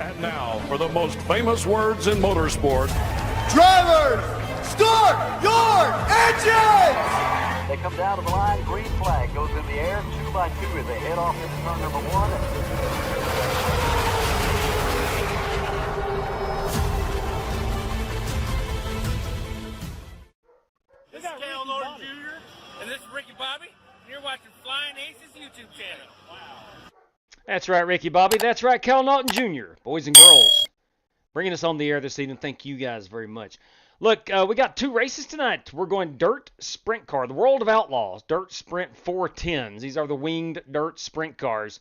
And now for the most famous words in motorsport. Drivers, start your engines! They come down to the line, green flag goes in the air, 2 by 2 as they head off into turn number 1. This is Cal Norton Jr. and this is Ricky Bobby. And you're watching Flying Aces YouTube channel. Wow. That's right, Ricky Bobby. That's right, Cal Naughton Jr. Boys and girls, bringing us on the air this evening. Thank you guys very much. Look, we got 2 races tonight. We're going dirt sprint car, the World of Outlaws, dirt sprint 410s. These are the winged dirt sprint cars.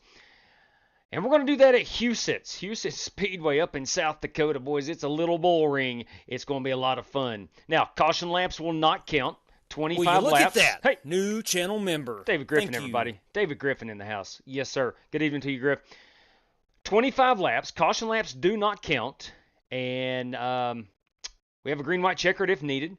And we're going to do that at HUSET'S, HUSET'S Speedway up in South Dakota, boys. It's a little bull ring. It's going to be a lot of fun. Now, caution laps will not count. 25 Will you look laps. at that? Hey, new channel member. David Griffin, Thank you. everybody. David Griffin in the house. Yes, sir. Good evening to you, Griff. 25 laps. Caution laps do not count. And we have a green-white checkered if needed.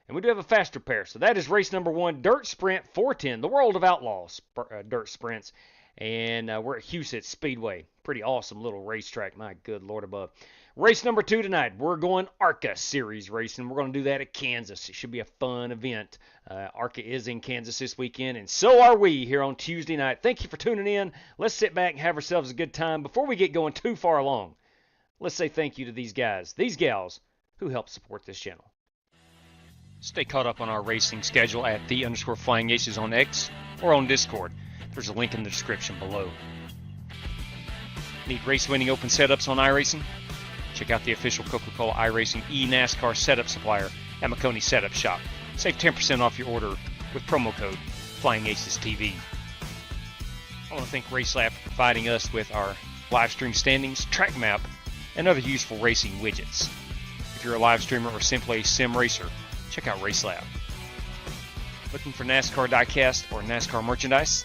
And we do have a faster pair. So that is race number 1, Dirt Sprint 410, the World of Outlaws dirt sprints. And we're at HUSET'S Speedway. Pretty awesome little racetrack. My good Lord above. Race number 2 tonight. We're going ARCA Series racing. We're going to do that at Kansas. It should be a fun event. ARCA is in Kansas this weekend, and so are we here on Tuesday night. Thank you for tuning in. Let's sit back and have ourselves a good time. Before we get going too far along, let's say thank you to these guys, these gals, who help support this channel. Stay caught up on our racing schedule at _FlyingAces on X or on Discord. There's a link in the description below. Need race-winning open setups on iRacing? Check out the official Coca-Cola iRacing NASCAR setup supplier at McConey Setup Shop. Save 10% off your order with promo code FlyingAcesTV. I want to thank RaceLab for providing us with our live stream standings, track map, and other useful racing widgets. If you're a live streamer or simply a sim racer, check out RaceLab. Looking for NASCAR diecast or NASCAR merchandise?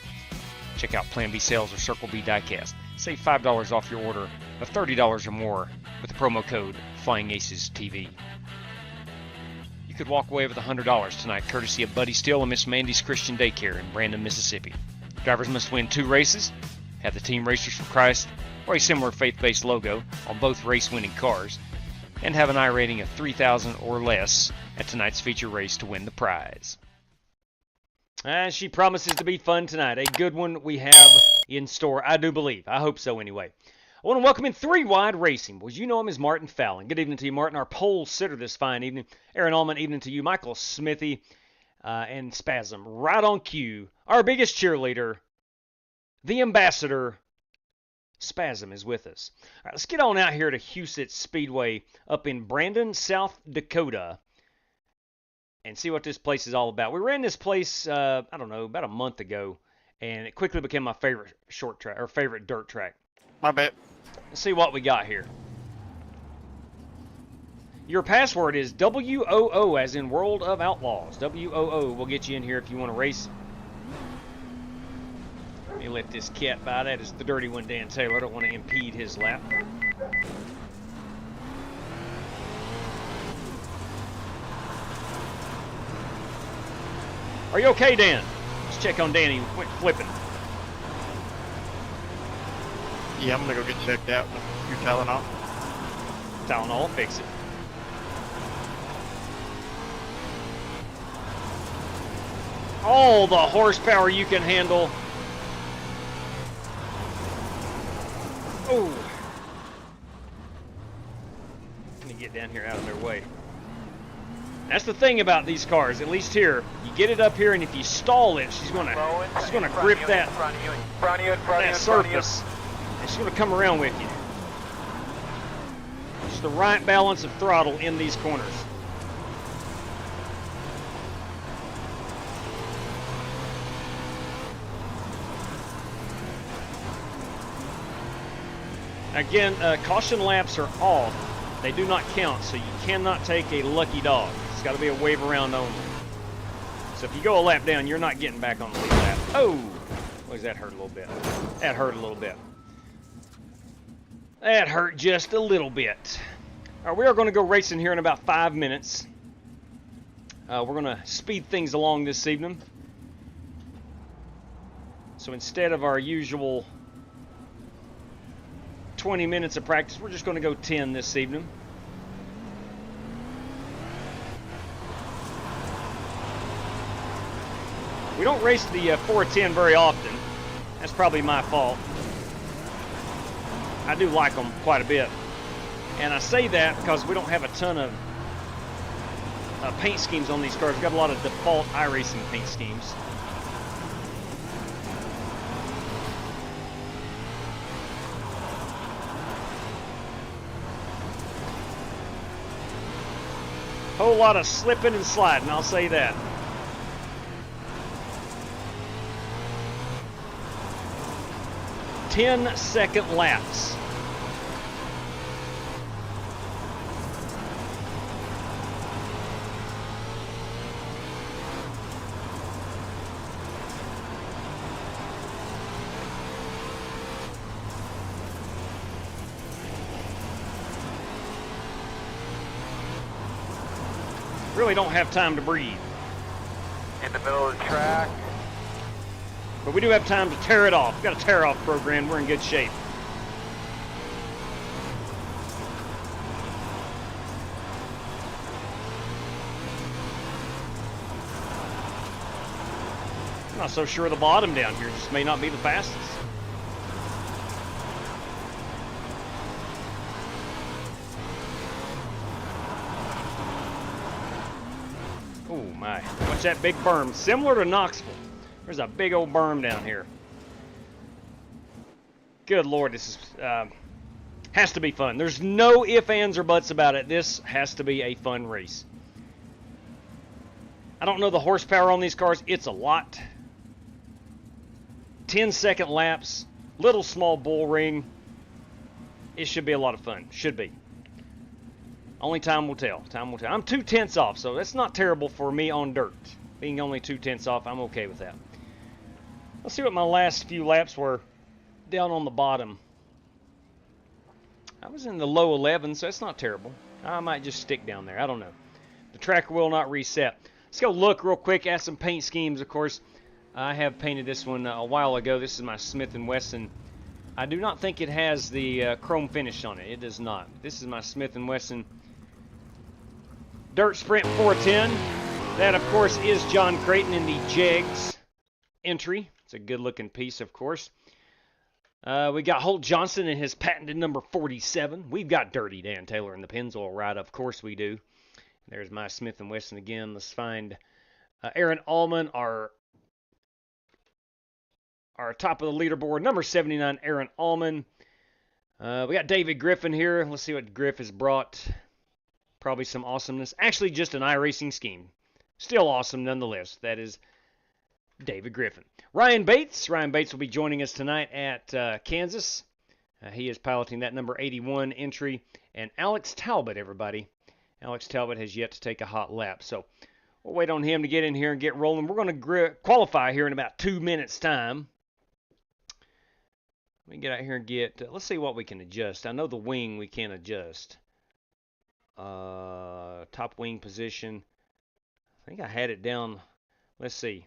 Check out Plan B Sales or Circle B Diecast. Save $5 off your order of $30 or more with the promo code FlyingAcesTV. You could walk away with $100 tonight, courtesy of Buddy Steele and Miss Mandy's Christian Daycare in Brandon, Mississippi. Drivers must win 2 races, have the Team Racers for Christ or a similar faith-based logo on both race-winning cars, and have an I rating of 3,000 or less at tonight's feature race to win the prize. She promises to be fun tonight. A good one we have in store, I do believe. I hope so anyway. I want to welcome in 3 Wide Racing. Boys, you know him as Martin Fallon. Good evening to you, Martin. Our pole sitter this fine evening. Aaron Allman, evening to you. Michael Smithy and Spasm. Right on cue. Our biggest cheerleader, the ambassador, Spasm, is with us. All right, let's get on out here to HUSET'S Speedway up in Brandon, South Dakota, and see what this place is all about. We ran this place, I don't know, about a month ago, and it quickly became my favorite short track, or favorite dirt track. My bet. Let's see what we got here. Your password is WOO, as in World of Outlaws. WOO will get you in here if you want to race. Let me let this cat by. That is the dirty one, Dan Taylor. I don't want to impede his lap. Are you okay, Dan? Let's check on Danny. Went flipping. Yeah, I'm gonna go get checked out. Your Tylenol. Tylenol, fix it. All the horsepower you can handle. Oh. Let me get down here out of their way. That's the thing about these cars, at least here. You get it up here, and if you stall it, she's gonna grip that surface, and she's gonna come around with you. Just the right balance of throttle in these corners. Again, caution laps are off. They do not count, so you cannot take a lucky dog. It's got to be a wave around only. So if you go a lap down, you're not getting back on the lead lap. Oh! Boy, that hurt a little bit. That hurt a little bit. That hurt just a little bit. All right, we are going to go racing here in about 5 minutes. We're going to speed things along this evening. So instead of our usual 20 minutes of practice. We're just going to go 10 this evening. We don't race the 410 very often. That's probably my fault. I do like them quite a bit. And I say that because we don't have a ton of paint schemes on these cars. We've got a lot of default iRacing paint schemes. Whole lot of slipping and sliding, I'll say that. Ten-second laps. Really don't have time to breathe. In the middle of the track. But we do have time to tear it off. We've got a tear-off program. We're in good shape. I'm not so sure of the bottom down here. Just may not be the fastest. Oh my. Watch that big berm. Similar to Knoxville. There's a big old berm down here. Good Lord, this is, has to be fun. There's no ifs, ands, or buts about it. This has to be a fun race. I don't know the horsepower on these cars. It's a lot. 10-second laps. Little small bull ring. It should be a lot of fun. Should be. Only time will tell. Time will tell. I'm 2/10 off, so that's not terrible for me on dirt. Being only 2/10 off, I'm okay with that. Let's see what my last few laps were down on the bottom. I was in the low 11, so it's not terrible. I might just stick down there. I don't know. The track will not reset. Let's go look real quick at some paint schemes. Of course, I have painted this one a while ago. This is my Smith & Wesson. I do not think it has the chrome finish on it. It does not. This is my Smith & Wesson Dirt Sprint 410. That, of course, is John Creighton in the Jegs entry. It's a good-looking piece, of course. We got Holt Johnson in his patented number 47. We've got Dirty Dan Taylor in the Pennzoil ride. Of course we do. There's my Smith & Wesson again. Let's find Aaron Allman, our top of the leaderboard. Number 79, Aaron Allman. We got David Griffin here. Let's see what Griff has brought. Probably some awesomeness. Actually, just an iRacing scheme. Still awesome nonetheless. That is David Griffin. Ryan Bates. Ryan Bates will be joining us tonight at Kansas. He is piloting that number 81 entry. And Alex Talbot, everybody. Alex Talbot has yet to take a hot lap. So we'll wait on him to get in here and get rolling. We're going to qualify here in about 2 minutes' time. Let me get out here and get... let's see what we can adjust. I know the wing we can adjust. Top wing position. I think I had it down. Let's see.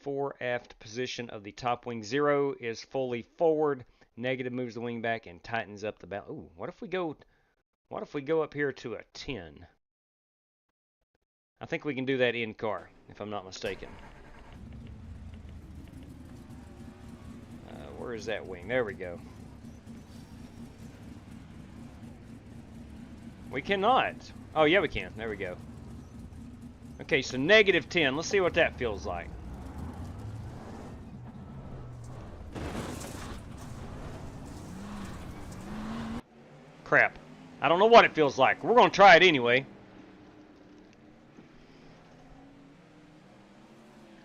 Fore aft position of the top wing. 0 is fully forward. Negative moves the wing back and tightens up the balance. Ooh, what if we go up here to a 10? I think we can do that in car, if I'm not mistaken. Where is that wing? There we go. We cannot. Oh, yeah, we can. There we go. Okay, so negative 10. Let's see what that feels like. Crap. I don't know what it feels like. We're going to try it anyway.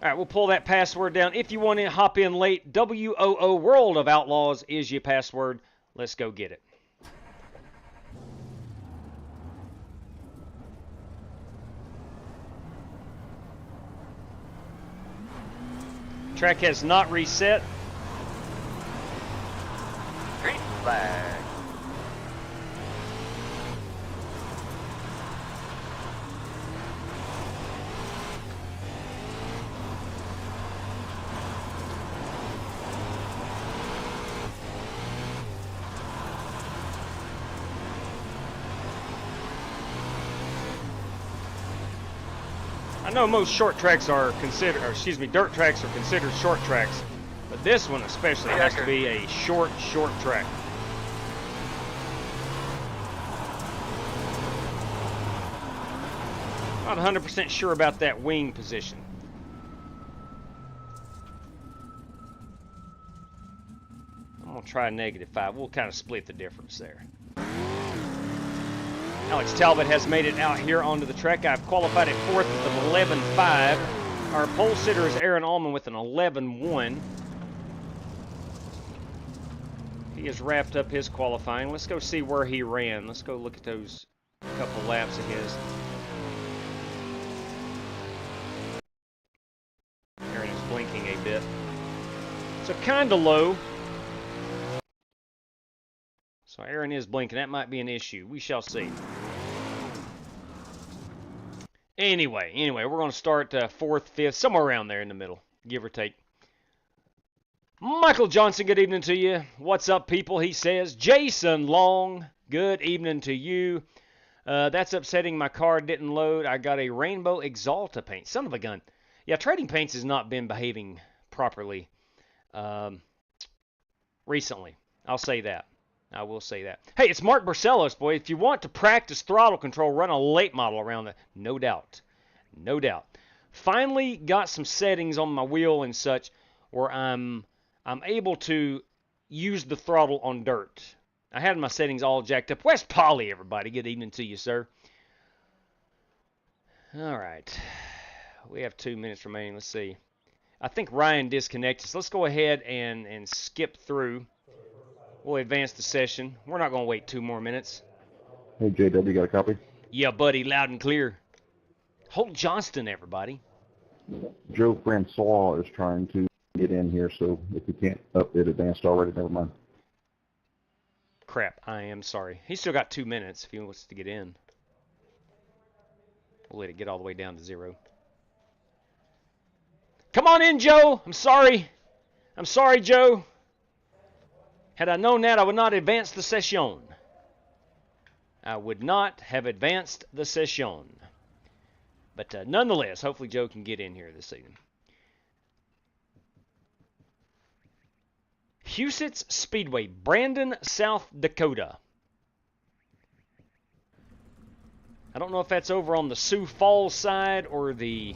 All right, we'll pull that password down. If you want to hop in late, WOO World of Outlaws is your password. Let's go get it. Track has not reset. Green flag. know most short tracks are considered, or excuse me, dirt tracks are considered short tracks, but this one especially has to be a short track. Not 100% sure about that wing position. I'm gonna try a -5. We'll kind of split the difference there. Alex Talbot has made it out here onto the track. I've qualified at 4th with an 11.5. Our pole sitter is Aaron Allman with an 11.1. He has wrapped up his qualifying. Let's go see where he ran. Let's go look at those couple laps of his. Aaron is blinking a bit. So kind of low. So Aaron is blinking. That might be an issue. We shall see. Anyway, we're going to start 4th, 5th, somewhere around there in the middle, give or take. Michael Johnson, good evening to you. What's up, people? He says. Jason Long, good evening to you. That's upsetting. My car didn't load. I got a Rainbow Exalta paint. Son of a gun. Yeah, Trading Paints has not been behaving properly recently. I'll say that. I will say that. Hey, it's Mark Barcelos, boy. If you want to practice throttle control, run a late model around that. No doubt. No doubt. Finally got some settings on my wheel and such where I'm able to use the throttle on dirt. I had my settings all jacked up. West Polly, everybody. Good evening to you, sir. All right. We have 2 minutes remaining. Let's see. I think Ryan disconnected. So let's go ahead and skip through. We'll advance the session. We're not going to wait 2 more minutes. Hey, JW, got a copy? Yeah, buddy, loud and clear. Holt Johnston, everybody. Joe Francois is trying to get in here, so if you can't it advanced already, never mind. Crap, I am sorry. He's still got 2 minutes if he wants to get in. We'll let it get all the way down to 0. Come on in, Joe. I'm sorry. I'm sorry, Joe. Had I known that, I would not advance the session. I would not have advanced the session. But nonetheless, hopefully Joe can get in here this evening. HUSET'S Speedway, Brandon, South Dakota. I don't know if that's over on the Sioux Falls side or the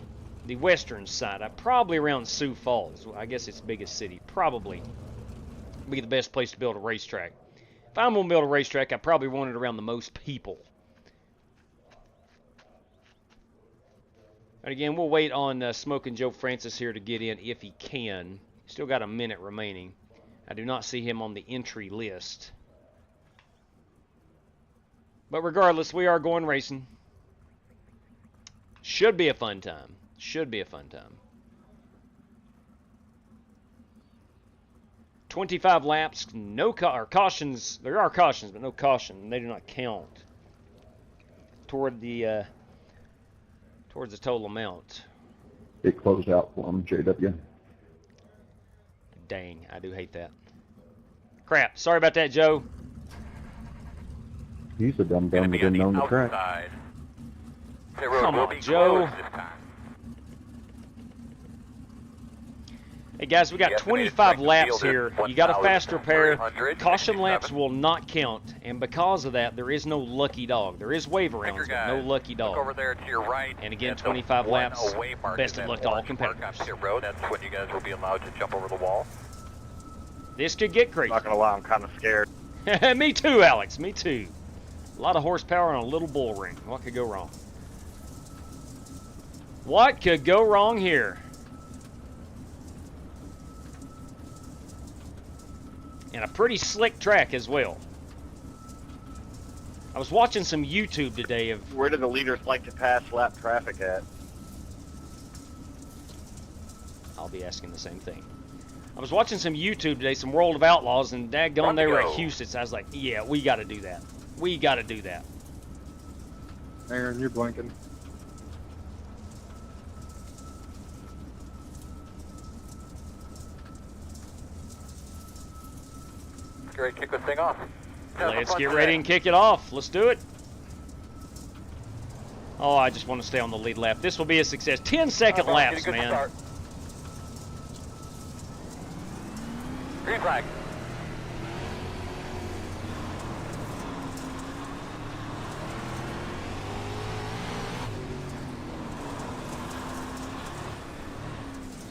western side. Probably around Sioux Falls. I guess it's the biggest city. Probably be the best place to build a racetrack. If I'm going to build a racetrack, I probably want it around the most people. And again, we'll wait on Smoking Joe Francis here to get in if he can. Still got a minute remaining. I do not see him on the entry list. But regardless, we are going racing. Should be a fun time. Should be a fun time. 25 laps, no cautions. There are cautions, but no caution. They do not count toward the towards the total amount. It closed out for him, JW. Dang, I do hate that. Crap. Sorry about that, Joe. He's a dumb that didn't know the track. Come on, Joe. Hey guys, we got 25 laps here. You got a faster pair. Caution laps will not count, and because of that, there is no lucky dog. There is wave arounds, but no lucky dog. Over there to your right. And again, 25 laps. Best of luck to all competitors. That's when you guys will be allowed to jump over the wall. This could get crazy. Not gonna lie, I'm kind of scared. Me too, Alex. Me too. A lot of horsepower on a little bull ring. What could go wrong? What could go wrong here? And a pretty slick track as well. I was watching some YouTube today of... Where do the leaders like to pass lap traffic at? I'll be asking the same thing. I was watching some YouTube today, some World of Outlaws, and daggone, they were at HUSET'S. I was like, yeah, we got to do that. We got to do that. Aaron, you're blanking. Great, kick this thing off. Let's get ready and kick it off. Let's do it. Oh, I just want to stay on the lead lap. This will be a success. 10-second laps, Get a good man. start. Green flag.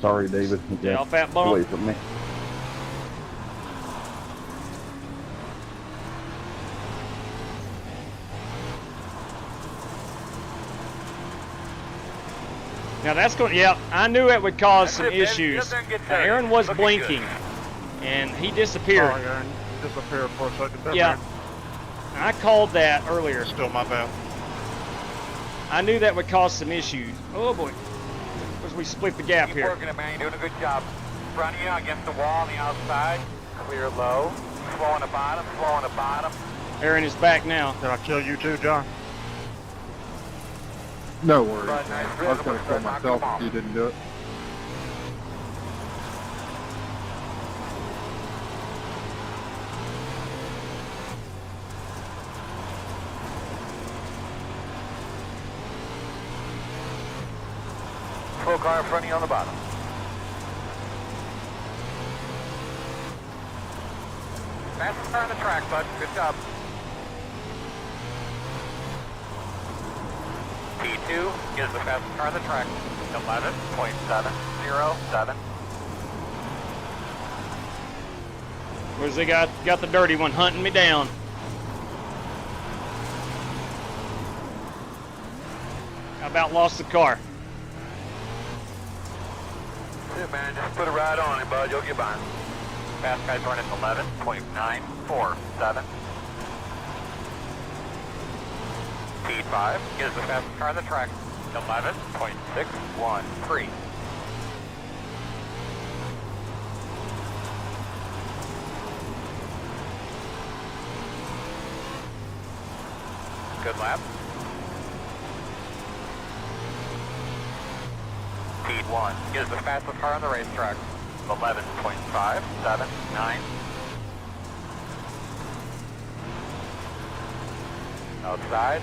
Sorry, David. Stay off that bump. Away from me. Now that's going. Yeah, I knew it would cause some That's it, baby. issues. Get there and get Now, there. Aaron was Looking blinking, and he disappeared. Sorry, Aaron. Disappeared for a second there, Yeah, man. I called that earlier. Still my bad. I knew that would cause some issues. Oh boy, as we split the gap Keep here. working it, man. You're doing a good job. Front of you against the wall on the outside. Clear low. Slow on the bottom. Slow on the bottom. Aaron is back now. Did I kill you too, John? No worries. Right, nice. I was going to kill myself if you didn't do it. Slow car in front of you on the bottom. Fastest car on the track, bud. Good job. P2 is the fastest car on the track. 11.707. Where's the guy? Got the dirty one hunting me down. I about lost the car. That's it, man. Just put it right on it, bud. You'll get by. Fast guy's running 11.947. P5 is the fastest car on the track. 11.613. Good lap. P1 is the fastest car on the racetrack. 11.579. Outside.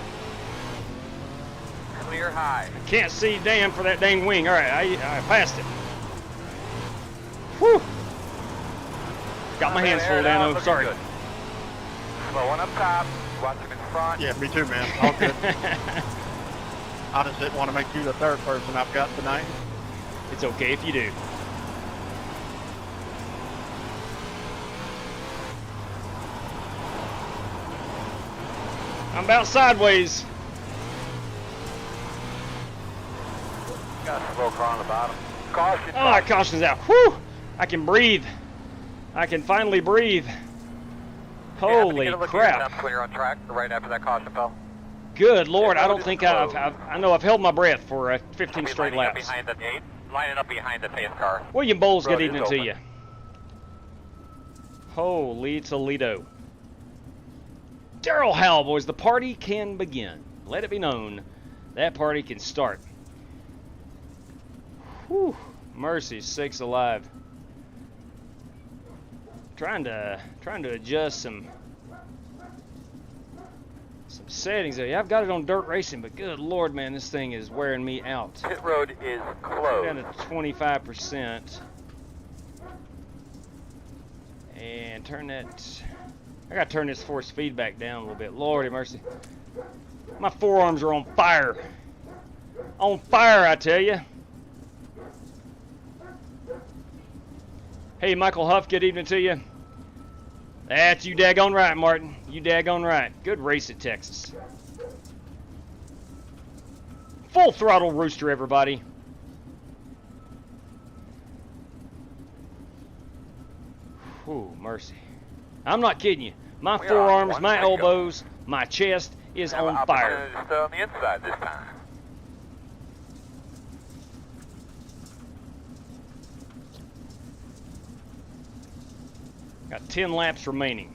Clear high. Can't see damn for that dang wing. All right, I passed it. Whew. Got my hands full, Dano. Sorry. Good. Slow one up top. Watch him in front. Yeah, me too, man. All good. I just didn't want to make you the third person I've got tonight. It's okay if you do. I'm about sideways. Got a slow car on the bottom. Caution. Oh, my caution's out. Whew! I can breathe. I can finally breathe. Holy crap. Clear on track right after that caution fell. Good Lord, I don't think I know I've held my breath for 15 straight laps. Behind the gate, lining up behind the pace car. William Bowles, good Road is evening to open. you. Holy Toledo. Daryl Howell, boys, the party can begin. Let it be known, that party can start. Whew, mercy, sakes alive. Trying to adjust some settings there. Yeah, I've got it on dirt racing, but good Lord, man, this thing is wearing me out. Pit road is closed. Down to 25%. And turn that. I gotta turn this force feedback down a little bit. Lordy mercy. My forearms are on fire. On fire, I tell you. Hey, Michael Huff, good evening to you. That's you daggone right, Martin. You daggone right. Good race at Texas. Full throttle rooster, everybody. Whew, mercy. I'm not kidding you. My We are forearms, on my one elbows, my chest is Have an on fire. opportunity to stay on the inside this time. Got 10 laps remaining.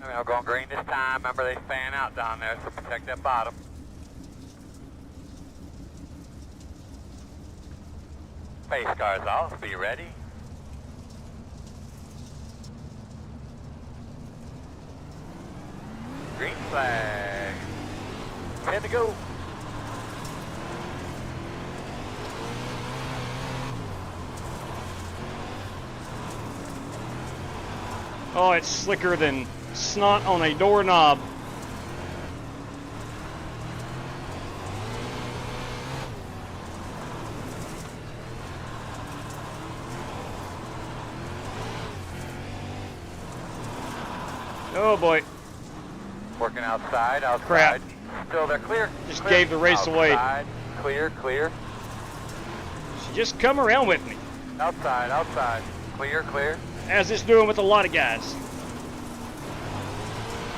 We're going green this time. Remember, they fan out down there, so protect that bottom. Pace cars off. Be ready. Green flag. 10 to go. Oh, it's slicker than snot on a doorknob. Oh boy. Working outside, outside. Crap. Still there, clear. Just clear. gave the race away. Outside, clear, clear. She just come around with me, Outside, outside. Clear, clear. as it's doing with a lot of guys.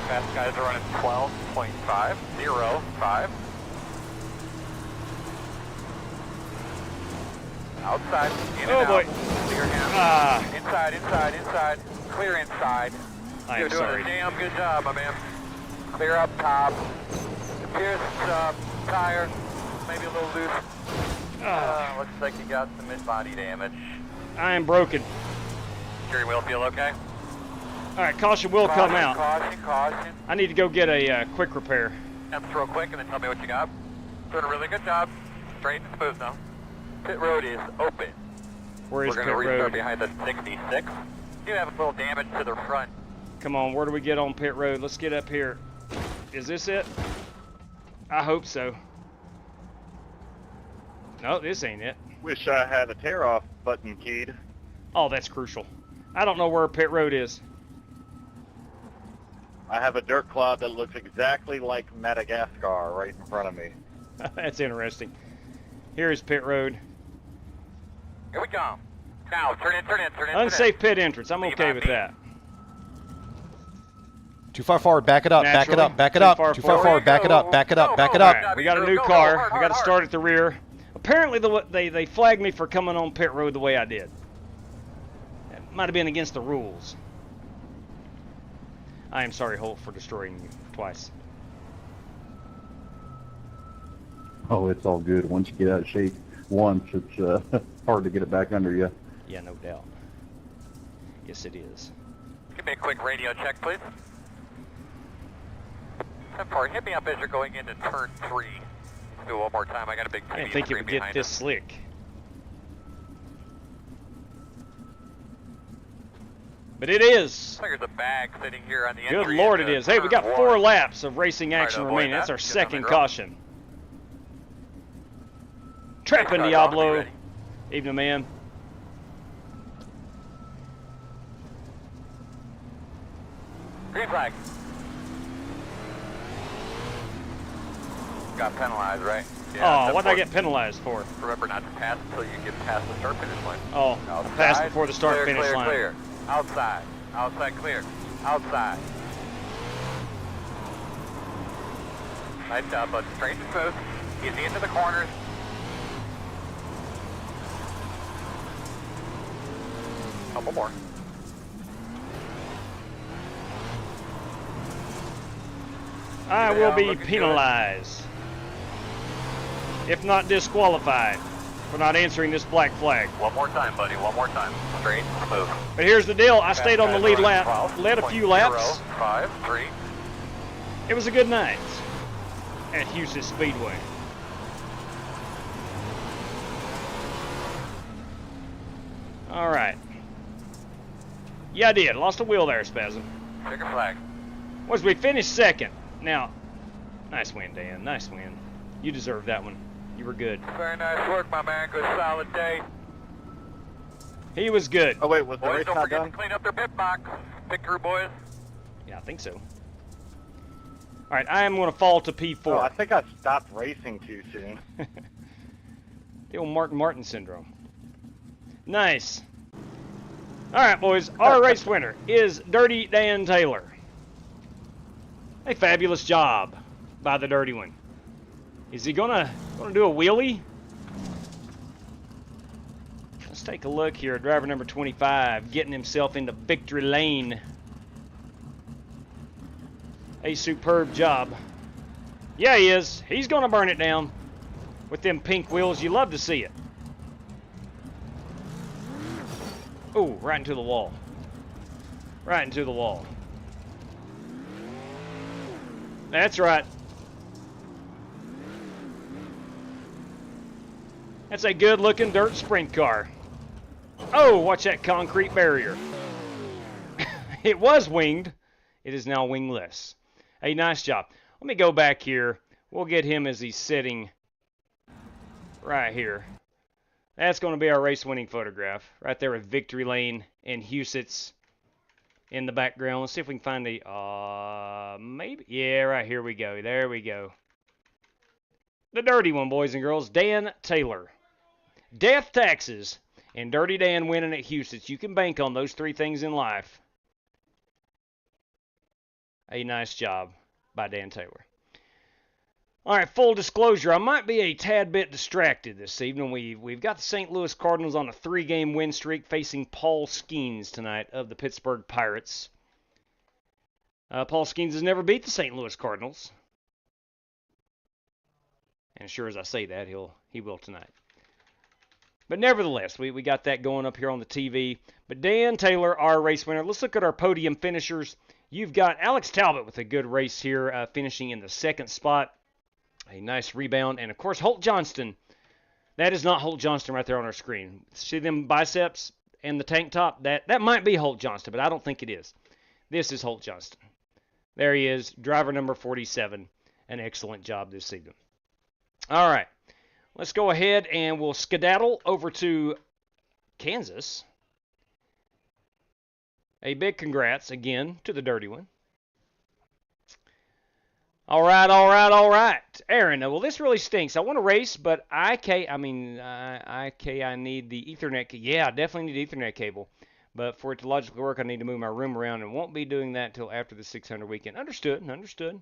Fast guys are running 12.505. Outside, in Oh and boy. out. Clear him. Ah. Inside, inside, inside. Clear inside. I You're am doing sorry. a damn good job, my man. Clear up top. Pierce tire, maybe a little loose. Looks like you got some mid-body damage. I am broken. Steering wheel feel okay? All right, caution will come Caution, out. Caution, caution. I need to go get a quick repair. Temps real quick and then tell me what you got. Doing a really good job. Straight and smooth now. Pit road is open. Where is We're pit going to restart road? behind the 66. You have a little damage to the front. Come on, where do we get on pit road? Let's get up here. Is this it? I hope so. No, this ain't it. Wish I had a tear-off button keyed. Oh, that's crucial. I don't know where pit road is. I have a dirt cloud that looks exactly like Madagascar right in front of me. That's interesting. Here is pit road. Here we come. Now, turn in, turn in, turn in. Unsafe pit entrance. I'm okay with that. Too far forward, back it up, back it Naturally. up, back it Too up. far Too far forward. forward, back it up, back it up, back it All up. right, we got a new Go, go, car. hard, We got to hard, start at the rear. Apparently, they flagged me for coming on pit road the way I did. It might have been against the rules. I am sorry, Holt, for destroying you twice. Oh, it's all good. Once you get out of shape once, it's hard to get it back under you. Yeah, no doubt. Yes, it is. Give me a quick radio check, please. 10-4, hit me up as you're going into turn 3. Let's do it one more time. I got a big I TV didn't think it screen would get behind this us. slick. But it is. Looks like there's a bag sitting here on the Good entry Lord, it into is. Hey, we got turn 4 1. laps of racing Try to action avoid remaining. that. That's our Get second something wrong. caution. Trapping Race car's on, be Diablo. ready. Evening, man. Green flag. Got penalized, right? Oh, what did I get penalized for? Remember not to pass until you get past the start finish line. Oh, Outside, passed before the start clear, finish clear, line. Clear. Outside. Outside clear. Outside. Nice job, bud. Straight and smooth. Easy into the corners. Couple more. I Yeah, will be looking good. penalized, if not disqualified, for not answering this black flag. One more time, buddy. One more time. Straight and smooth. But here's the deal. I stayed on the lead lap, led a few laps. 12.053. It was a good night at HUSET'S Speedway. All right. Yeah, I did. Lost a wheel there, Spasm. Checker flag. Was we finished second. Now, nice win, Dan. Nice win. You deserved that one. You were good. Very nice work, my man. Good solid day. He was good. Oh wait, was the Boys, race don't not forget done? to clean up their pit box. Pit crew, boys. Yeah, I think so. All right, I am going to fall to P4. Oh, I think I stopped racing too soon. The old Martin Martin syndrome. Nice. All right, boys. Our race winner is Dirty Dan Taylor. A fabulous job by the Dirty one. Is he gonna do a wheelie? Let's take a look here. Driver number 25 getting himself into victory lane. A superb job. Yeah, he is. He's gonna burn it down with them pink wheels. You love to see it. Oh, right into the wall. Right into the wall. That's right. That's a good-looking dirt sprint car. Oh, watch that concrete barrier. It was winged. It is now wingless. Hey, nice job. Let me go back here. We'll get him as he's sitting right here. That's going to be our race-winning photograph. Right there with Victory Lane and HUSET'S in the background. Let's see if we can find the, maybe, yeah, right here we go. There we go. The dirty one, boys and girls, Dan Taylor. Death, taxes, and Dirty Dan winning at HUSET'S. You can bank on those three things in life. A nice job by Dan Taylor. All right, full disclosure, I might be a tad bit distracted this evening. We've got the St. Louis Cardinals on a 3-game win streak facing Paul Skeens tonight of the Pittsburgh Pirates. Paul Skeens has never beat the St. Louis Cardinals. And sure as I say that, he will tonight. But nevertheless, we got that going up here on the TV. But Dan Taylor, our race winner. Let's look at our podium finishers. You've got Alex Talbot with a good race here, finishing in the 2nd spot. A nice rebound. And, of course, Holt Johnston. That is not Holt Johnston right there on our screen. See them biceps and the tank top? That might be Holt Johnston, but I don't think it is. This is Holt Johnston. There he is, driver number 47. An excellent job this evening. All right. Let's go ahead and we'll skedaddle over to Kansas. A big congrats, again, to the dirty one. All right. Aaron, well, this really stinks. I want to race, but I need the Ethernet. Yeah, I definitely need the Ethernet cable. But for it to logically work, I need to move my room around and won't be doing that until after the 600 weekend. Understood.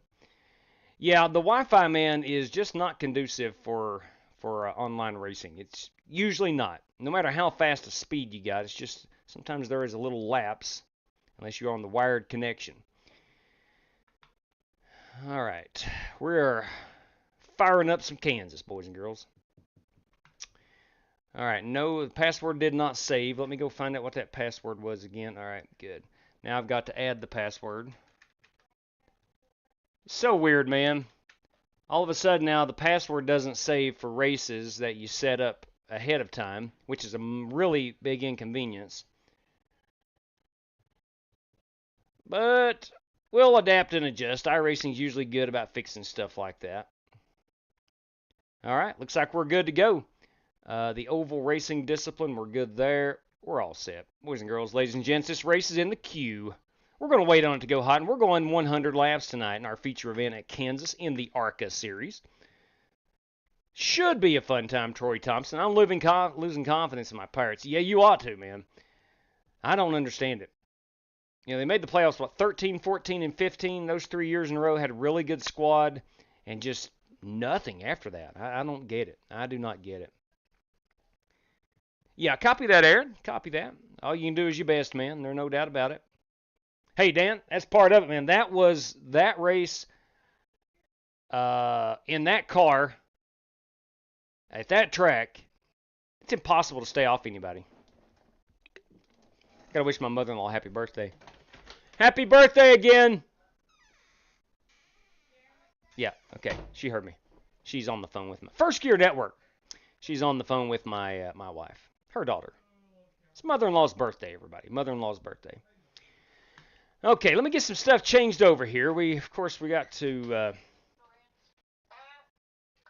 Yeah, the Wi-Fi, man, is just not conducive for online racing. It's usually not. No matter how fast a speed you got, it's just sometimes there is a little lapse unless you're on the wired connection. All right, we're firing up some Kansas, boys and girls. All right, no, the password did not save. Let me go find out what that password was again. All right, good. Now I've got to add the password. So weird, man. All of a sudden now the password doesn't save for races that you set up ahead of time, which is a really big inconvenience. But we'll adapt and adjust. iRacing's usually good about fixing stuff like that. All right, looks like we're good to go. The oval racing discipline, we're good there. We're all set. Boys and girls, ladies and gents, this race is in the queue. We're going to wait on it to go hot, and we're going 100 laps tonight in our feature event at Kansas in the ARCA series. Should be a fun time, Troy Thompson. I'm losing confidence in my Pirates. Yeah, you ought to, man. I don't understand it. You know, they made the playoffs, 13, 14, and 15. Those 3 years in a row, had a really good squad, and just nothing after that. I don't get it. I do not get it. Yeah, copy that, Aaron. Copy that. All you can do is your best, man. There's no doubt about it. Hey, Dan, that's part of it, man. That was that race in that car at that track. It's impossible to stay off anybody. Gotta wish my mother-in-law happy birthday. Happy birthday again! Yeah, okay. She heard me. She's on the phone with my First Gear Network. She's on the phone with my my wife, her daughter. It's mother-in-law's birthday, everybody. Mother-in-law's birthday. Okay, let me get some stuff changed over here. Of course, we got to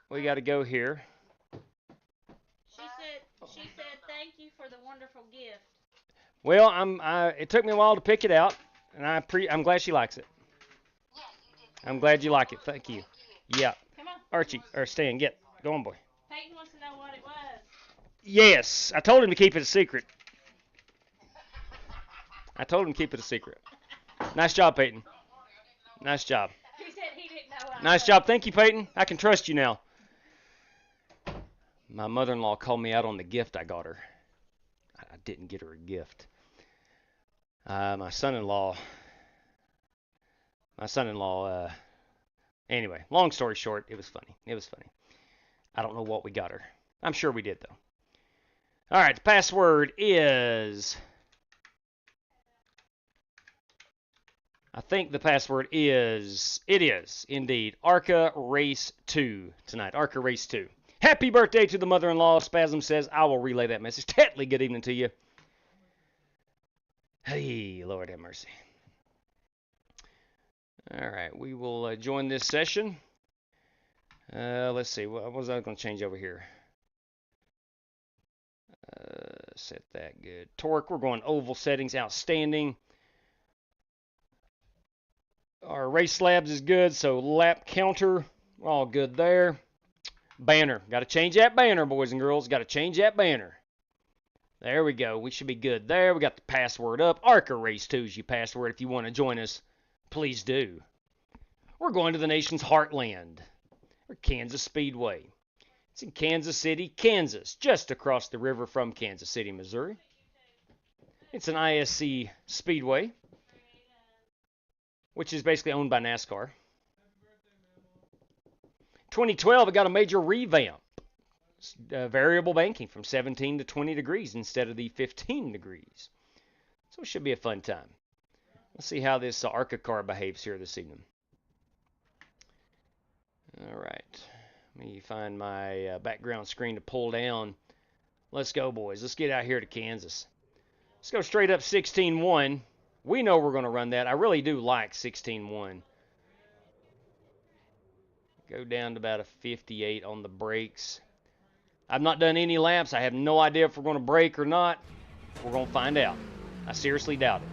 go here. She said thank you for the wonderful gift. Well, it took me a while to pick it out, and I'm glad she likes it. Yeah, you did. I'm glad you like it. Thank you. Yeah. Come on. Archie, or Stan, go on, boy. Peyton wants to know what it was. Yes, I told him to keep it a secret. Nice job, Peyton. Nice job. He said he didn't know. Nice job. Thank you, Peyton. I can trust you now. My mother-in-law called me out on the gift I got her. I didn't get her a gift. My son-in-law, anyway, long story short, it was funny. I don't know what we got her. I'm sure we did, though. All right, the password is... It is, indeed, ARCA Race 2 tonight. ARCA Race 2. Happy birthday to the mother-in-law. Spasm says, I will relay that message. Tetley, good evening to you. Hey, Lord have mercy. All right, we will join this session. Let's see, what was I going to change over here? Set that good. Torque, we're going oval settings, outstanding. Our RaceLabs is good, so lap counter, we're all good there. Banner, got to change that banner, boys and girls. Got to change that banner. There we go. We should be good there. We got the password up. ARCA Race 2 is your password. If you want to join us, please do. We're going to the nation's heartland, or Kansas Speedway. It's in Kansas City, Kansas, just across the river from Kansas City, Missouri. It's an ISC Speedway, which is basically owned by NASCAR. 2012, it got a major revamp. Variable banking from 17 to 20 degrees instead of the 15 degrees. So it should be a fun time. Let's see how this ARCA car behaves here this evening. All right. Let me find my background screen to pull down. Let's go, boys. Let's get out here to Kansas. Let's go straight up 16.1. We know we're going to run that. I really do like 16.1. Go down to about a 58 on the brakes. I've not done any laps. I have no idea if we're going to brake or not. We're going to find out. I seriously doubt it.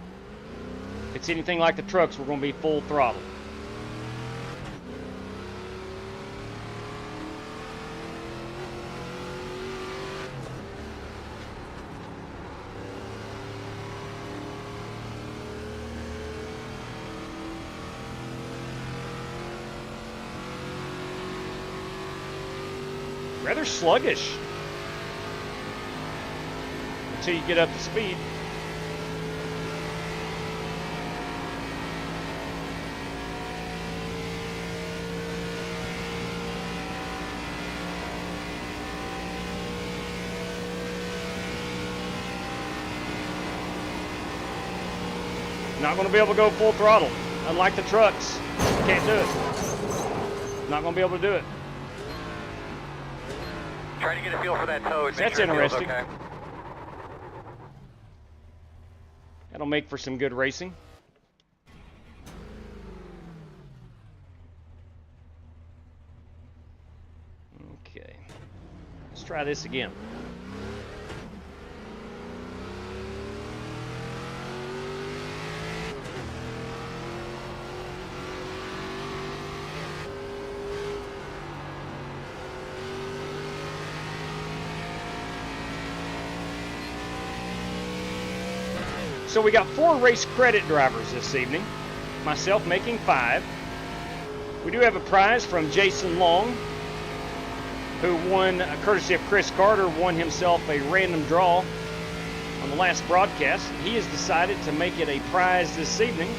If it's anything like the trucks, we're going to be full throttle. Rather sluggish until you get up to speed. Not going to be able to go full throttle, unlike the trucks. Can't do it. Not going to be able to do it. Trying to get a feel for that toad. That's interesting. Okay. That'll make for some good racing. Okay. Let's try this again. So we got 4 race credit drivers this evening, myself making 5. We do have a prize from Jason Long, who won, courtesy of Chris Carter, won himself a random draw on the last broadcast. He has decided to make it a prize this evening.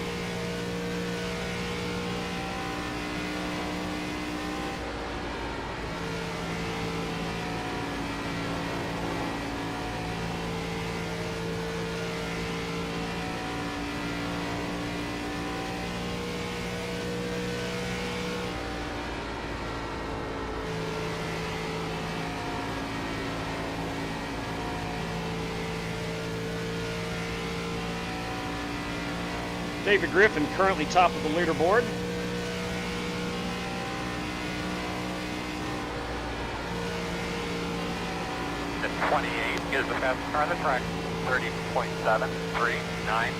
David Griffin currently top of the leaderboard. At 28 is the fastest car on the track. 30.739.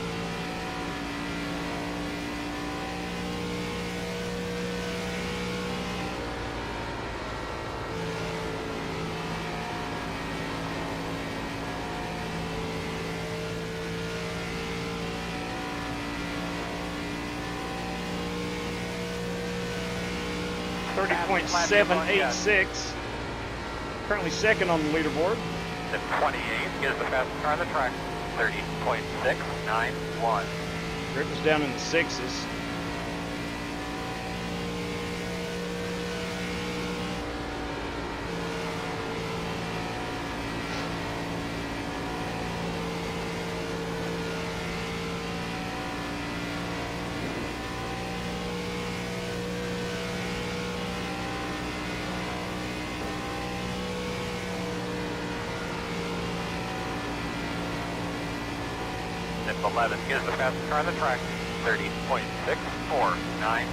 .786. Currently second on the leaderboard. At 28 is the fastest car on the track. 30.691. Griffin's down in the 6s. At 11 is the fastest car on the track. 30.649.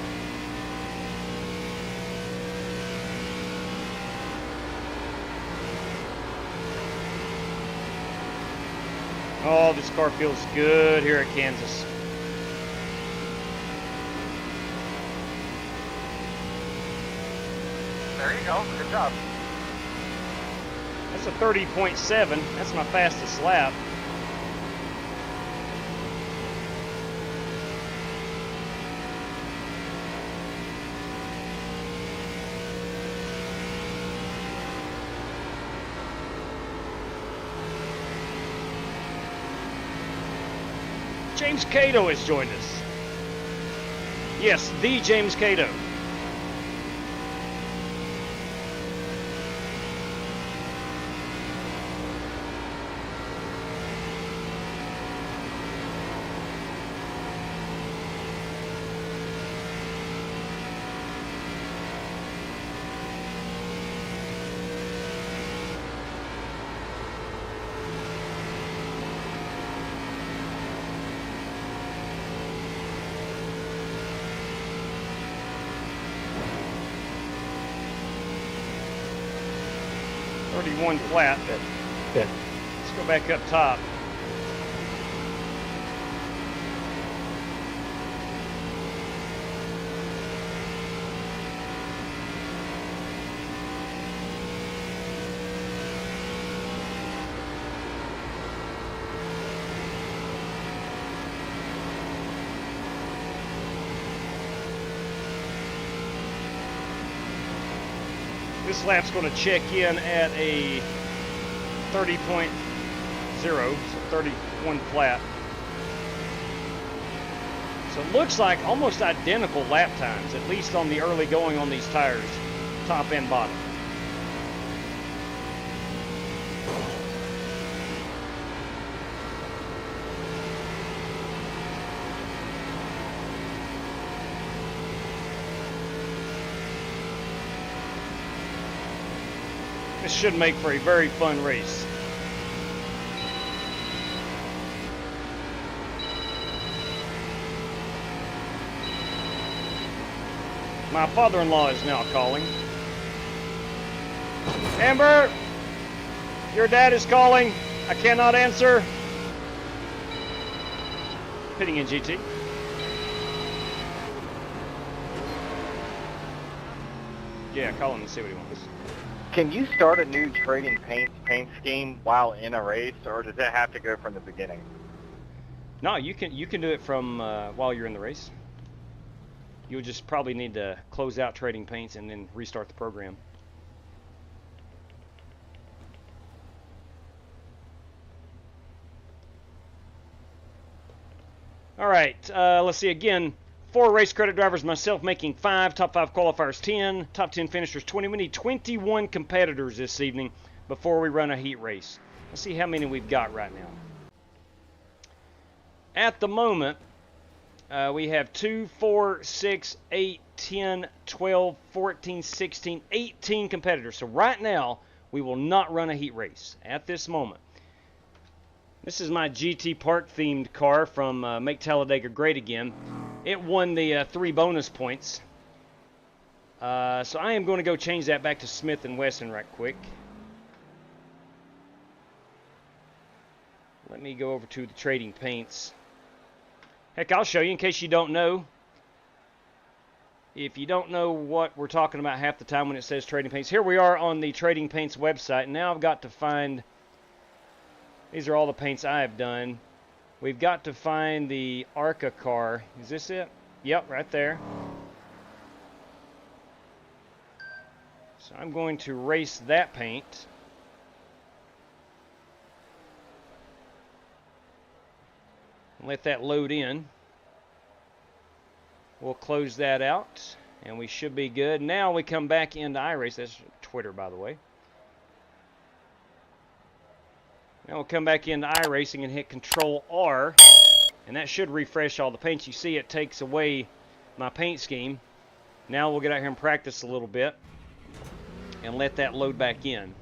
Oh, this car feels good here at Kansas. There you go. Good job. That's a 30.7. That's my fastest lap. James Cato has joined us. Yes, the James Cato. One flat. Let's go back up top. This lap's going to check in at a 30.0, so 31 flat. So it looks like almost identical lap times, at least on the early going on these tires, top and bottom. This should make for a very fun race. My father-in-law is now calling. Amber, your dad is calling. I cannot answer. Pitting in GT. Yeah, call him and see what he wants. Can you start a new trading paint scheme while in a race, or does that have to go from the beginning? No, you can do it from while you're in the race. You'll just probably need to close out trading paints and then restart the program. All right, let's see again. 4 race credit drivers, myself making 5, top 5 qualifiers 10, top 10 finishers 20. We need 21 competitors this evening before we run a heat race. Let's see how many we've got right now. At the moment, we have 2, 4, 6, 8, 10, 12, 14, 16, 18 competitors. So right now, we will not run a heat race at this moment. This is my GT Park themed car from Make Talladega Great Again. It won the 3 bonus points. So I am going to go change that back to Smith & Wesson right quick. Let me go over to the trading paints. Heck, I'll show you in case you don't know. If you don't know what we're talking about half the time when it says trading paints. Here we are on the Trading Paints website. Now I've got to find... These are all the paints I have done. We've got to find the ARCA car. Is this it? Yep, right there. So I'm going to race that paint. Let that load in. We'll close that out and we should be good. Now we come back into iRacing. That's Twitter, by the way. Now we'll come back into iRacing and hit Control R, and that should refresh all the paints. You see it takes away my paint scheme. Now we'll get out here and practice a little bit and let that load back in.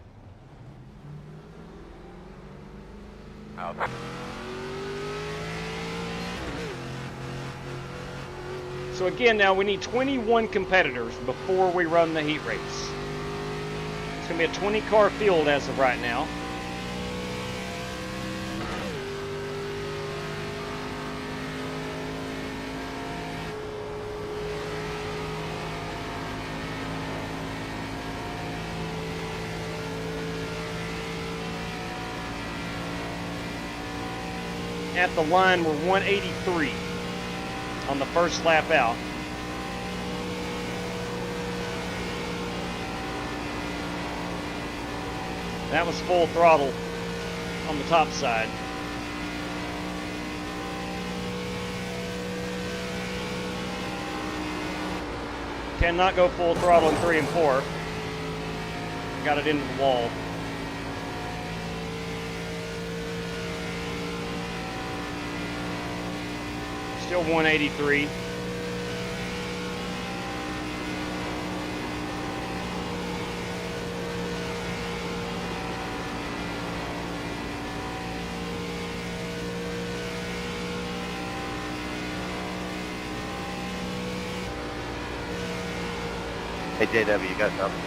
So again, now we need 21 competitors before we run the heat race. It's going to be a 20-car field as of right now. At the line, we're 183 on the first lap out. That was full throttle on the top side. Cannot go full throttle in 3 and 4. Got it into the wall. Still 183. Hey, JW, you got something?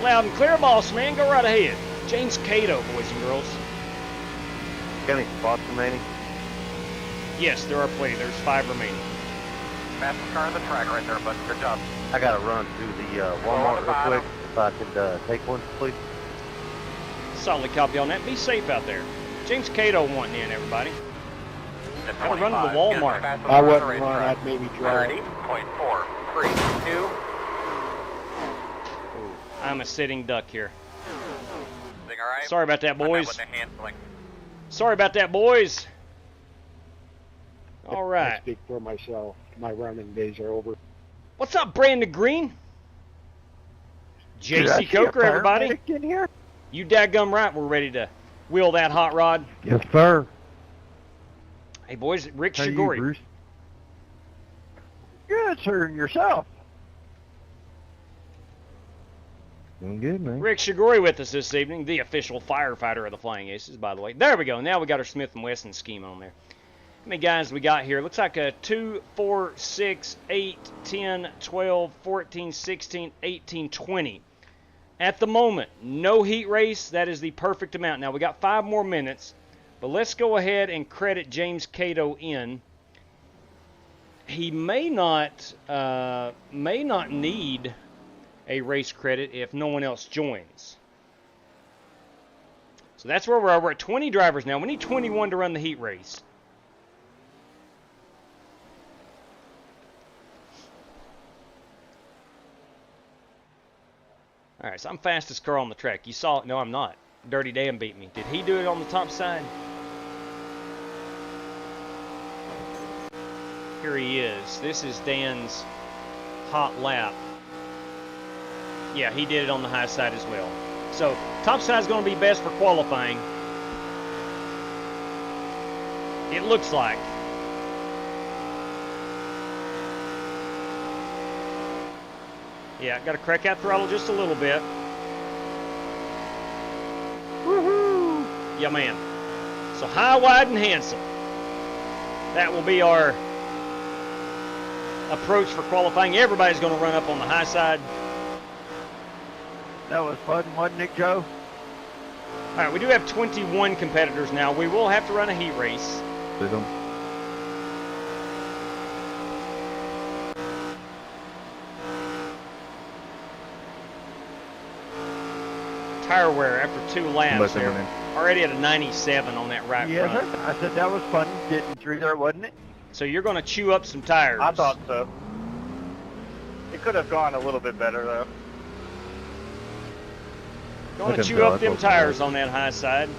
Loud and clear, boss man. Go right ahead. James Cato, boys and girls. Got any spots remaining? Yes, there are plenty. There's 5 remaining. Fastest car on the track right there, bud. Good job. I got to run through the Walmart real quick. If I could take one, please. Solid copy on that. Be safe out there. James Cato wanting in, everybody. Gotta run to the Walmart. I wouldn't run, I'd maybe drive. 30.4, 3, 2. I'm a sitting duck here. Thing all right? Sorry about that, boys. With the handling. Sorry about that, boys. All I right. speak for myself. My running days are over. What's up, Brandon Green? JC Coker, everybody. In here? You dadgum right. We're ready to wheel that hot rod. Yes, sir. Hey, boys, Rick How are you, Shigori. Bruce? Good, sir. Yourself? Doing good, man. Rick Shigori with us this evening, the official firefighter of the Flying Aces, by the way. There we go. Now we got our Smith & Wesson scheme on there. How many guys we got here? Looks like a 2, 4, 6, 8, 10, 12, 14, 16, 18, 20. At the moment, no heat race. That is the perfect amount. Now we got 5 more minutes, but let's go ahead and credit James Cato in. He may not need a race credit if no one else joins. So that's where we are. We're at 20 drivers now. We need 21 to run the heat race. All right, so I'm fastest car on the track. You saw it. No, I'm not. Dirty Dan beat me. Did he do it on the top side? Here he is. This is Dan's hot lap. Yeah, he did it on the high side as well. So, top side is going to be best for qualifying. It looks like. Yeah, got to crack that throttle just a little bit. Woohoo! Yeah, man. So, high, wide, and handsome. That will be our approach for qualifying. Everybody's going to run up on the high side. That was fun, wasn't it, Joe? All right, we do have 21 competitors now. We will have to run a heat race. Tire wear after 2 laps there. Already at a 97 on that right Yes, front. sir. I said that was fun getting through there, wasn't it? So you're going to chew up some tires. I thought so. It could have gone a little bit better, though. Going to chew up them tires on that high side.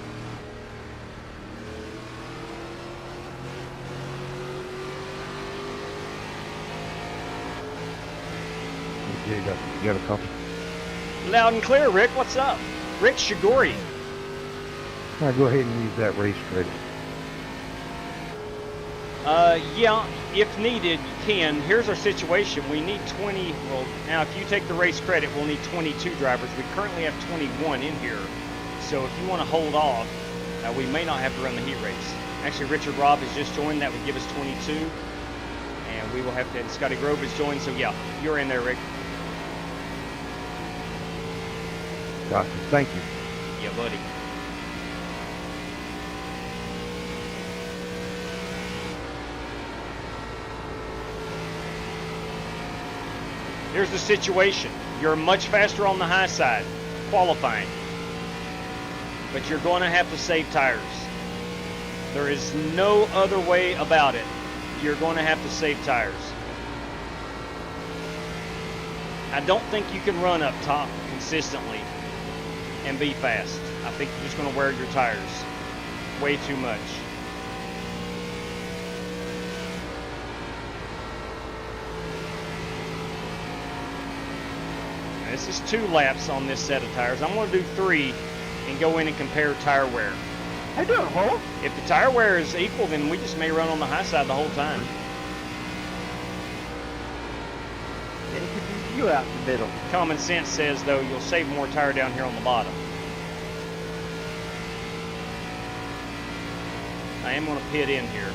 You got a couple. Loud and clear, Rick. What's up? Rick Shigori. All right, go ahead and use that race credit. Yeah, if needed, you can. Here's our situation. We need 20. Well, now if you take the race credit, we'll need 22 drivers. We currently have 21 in here. So if you want to hold off, we may not have to run the heat race. Actually, Richard Robb has just joined. That would give us 22. And we will have to, and Scotty Grove has joined, so yeah, you're in there, Rick. Gotcha. Thank you. Yeah, buddy. Here's the situation. You're much faster on the high side, qualifying. But you're going to have to save tires. There is no other way about it. You're going to have to save tires. I don't think you can run up top consistently and be fast. I think you're just going to wear your tires way too much. Now, this is 2 laps on this set of tires. I'm going to do 3 and go in and compare tire wear. How you doing, Ho? If the tire wear is equal, then we just may run on the high side the whole time. You out in the middle. Common sense says, though, you'll save more tire down here on the bottom. I am going to pit in here.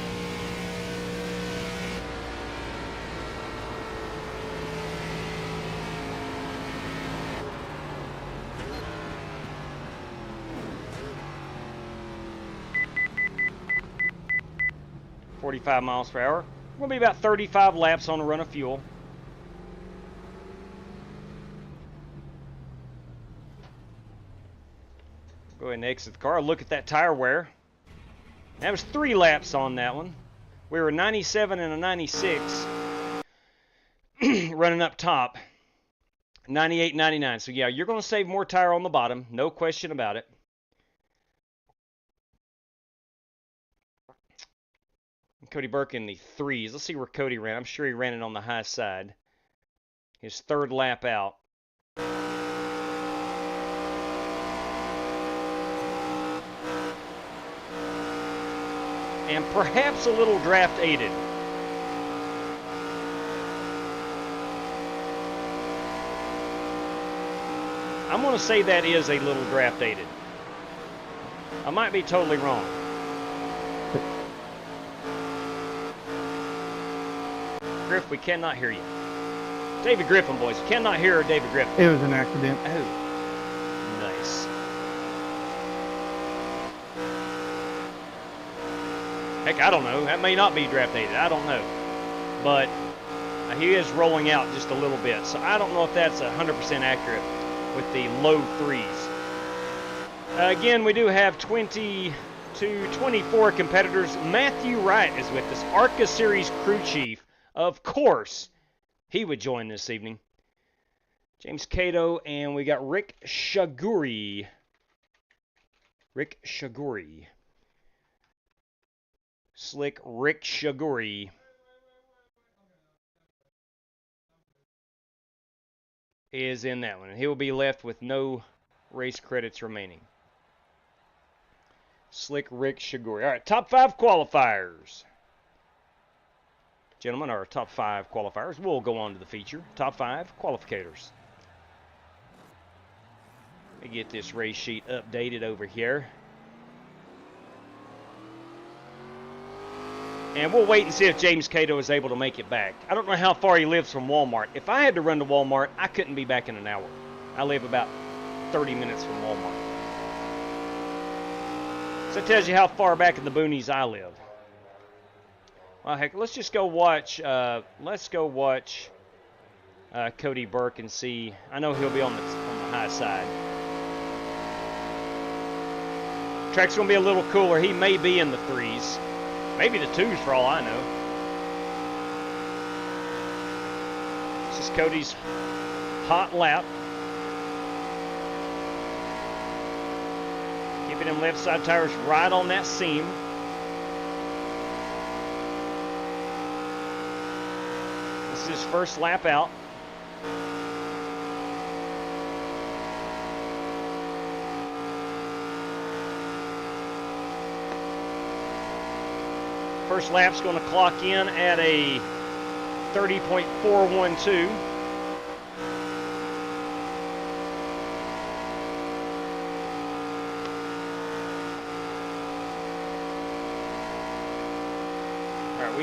.45 miles per hour. We'll be about 35 laps on a run of fuel. Go ahead and exit the car. Look at that tire wear. That was 3 laps on that one. We were 97 and a 96 running up top. 98, 99. So yeah, you're going to save more tire on the bottom. No question about it. Cody Burke in the 3s. Let's see where Cody ran. I'm sure he ran it on the high side. His 3rd lap out. And perhaps a little draft aided. I'm going to say that is a little draft aided. I might be totally wrong. Griff, we cannot hear you. David Griffin, boys. We cannot hear David Griffin. It was an accident. Oh. Nice. Heck, I don't know. That may not be draft aided. I don't know. But he is rolling out just a little bit. So I don't know if that's 100% accurate with the low 3s. Again, we do have 20 to 24 competitors. Matthew Wright is with us. ARCA Series crew chief. Of course, he would join this evening. James Cato, and we got Rick Shaguri. Rick Shaguri. Slick Rick Shaguri. Is in that one. And he will be left with no race credits remaining. Slick Rick Shaguri. All right, top 5 qualifiers. Gentlemen, our top 5 qualifiers. We'll go on to the feature. Top 5 qualificators. Let me get this race sheet updated over here. And we'll wait and see if James Cato is able to make it back. I don't know how far he lives from Walmart. If I had to run to Walmart, I couldn't be back in an hour. I live about 30 minutes from Walmart. So it tells you how far back in the boonies I live. Well, heck, let's just go watch. Let's go watch Cody Burke and see. I know he'll be on the high side. Track's gonna be a little cooler. He may be in the 3s, maybe the 2s for all I know. This is Cody's hot lap. Keeping them left side tires right on that seam. This is his first lap out. First lap's going to clock in at a 30.412.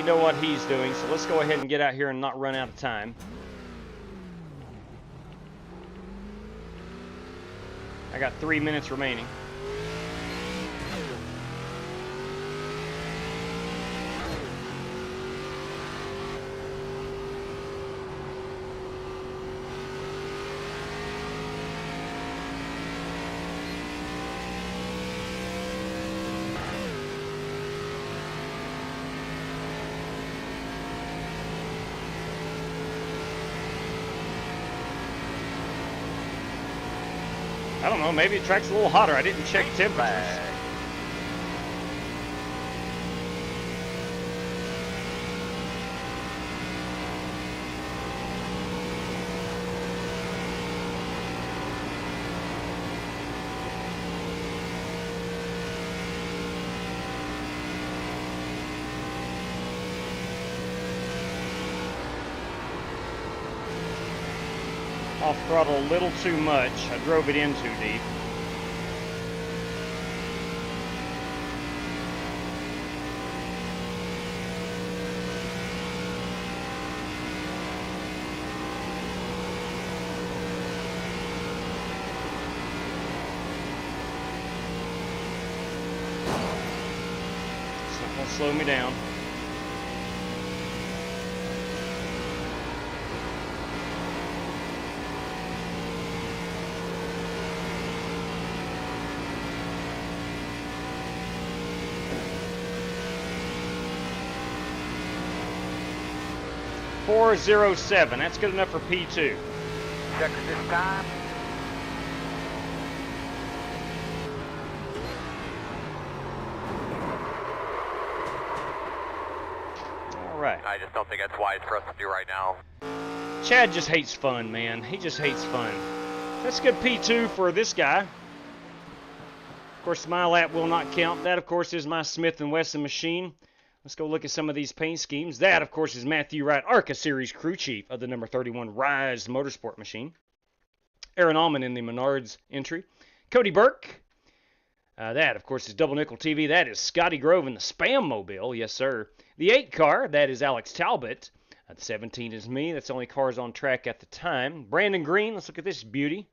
know what he's doing, so let's go ahead and get out here and not run out of time. I got 3 minutes remaining. I don't know, maybe the track's a little hotter. I didn't check temperatures. Off throttle a little too much. I drove it in too deep. It's not gonna slow me down. .407. That's good enough for P2. Check at this time. All right. I just don't think that's wise for us to do right now. Chad just hates fun, man. He just hates fun. That's good P2 for this guy. Of course, my lap will not count. That, of course, is my Smith & Wesson machine. Let's go look at some of these paint schemes. That, of course, is Matthew Wright, ARCA Series crew chief of the number 31 Rise Motorsport machine. Aaron Allman in the Menards entry. Cody Burke. That, of course, is Double Nickel TV. That is Scotty Grove in the Spam Mobile. Yes, sir. The 8 car, that is Alex Talbot. The 17 is me. That's the only cars on track at the time. Brandon Green. Let's look at this beauty.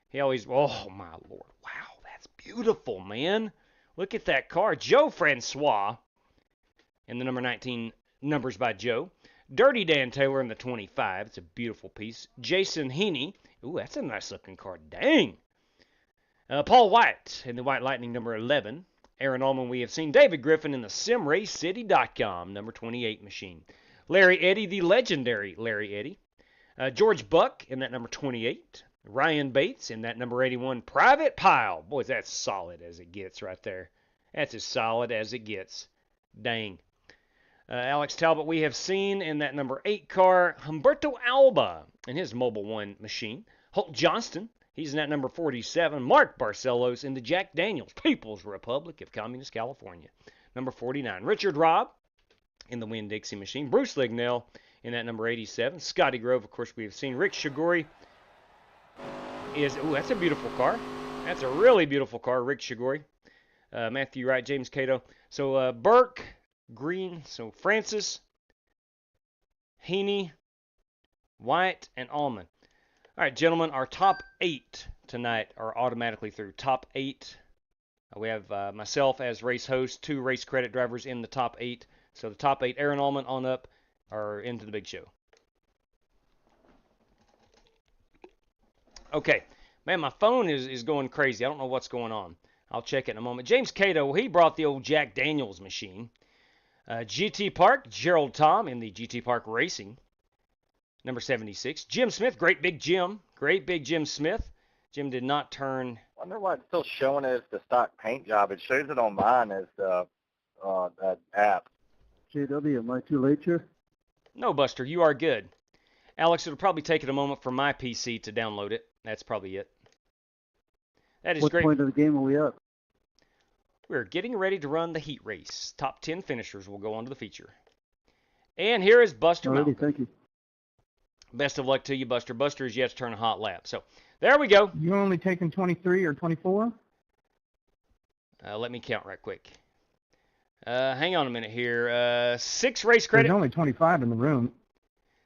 He always, oh, my Lord. Wow, that's beautiful, man. Look at that car. Joe Francois. And the number 19, numbers by Joe. Dirty Dan Taylor in the 25. It's a beautiful piece. Jason Heaney. Ooh, that's a nice looking car. Dang. Paul White in the White Lightning number 11. Aaron Allman we have seen. David Griffin in the SimRaceCity.com number 28 machine. Larry Eddy, the legendary Larry Eddy. George Buck in that number 28. Ryan Bates in that number 81. Private Pile. Boy, that's solid as it gets right there. That's as solid as it gets. Dang. Alex Talbot we have seen in that number 8 car. Humberto Alba in his Mobile 1 machine. Holt Johnston, he's in that number 47. Mark Barcelos in the Jack Daniels People's Republic of Communist California, number 49. Richard Robb in the Winn-Dixie machine. Bruce Lignell in that number 87. Scotty Grove, of course, we have seen. Rick Shigori is, ooh, that's a beautiful car. That's a really beautiful car, Rick Shigori. Matthew Wright, James Cato. So Burke, Green, so Francis, Heaney, White, and Allman. All right, gentlemen, our top 8 tonight are automatically through. Top 8. We have myself as race host, 2 race credit drivers in the top 8. So the top 8, Aaron Allman on up, are into the big show. Okay. Man, my phone is going crazy. I don't know what's going on. I'll check it in a moment. James Cato, well, he brought the old Jack Daniels machine. GT Park, Gerald Tom in the GT Park Racing, number 76. Jim Smith, great big Jim Smith. Jim did not turn. I wonder why it's still showing as the stock paint job. It shows it on mine as the that app. JW, am I too late here? No, Buster, you are good. Alex, it'll probably take it a moment for my PC to download it. That's probably it. That is what great. What point of the game are we at? We're getting ready to run the heat race. Top 10 finishers will go on to the feature. And here is Buster Malcolm. Thank you. Best of luck to you, Buster. Buster is yet to turn a hot lap. So there we go. You only taking 23 or 24? Let me count right quick. Hang on a minute here. 6 race credit. There's only 25 in the room.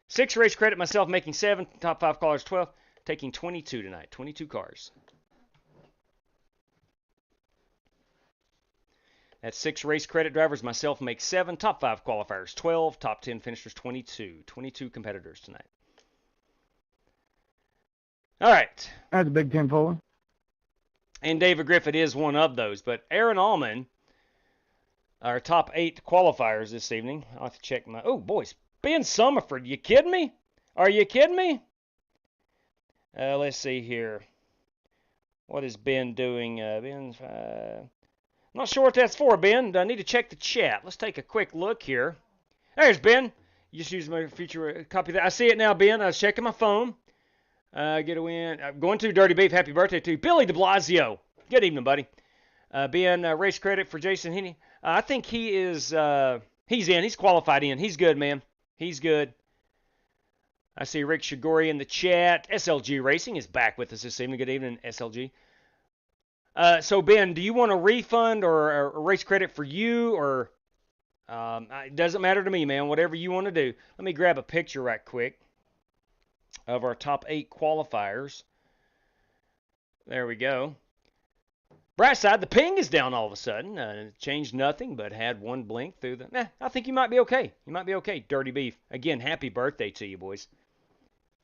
6 race credit, myself making 7. Top 5 cars, 12. Taking 22 tonight. 22 cars. That's 6 race credit drivers. Myself make 7. Top 5 qualifiers, 12. Top 10 finishers, 22. 22 competitors tonight. All right. That's a big 10 forward. And David Griffith is one of those. But Aaron Allman, our top 8 qualifiers this evening. I'll have to check my... Oh, boys. Ben Summerford. You kidding me? Are you kidding me? Let's see here. What is Ben doing? Ben's... I'm not sure what that's for, Ben. I need to check the chat. Let's take a quick look here. There's Ben. You just use my future copy of that. I see it now, Ben. I was checking my phone. Get a win. Going to Dirty Beef. Happy birthday to Billy de Blasio. Good evening, buddy. Ben, race credit for Jason Henney. I think he is, he's in. He's qualified in. He's good, man. He's good. I see Rick Shigori in the chat. SLG Racing is back with us this evening. Good evening, SLG. So, Ben, do you want a refund or a race credit for you? Or it doesn't matter to me, man. Whatever you want to do. Let me grab a picture right quick of our top 8 qualifiers. There we go. Bright side, the ping is down all of a sudden. Changed nothing, but had one blink through the... I think you might be okay. You might be okay, Dirty Beef. Again, happy birthday to you, boys.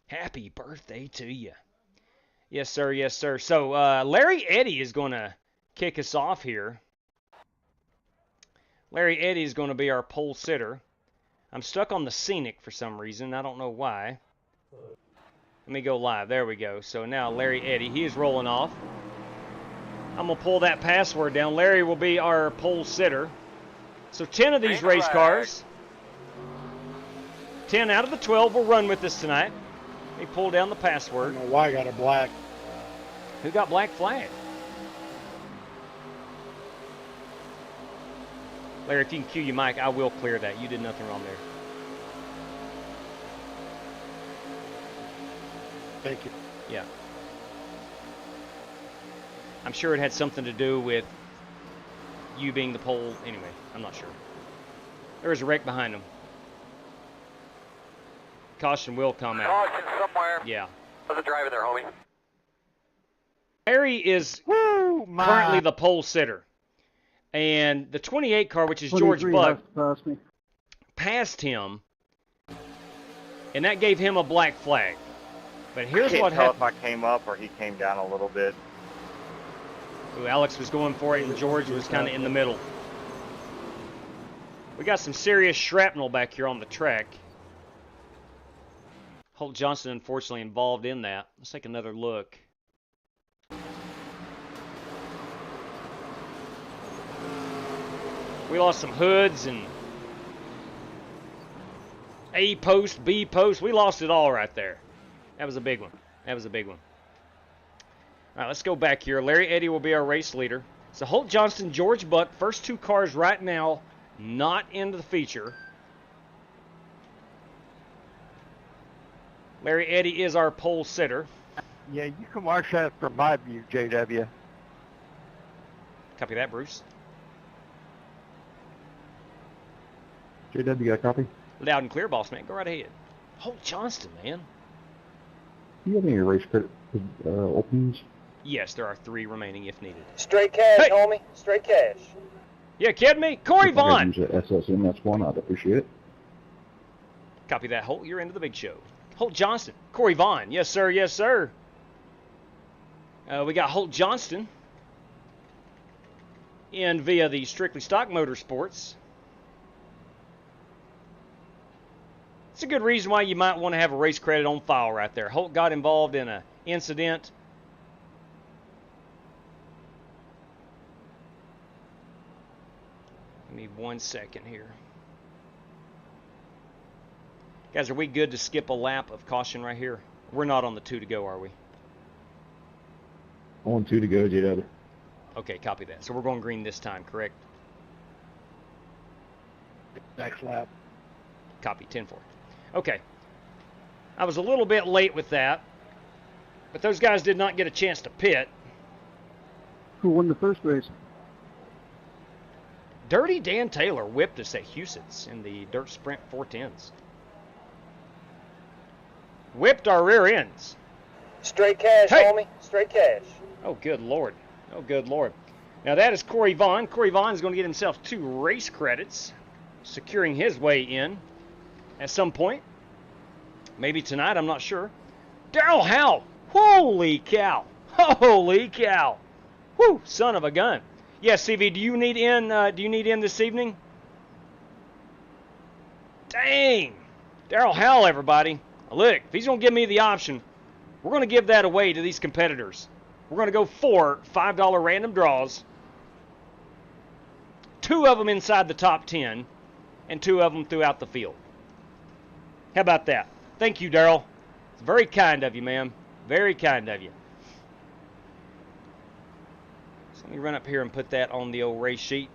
Happy birthday to you. Yes, sir. Yes, sir. So, Larry Eddy is going to kick us off here. Larry Eddy is going to be our pole sitter. I'm stuck on the Scenic for some reason. I don't know why. Let me go live. There we go. So now Larry Eddy, he is rolling off. I'm going to pull that password down. Larry will be our pole sitter. So 10 of these race cars, 10 out of the 12 will run with us tonight. Let me pull down the password. I don't know why I got a black. Who got black flag? Larry, if you can cue your mic, I will clear that. You did nothing wrong there. Thank you. Yeah. I'm sure it had something to do with you being the pole. Anyway, I'm not sure. There is a wreck behind him. Caution will come out. Caution somewhere. Yeah. How's it driving there, homie? Larry is currently the pole sitter. And the 28 car, which is George Buck, passed him. And that gave him a black flag. But here's what happened. If I came up or he came down a little bit. Ooh, Alex was going for it, and George was kind of in the middle. We got some serious shrapnel back here on the track. Holt Johnson, unfortunately, involved in that. Let's take another look. We lost some hoods and A post, B post. We lost it all right there. That was a big one. That was a big one. All right, let's go back here. Larry Eddy will be our race leader. So Holt Johnston, George Buck, first 2 cars right now not into the feature. Larry Eddy is our pole sitter. Yeah, you can watch that from my view, JW. Copy that, Bruce. JW, got a copy? Loud and clear, boss man. Go right ahead. Holt Johnston, man. Do you have any race credit openings? Yes, there are 3 remaining if needed. Straight cash, Hey! homie. Straight cash. You kidding me? Corey If I Vaughn. could use a SSN, that's one. I'd appreciate it. Copy that, Holt. You're into the big show. Holt Johnston. Corey Vaughn. Yes, sir. Yes, sir. We got Holt Johnston in via the Strictly Stock Motorsports. It's a good reason why you might want to have a race credit on file right there. Holt got involved in an incident. Give me 1 second here. Guys, are we good to skip a lap of caution right here? We're not on the 2 to go, are we? On 2 to go, JW. Okay, copy that. So we're going green this time, correct? Next lap. Copy, 10-4. Okay. I was a little bit late with that, but those guys did not get a chance to pit. Who won the first race? Dirty Dan Taylor whipped us at HUSET'S in the Dirt Sprint 410s. Whipped our rear ends. Straight cash, homie. Straight cash. Oh, good Lord. Oh, good Lord. Now, that is Corey Vaughn. Corey Vaughn is going to get himself 2 race credits, securing his way in at some point. Maybe tonight, I'm not sure. Daryl Howe. Holy cow. Holy cow. Whoo, son of a gun. Yes, CV, do you need in this evening? Dang. Daryl Howe, everybody. Look, if he's going to give me the option, we're going to give that away to these competitors. We're going to go 4 $5 random draws. 2 of them inside the top 10, and 2 of them throughout the field. How about that? Thank you, Daryl. It's very kind of you, ma'am. Very kind of you. So let me run up here and put that on the old race sheet.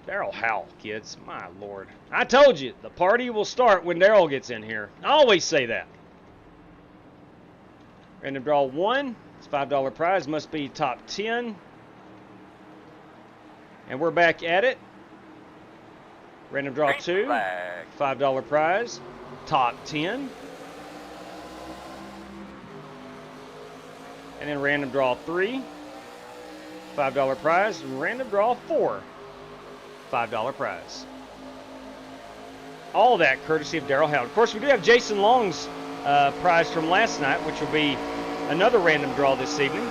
Daryl Howell, kids. My Lord. I told you, the party will start when Daryl gets in here. I always say that. Random draw 1. It's $5 prize. Must be top 10. And we're back at it. Random draw 2. $5 prize. Top 10. And then random draw 3. $5 prize. And random draw 4. $5 prize. All that courtesy of Daryl Howard. Of course, we do have Jason Long's prize from last night, which will be another random draw this evening.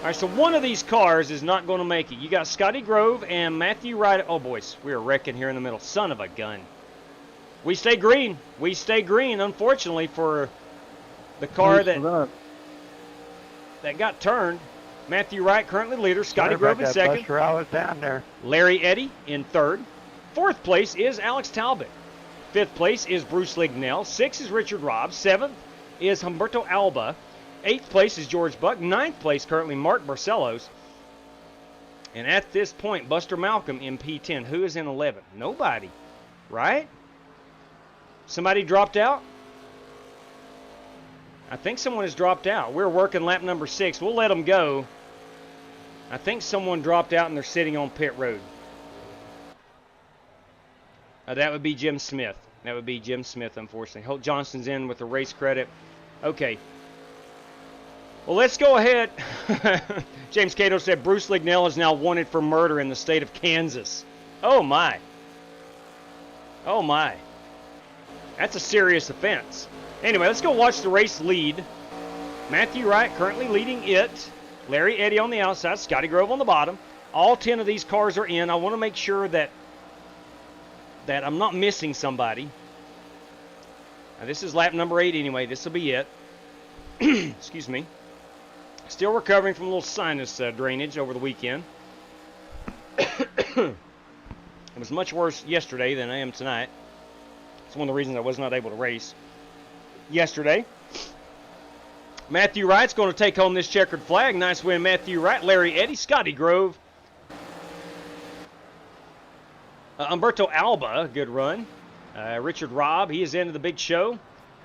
All right, so one of these cars is not going to make it. You got Scotty Grove and Matthew Wright. Oh, boys, we are wrecking here in the middle. Son of a gun. We stay green. We stay green, unfortunately, for the car that got turned. Matthew Wright currently leader. Scotty Grove in second. I was down there. Larry Eddy in third. Fourth place is Alex Talbot. Fifth place is Bruce Lignell. Sixth is Richard Robb. Seventh is Humberto Alba. Eighth place is George Buck. Ninth place currently Mark Barcelos. And at this point, Buster Malcolm in P10. Who is in 11? Nobody. Right? Somebody dropped out? I think someone has dropped out. We're working lap number 6. We'll let them go. I think someone dropped out and they're sitting on pit road. That would be Jim Smith. That would be Jim Smith, unfortunately. Holt Johnston's in with a race credit. Okay. Well, let's go ahead. James Cato said Bruce Lignell is now wanted for murder in the state of Kansas. Oh, my. Oh, my. That's a serious offense. Anyway, let's go watch the race lead. Matthew Wright currently leading it. Larry Eddy on the outside. Scotty Grove on the bottom. All 10 of these cars are in. I want to make sure that I'm not missing somebody. Now, this is lap number 8 anyway. This will be it. Excuse me. Still recovering from a little sinus drainage over the weekend. It was much worse yesterday than I am tonight. It's one of the reasons I was not able to race yesterday. Matthew Wright's going to take home this checkered flag. Nice win, Matthew Wright. Larry Eddy, Scotty Grove. Humberto Alba, good run. Richard Robb, he is into the big show.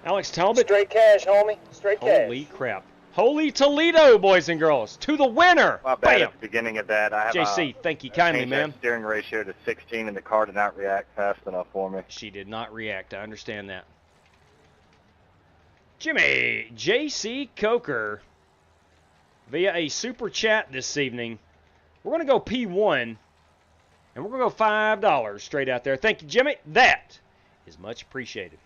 Alex Talbot. Straight cash, homie. Straight cash. Holy crap. Holy Toledo, boys and girls. To the winner. My bad at the beginning of that. I have JC, thank you kindly, ma'am. Steering ratio to 16 and the car did not react fast enough for me. She did not react. I understand that. Jimmy JC Coker via a super chat this evening. We're going to go P1 and we're going to go $5 straight out there. Thank you, Jimmy. That is much appreciated.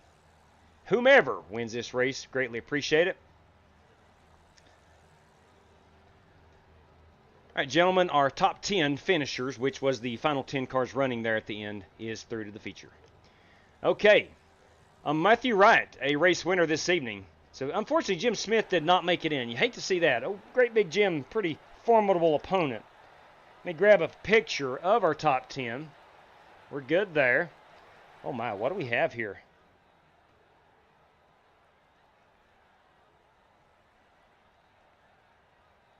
Whomever wins this race, greatly appreciate it. All right, gentlemen, our top 10 finishers, which was the final 10 cars running there at the end, is through to the feature. Okay. Matthew Wright, a race winner this evening. So, unfortunately, Jim Smith did not make it in. You hate to see that. Oh, great big Jim, pretty formidable opponent. Let me grab a picture of our top 10. We're good there. Oh, my, what do we have here?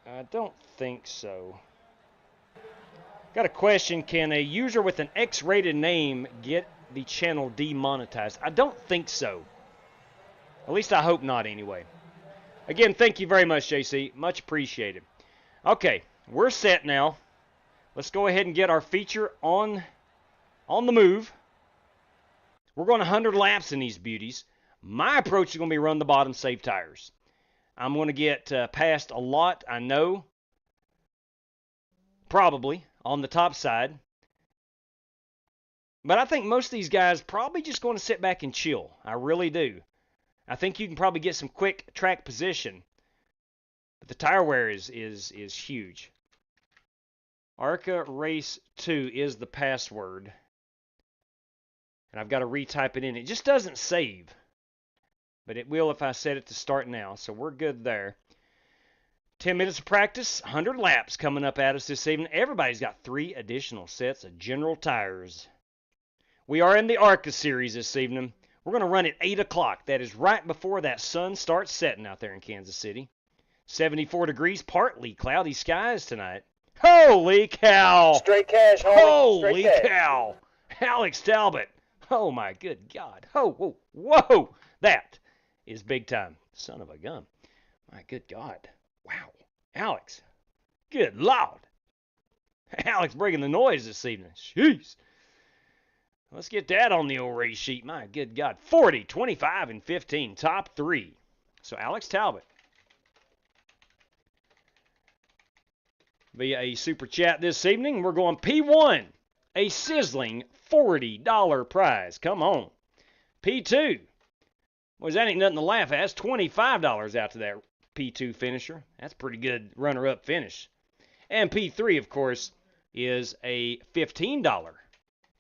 I don't think so. Got a question. Can a user with an X-rated name get the channel demonetized? I don't think so. At least I hope not anyway. Again, thank you very much, JC. Much appreciated. Okay, we're set now. Let's go ahead and get our feature on the move. We're going 100 laps in these beauties. My approach is going to be run the bottom, save tires. I'm going to get past a lot, I know, probably, on the top side. But I think most of these guys probably just going to sit back and chill. I really do. I think you can probably get some quick track position. But the tire wear is huge. ARCA Race 2 is the password. And I've got to retype it in. It just doesn't save. But it will if I set it to start now. So we're good there. 10 minutes of practice, 100 laps coming up at us this evening. Everybody's got 3 additional sets of general tires. We are in the ARCA series this evening. We're going to run at 8 o'clock. That is right before that sun starts setting out there in Kansas City. 74 degrees, partly cloudy skies tonight. Holy cow! Straight cash, homie. Holy Straight cash. cow! Alex Talbot. Oh, my good God. Oh, whoa, whoa. That is big time. Son of a gun. My good God. Wow. Alex. Good Lord. Alex bringing the noise this evening. Jeez. Let's get that on the old race sheet. My good God. 40, 25, and 15. Top 3. So Alex Talbot. Via a super chat this evening, we're going P1. A sizzling $40 prize. Come on. P2. Well, that ain't nothing to laugh at. That's $25 out to that P2 finisher. That's a pretty good runner-up finish. And P3, of course, is a $15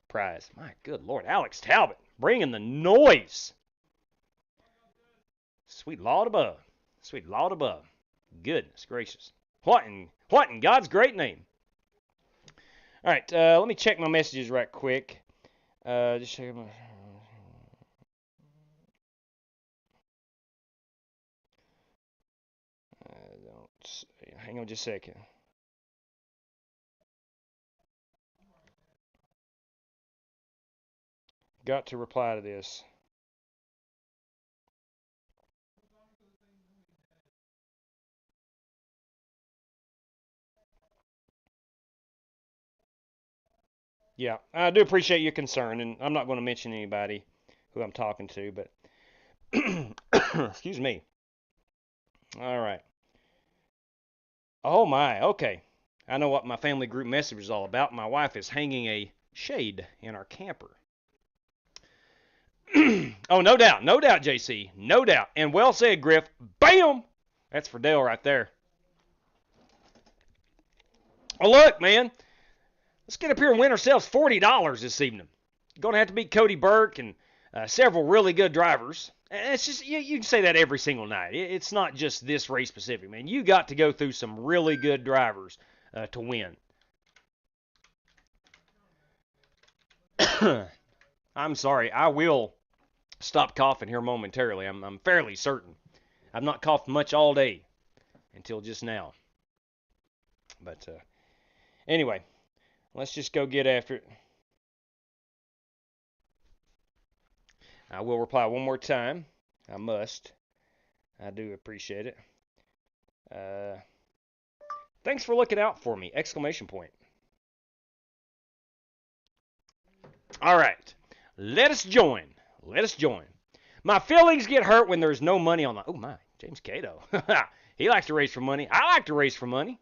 prize. My good Lord. Alex Talbot bringing the noise. Sweet Lord above. Sweet Lord above. Goodness gracious. What in God's great name? All right, let me check my messages right quick. Just check my... Hang on just a second. Got to reply to this. Yeah, I do appreciate your concern, and I'm not going to mention anybody who I'm talking to, but excuse me. All right. Oh my, okay. I know what my family group message is all about. My wife is hanging a shade in our camper. Oh, no doubt, JC, no doubt. And well said, Griff. Bam! That's for Dale right there. Oh, look, man. Let's get up here and win ourselves $40 this evening. Going to have to beat Cody Burke and several really good drivers. And it's just, you can say that every single night. It's not just this race specific, man. You got to go through some really good drivers to win. I'm sorry. I will stop coughing here momentarily. I'm fairly certain. I've not coughed much all day until just now. But anyway, let's just go get after it. I will reply one more time. I must. I do appreciate it. Thanks for looking out for me! Exclamation point. All right. Let us join. Let us join. My feelings get hurt when there's no money on the... Oh, my. James Cato. He likes to race for money. I like to race for money.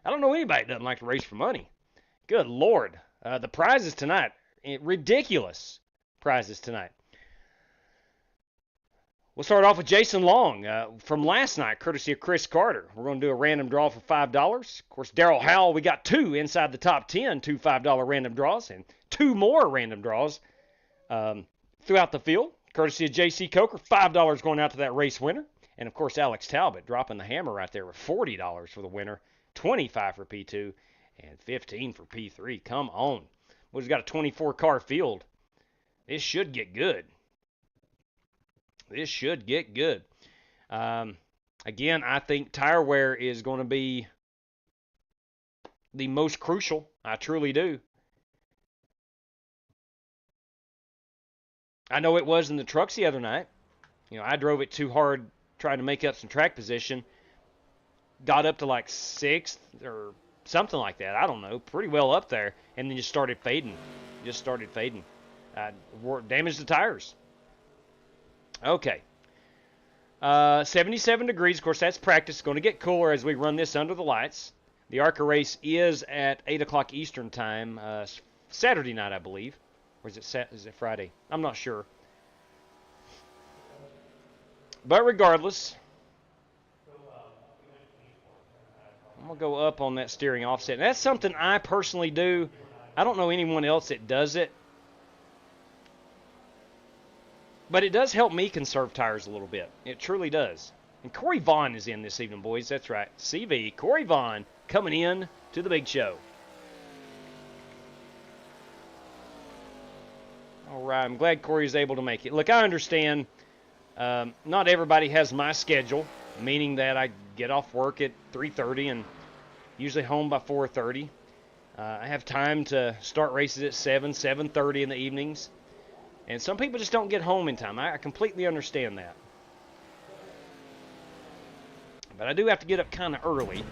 I don't know anybody that doesn't like to race for money. Good Lord. The prizes tonight. Ridiculous prizes tonight. We'll start off with Jason Long from last night, courtesy of Chris Carter. We're going to do a random draw for $5. Of course, Darrell Howell, we got 2 inside the top 10, 2 $5 random draws, and 2 more random draws throughout the field, courtesy of J.C. Coker. $5 going out to that race winner. And, of course, Alex Talbot dropping the hammer right there with $40 for the winner, $25 for P2, and $15 for P3. Come on. We've got a 24-car field. This should get good. This should get good. Again, I think tire wear is going to be the most crucial. I truly do. I know it was in the trucks the other night. You know, I drove it too hard trying to make up some track position. Got up to like 6th or something like that. I don't know, pretty well up there, and then just started fading. Damaged the tires. Okay. 77 degrees. Of course, that's practice. It's going to get cooler as we run this under the lights. The ARCA race is at 8 o'clock Eastern time, Saturday night, I believe. Or is it Friday? I'm not sure. But regardless, I'm going to go up on that steering offset. And that's something I personally do. I don't know anyone else that does it. But it does help me conserve tires a little bit. It truly does. And Corey Vaughn is in this evening, boys. That's right. CV, Corey Vaughn, coming in to the big show. All right. I'm glad Corey's able to make it. Look, I understand not everybody has my schedule, meaning that I get off work at 3:30 and usually home by 4:30. I have time to start races at 7:30 in the evenings. And some people just don't get home in time. I completely understand that. But I do have to get up kind of early.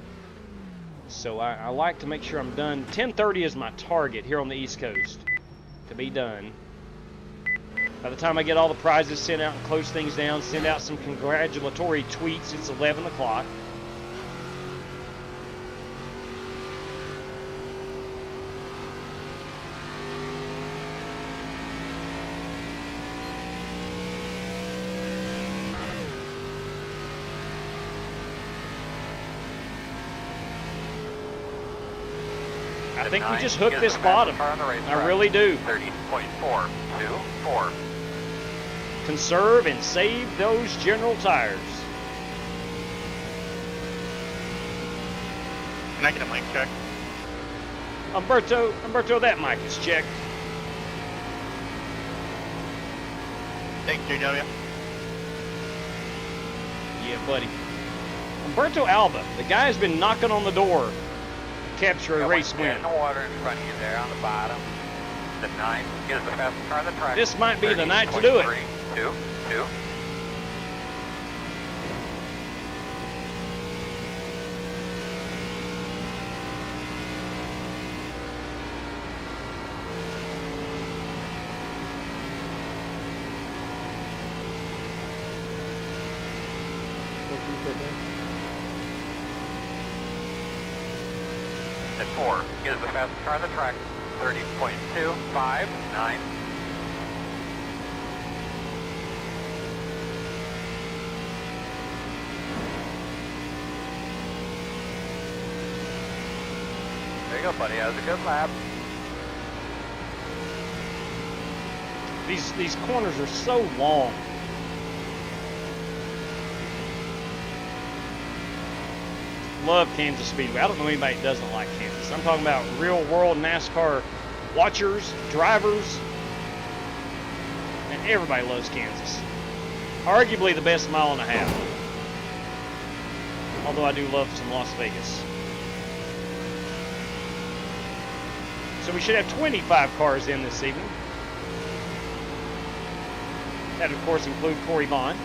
So I like to make sure I'm done. 10:30 is my target here on the East Coast to be done. By the time I get all the prizes sent out and close things down, send out some congratulatory tweets, it's 11 o'clock. I think we just hooked this bottom. I really do. 30.424. Conserve and save those general tires. Can I get a mic check? Umberto, that mic is checked. Thanks, JW. Yeah, buddy. Umberto Alba, the guy's been knocking on the door. Capture a race win. In the water in front of you there on the bottom. The 9 gives the fastest car on the track. This might be the night to do it. 2. At 4 gives the fastest car on the track. 30.259. There you go, buddy. That was a good lap. These corners are so long. Love Kansas Speedway. I don't know anybody that doesn't like Kansas. I'm talking about real world NASCAR watchers, drivers, and everybody loves Kansas. Arguably the best mile and a half. Although I do love some Las Vegas. So we should have 25 cars in this evening. That would, of course, include Corey Vaughn.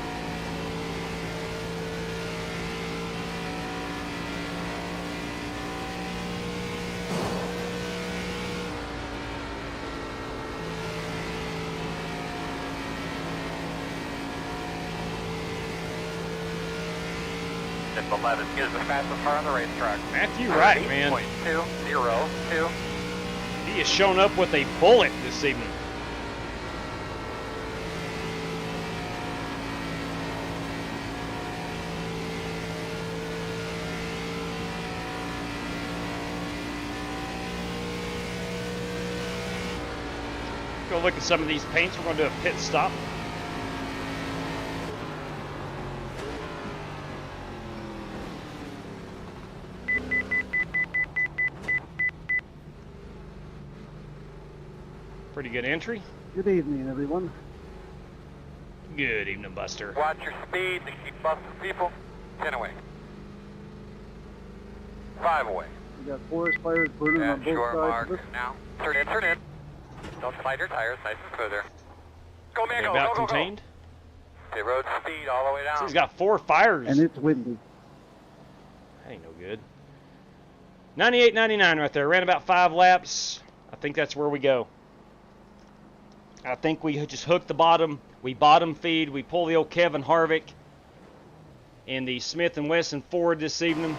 At 11 gives the fastest car on the racetrack. Matthew Wright, man. 30.202. He has shown up with a bullet this evening. Go look at some of these paints. We're going to do a pit stop. Pretty good entry. Good evening, everyone. Good evening, Buster. Watch your speed to keep busting people. 10 away. 5 away. We got forest fires burning on both Short sides mark of us. now. Turn in. Don't slide your tires, nice and smooth there. Go, man, They're go, about go, go, contained. They road speed all the way down. So he's got 4 fires. And it's windy. That ain't no good. 98.99 right there. Ran about 5 laps. I think that's where we go. I think we just hook the bottom. We bottom feed. We pull the old Kevin Harvick in the Smith & Wesson Ford this evening.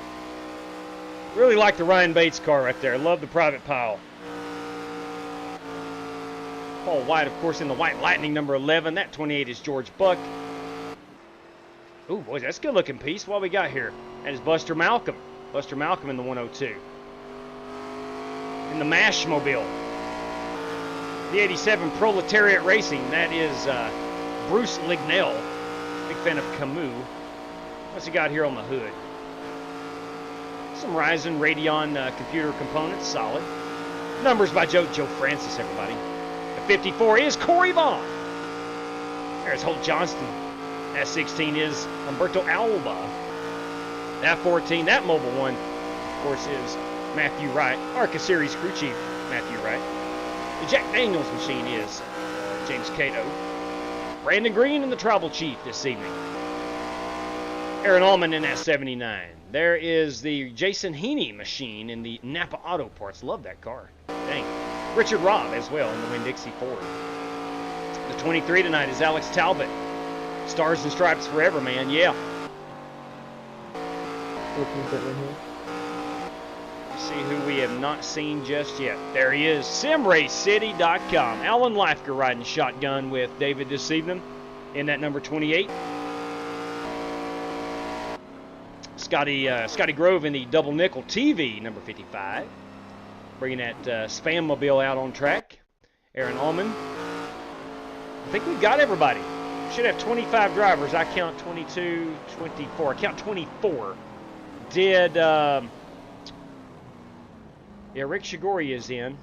Really like the Ryan Bates car right there. Love the private pile. Paul White, of course, in the White Lightning number 11. That 28 is George Buck. Ooh, boys, that's a good-looking piece. What we got here? That is Buster Malcolm. Buster Malcolm in the 102. In the Mashmobile. The 87 Proletariat Racing. That is Bruce Lignell. Big fan of Camus. What's he got here on the hood? Some Ryzen Radeon computer components. Solid. Numbers by Joe Francis, everybody. The 54 is Corey Vaughn. There's Holt Johnston. That 16 is Humberto Alba. That 14, that mobile one, of course, is Matthew Wright. ARCA Series crew chief, Matthew Wright. The Jack Daniels machine is James Cato. Brandon Green in the Tribal Chief this evening. Aaron Allman in that 79. There is the Jason Heaney machine in the Napa Auto Parts. Love that car. Dang. Richard Robb as well in the Winn-Dixie Ford. The 23 tonight is Alex Talbot. Stars and Stripes forever, man. Yeah. See who we have not seen just yet. There he is. SimRaceCity.com. Alan Leifker riding shotgun with David this evening in that number 28. Scotty Grove in the Double Nickel TV number 55. Bringing that Spam Mobile out on track. Aaron Allman. I think we've got everybody. Should have 25 drivers. I count 22, 24. I count 24. Did, yeah, Rick Shigori is in.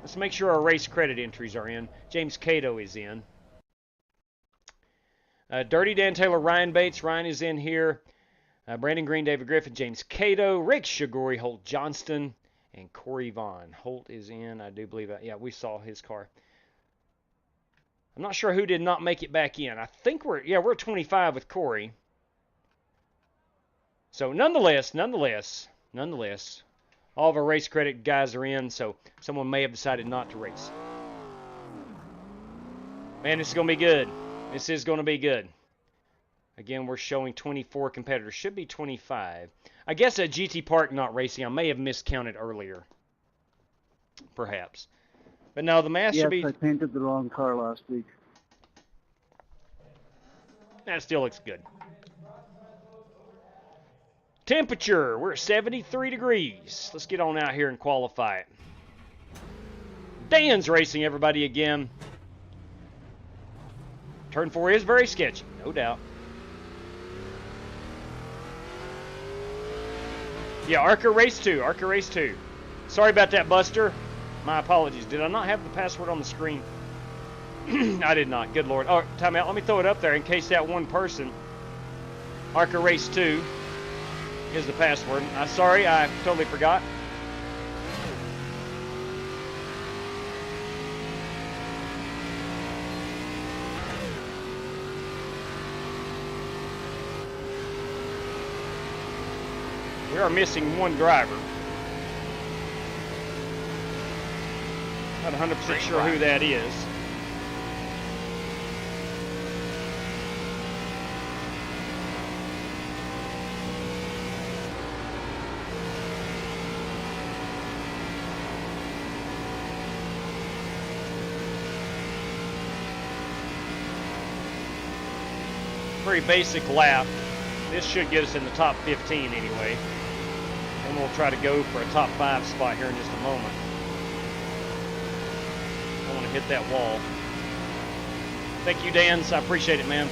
Let's make sure our race credit entries are in. James Cato is in. Dirty Dan Taylor, Ryan Bates. Ryan is in here. Brandon Green, David Griffin, James Cato, Rick Shigori, Holt Johnston, and Corey Vaughn. Holt is in, I do believe. Yeah, we saw his car. I'm not sure who did not make it back in. I think we're at 25 with Corey. So nonetheless, all of our race credit guys are in, so someone may have decided not to race. Man, this is going to be good. This is going to be good. Again, we're showing 24 competitors. Should be 25. I guess at GT Park not racing. I may have miscounted earlier. Perhaps. But no, the math should be... Yes, I painted the wrong car last week. That still looks good. Temperature, we're at 73 degrees. Let's get on out here and qualify it. Dan's racing everybody again. Turn 4 is very sketchy, no doubt. Yeah, ARCA Race 2, ARCA Race 2. Sorry about that, Buster. My apologies. Did I not have the password on the screen? I did not. Good Lord. Oh, time out. Let me throw it up there in case that one person. ARCA Race 2 is the password. I'm sorry. I totally forgot. We are missing one driver. Not 100% sure who that is. Pretty basic lap. This should get us in the top 15 anyway. And we'll try to go for a top 5 spot here in just a moment. I want to hit that wall. Thank you, Dan. I appreciate it, man.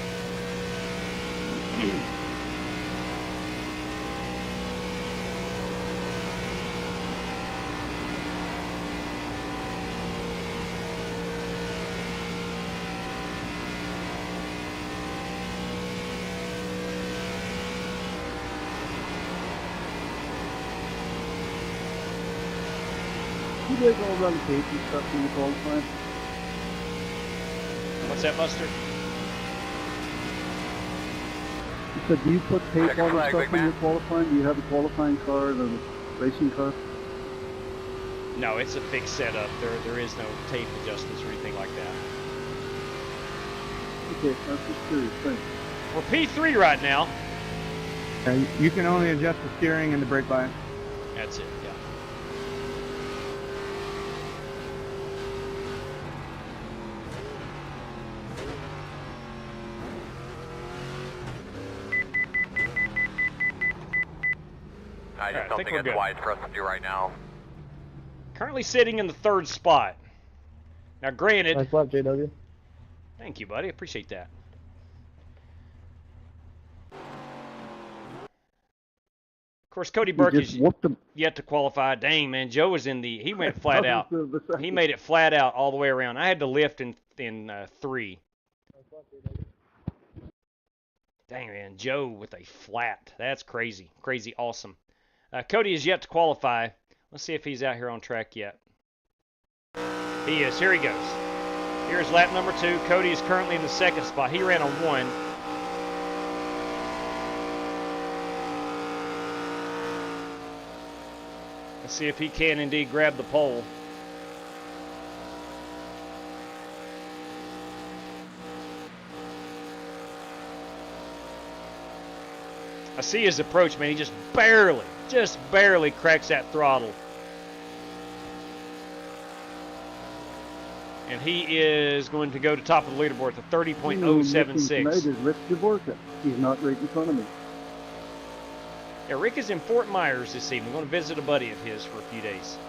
You guys all run tape and stuff in the qualifying? What's that, Buster? You said, do you put tape Check your on the flag, stuff big when man. you're qualifying? Do you have a qualifying card or racing car? No, it's a fixed setup. There is no tape adjustments or anything like that. Okay, I was just curious. Thanks. We're P3 right now. You can only adjust the steering and the brake bias. That's it, yeah. I just I don't think think we're it's good. wise for us to do right now. Currently sitting in the 3rd spot. Now, granted... Nice lap, JW. Thank you, buddy. Appreciate that. Of course, Cody Burke is yet to qualify. Dang, man. Joe was in the... He went flat out. He made it flat out all the way around. I had to lift in 3. Dang, man. Joe with a flat. That's crazy. Crazy awesome. Cody is yet to qualify. Let's see if he's out here on track yet. He is. Here he goes. Here's lap number 2. Cody is currently in the 2nd spot. He ran a 1. Let's see if he can indeed grab the pole. I see his approach, man. He just barely cracks that throttle. And he is going to go to top of the leaderboard to 30.076. Tonight is Rick Javorka. He's not right in front of me. Yeah, Rick is in Fort Myers this evening. We're going to visit a buddy of his for a few days.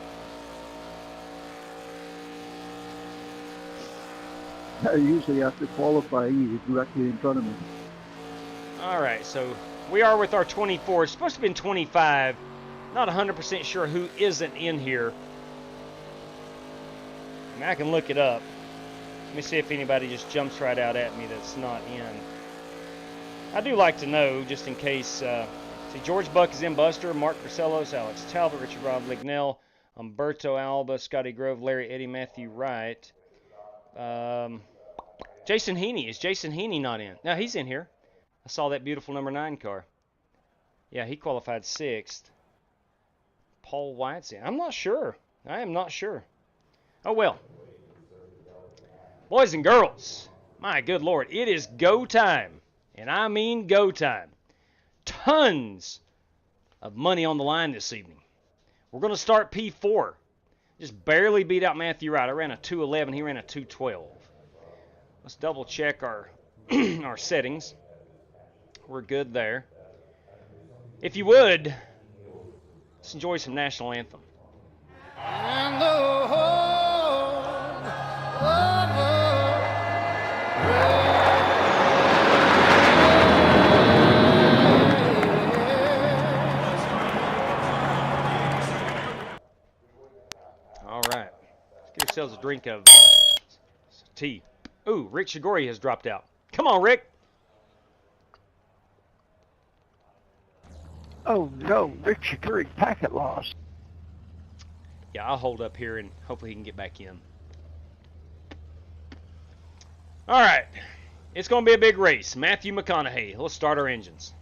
Usually after qualifying, he's directly in front of me. All right, so we are with our 24. It's supposed to have been 25. Not 100% sure who isn't in here. I mean, I can look it up. Let me see if anybody just jumps right out at me that's not in. I do like to know, just in case. See, George Buck is in. Buster, Mark Barcelos, Alex Talbot, Richard Rob Lignell, Umberto Alba, Scotty Grove, Larry Eddie, Matthew Wright. Jason Heaney. Is Jason Heaney not in? No, he's in here. I saw that beautiful number 9 car. Yeah, he qualified 6th. Paul White's in. I'm not sure. I am not sure. Oh, well. Boys and girls, my good Lord, it is go time. And I mean go time. Tons of money on the line this evening. We're going to start P4. Just barely beat out Matthew Wright. I ran a 2:11. He ran a 2:12. Let's double check our our settings. We're good there. If you would, let's enjoy some national anthem. And the whole all right. Let's get ourselves a drink of tea. Ooh, Rick Shigori has dropped out. Come on, Rick. Oh no, Rick Shigori packet lost. Yeah, I'll hold up here and hopefully he can get back in. All right. It's going to be a big race. Matthew McConaughey. Let's start our engines.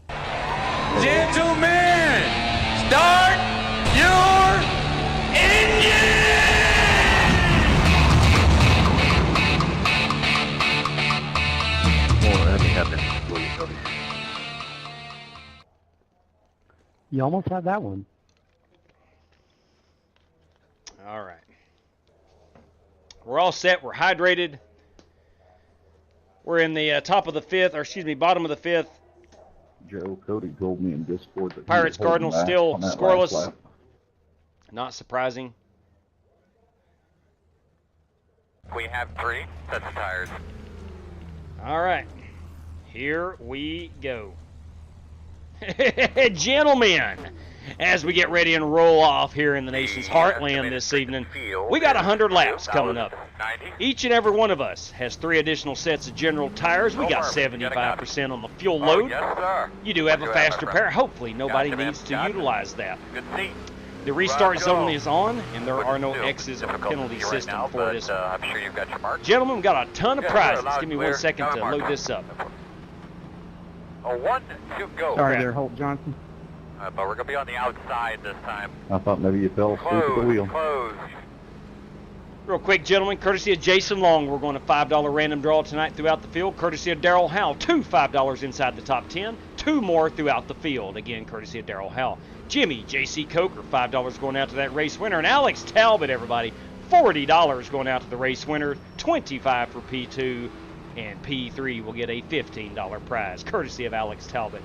Gentlemen, start your engine! You almost had that one. All right. We're all set. We're hydrated. We're in the top of the 5th, or excuse me, bottom of the 5th. Joe, Cody told me in Discord that Pirates he was holding Cardinals back still on that scoreless. last lap. Not surprising. We have 3 sets of tires. All right. Here we go. Gentlemen, as we get ready and roll off here in the nation's heartland this evening, we got 100 laps coming up. Each and every one of us has 3 additional sets of general tires. We got 75% on the fuel load. Yes, sir. You do have a Roger that, faster my friend. pair. Hopefully nobody Gotcha, man. needs to Gotcha. utilize that. Good seat. The restart Right, zone go. is on, and there are no Still X's or difficult to penalty see right system now, for but, this. I'm sure you've got your mark. Gentlemen, we got a ton of Yeah, prizes. loud Give me and 1 clear. second Got to a mark. load this up. A 1, 2, go. Sorry crap. there, Holt Johnson. But we're gonna be on the outside this time. I thought maybe you fell asleep at the wheel. Close. Real quick, gentlemen, courtesy of Jason Long, we're going to $5 random draw tonight throughout the field. Courtesy of Darrell Howe, 2 $5 inside the top 10, 2 more throughout the field. Again, courtesy of Darrell Howe. Jimmy, J.C. Coker, $5 going out to that race winner. And Alex Talbot, everybody, $40 going out to the race winner, 25 for P2, and P3 will get a $15 prize, courtesy of Alex Talbot.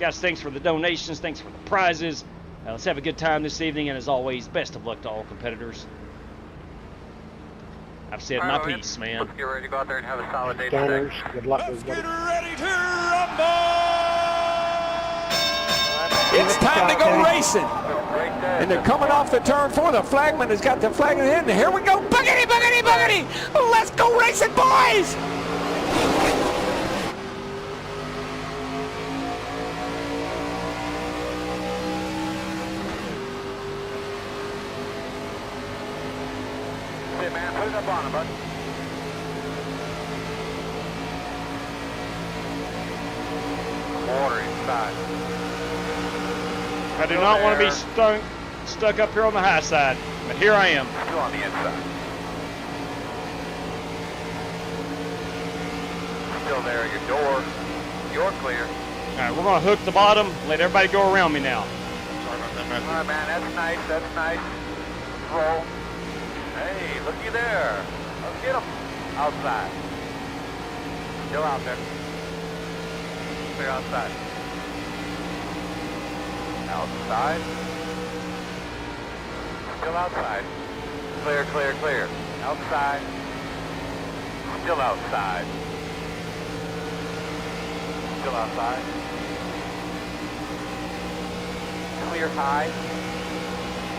Guys, thanks for the donations, thanks for the prizes. Let's have a good time this evening, and as always, best of luck to all competitors. I've said my piece, man. Let's get ready to go out there and have a solid day today. Good luck, Let's everybody. get ready to rumble! It's time to go racing. And they're coming off the turn 4. The flagman has got the flag in the end. And here we go. Boogity, boogity, boogity. Let's go racing, boys. Hey, man, put it up on him, bud. Water inside. I do not want to be stuck up here on the high side, but here I am. Still on the inside. Still there at your door. You're clear. All right, we're going to hook the bottom, let everybody go around me now. Sorry about that, All Matthew. right, man, that's nice, that's nice. Roll. Hey, looky there. Let's get him. Outside. Still out there. Clear outside. Outside. Still outside. Clear, clear, clear. Outside. Still outside. Still outside. Clear high.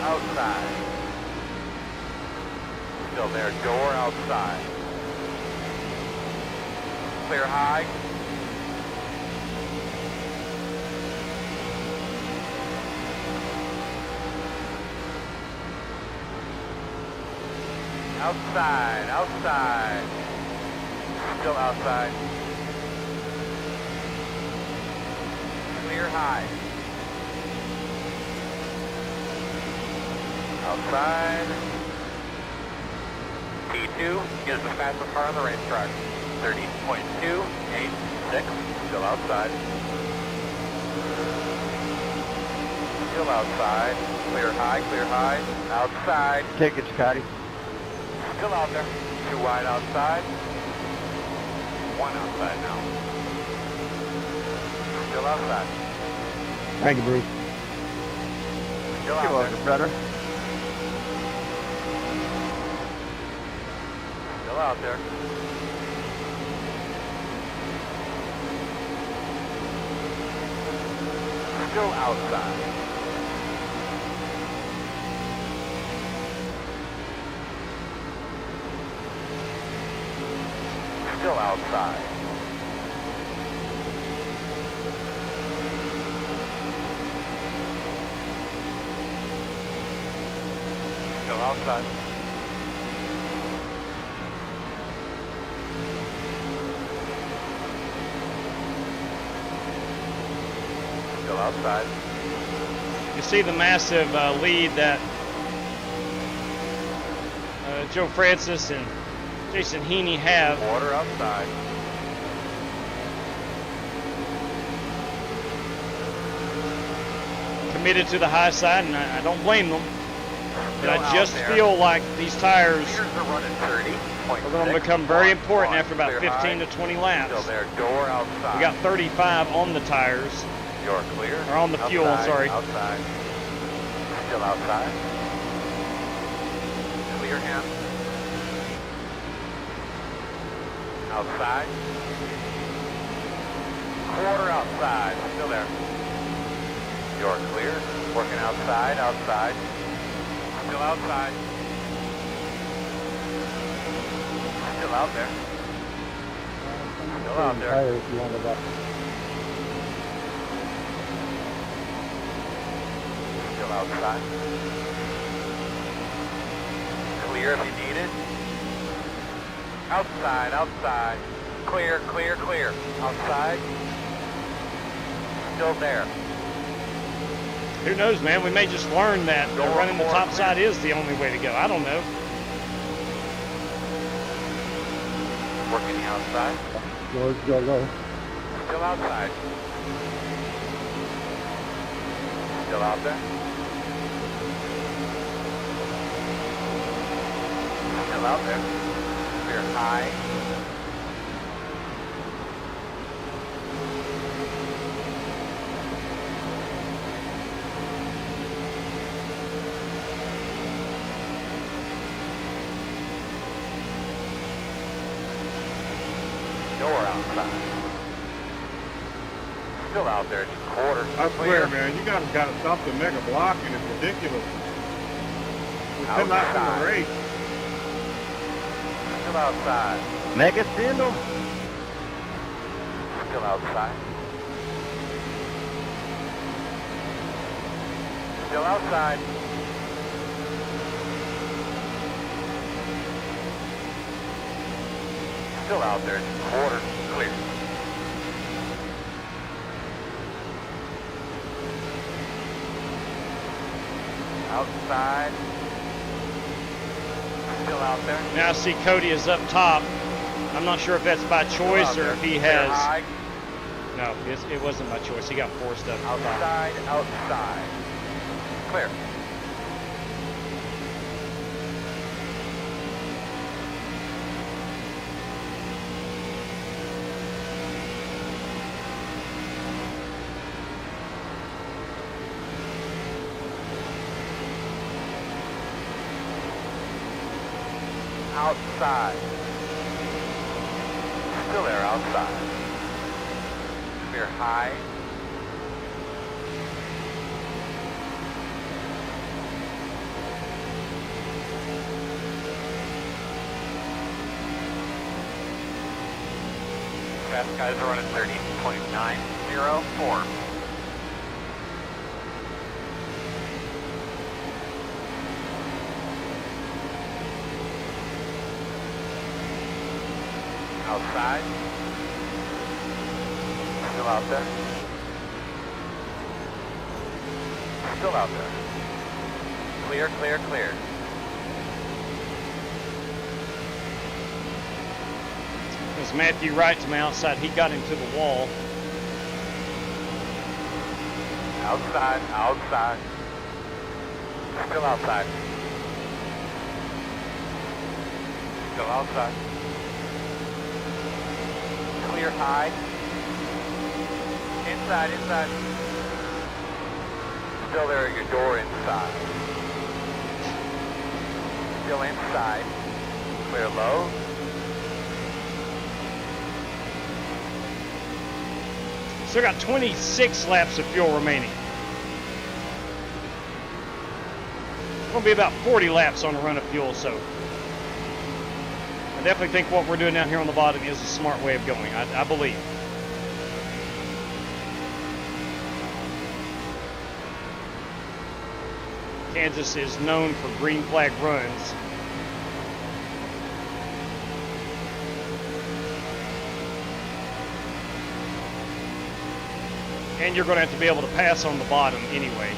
Outside. Still there. Door outside. Clear high. Outside, outside. Still outside. Clear high. Outside. P2 is the fastest car on the racetrack. 30.286. Still outside. Still outside. Clear high, clear high. Outside. Take it, Scotty. Still out there. 2 wide outside. 1 outside now. Still outside. Thank you, Bruce. Still You're out welcome, there. brother. Still out there. Still outside. Still outside. Still outside. Still outside. You see the massive lead that Joe Francis and Jason Heaney have. Water outside. Committed to the high side, and I don't blame them. But Still I just out there. feel like these tires Clears are running 30. are going to become very important after about 15 to 20 laps. Still there. Door outside. We got 35 on the tires, You're clear. or on the fuel, Outside, sorry. Outside. Still outside. Clear him. Outside. Quarter outside. Still there. You're clear. Working outside, outside. Still outside. Still out there. Still out there. Tires, you want to go. Still outside. Clear if you need it. Outside, outside. Clear, clear, clear. Outside. Still there. Who knows, man? We may just learn that running the top side is the only way to go. I don't know. Working the outside. George, go low. Still outside. Still out there. Still out there. Clear high. Door outside. Still out there, it's quarter. I swear, man, you guys got to stop the mega blocking. It's ridiculous. We're still not in the race. Still outside. Mega send them. Still outside. Still outside. Still out there, it's quarter clear. Outside. Still out there. Now I see Cody is up top. I'm not sure if that's by choice or if he has. High. No, it wasn't by choice. He got forced up. Outside, outside. Clear. Outside. Still there, outside. Clear high. Fast guys are running 30.904. Outside. Still out there. Still out there. Clear, clear, clear. As Matthew Wright to my outside, he got into the wall. Outside, outside. Still outside. Still outside. Clear high. Inside, inside. Still there at your door inside. Still inside. Clear low. Still got 26 laps of fuel remaining. It's going to be about 40 laps on a run of fuel, so I definitely think what we're doing down here on the bottom is a smart way of going, I believe. Kansas is known for green flag runs. And you're going to have to be able to pass on the bottom anyway.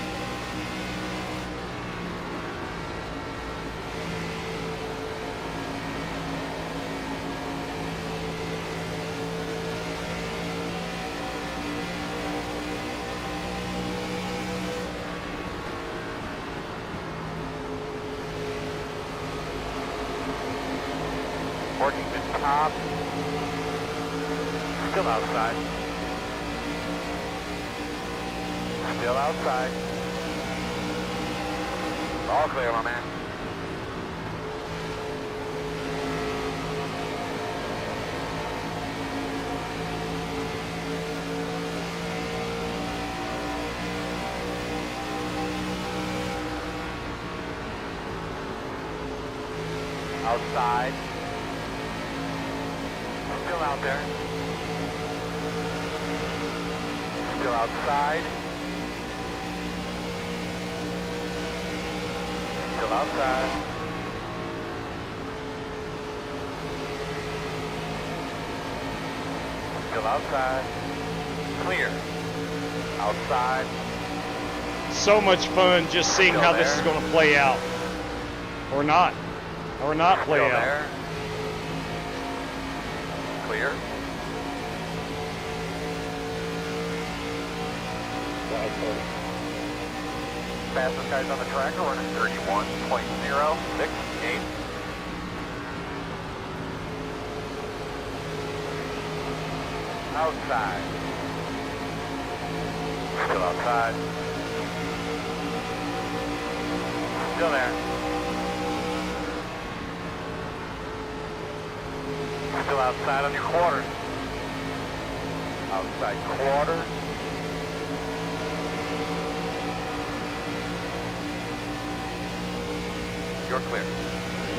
Working the top. Still outside. Still outside. All clear, my man. Outside. Still out there. Still outside. Still outside. Still outside. Clear. Outside. So much fun just seeing how this is going to play out. Or not play Still out. there. Clear. Fastest guys on the track are running 31.068. Outside. Still outside. Still there. Still outside on your quarter. Outside quarter. You're clear.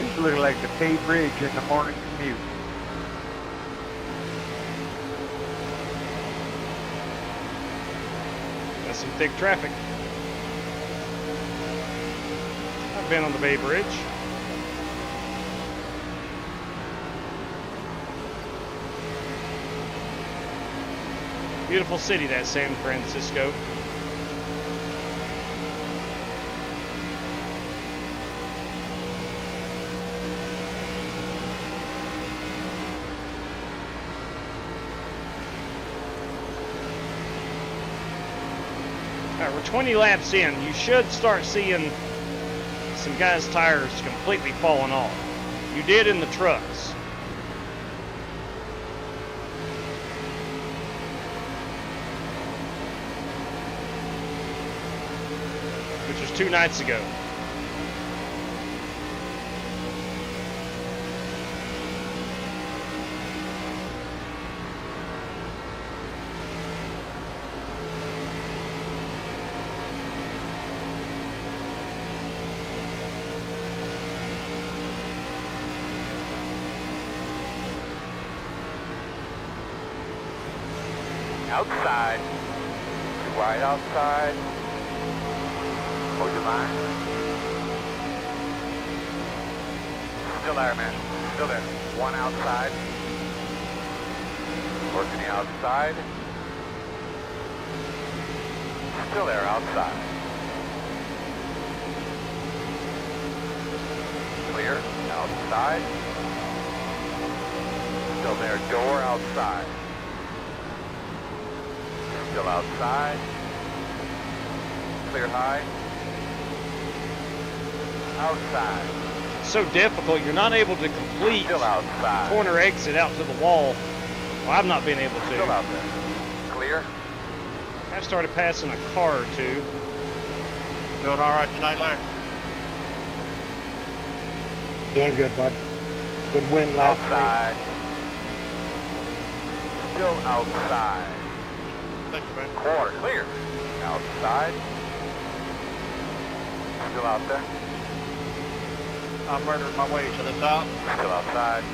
This looks like the Bay Bridge in the morning commute. That's some thick traffic. I've been on the Bay Bridge. Beautiful city, that San Francisco. All right, we're 20 laps in. You should start seeing some guys' tires completely falling off. You did in the trucks. Which was 2 nights ago. Outside. Right outside. Hold your line. Still there, man. Still there. One outside. Working the outside. Still there, outside. Clear. Outside. Still there. Door outside. Still outside. Clear high. Outside. So difficult, you're not able to complete Still outside. corner exit out to the wall. Well, I've not been able to. Still out there. Clear. I've started passing a car or two. Doing all right tonight, Larry? Doing good, bud. Good win last Outside. Still outside. Thank you, man. Quarter clear. Outside. Still out there. I'm murdering my way to the top. Still outside.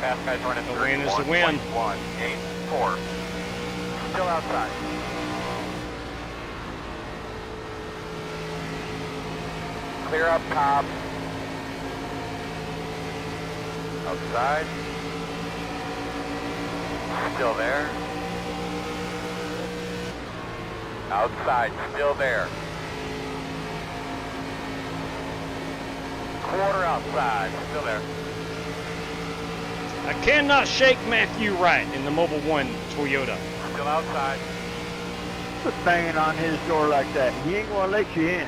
Fast guys running The win is the win. 1.184. Still outside. Clear up top. Outside. Still there. Outside, still there. Quarter outside, still there. I cannot shake Matthew Wright in the Mobile One Toyota. Still outside. Quit banging on his door like that. He ain't gonna let you in.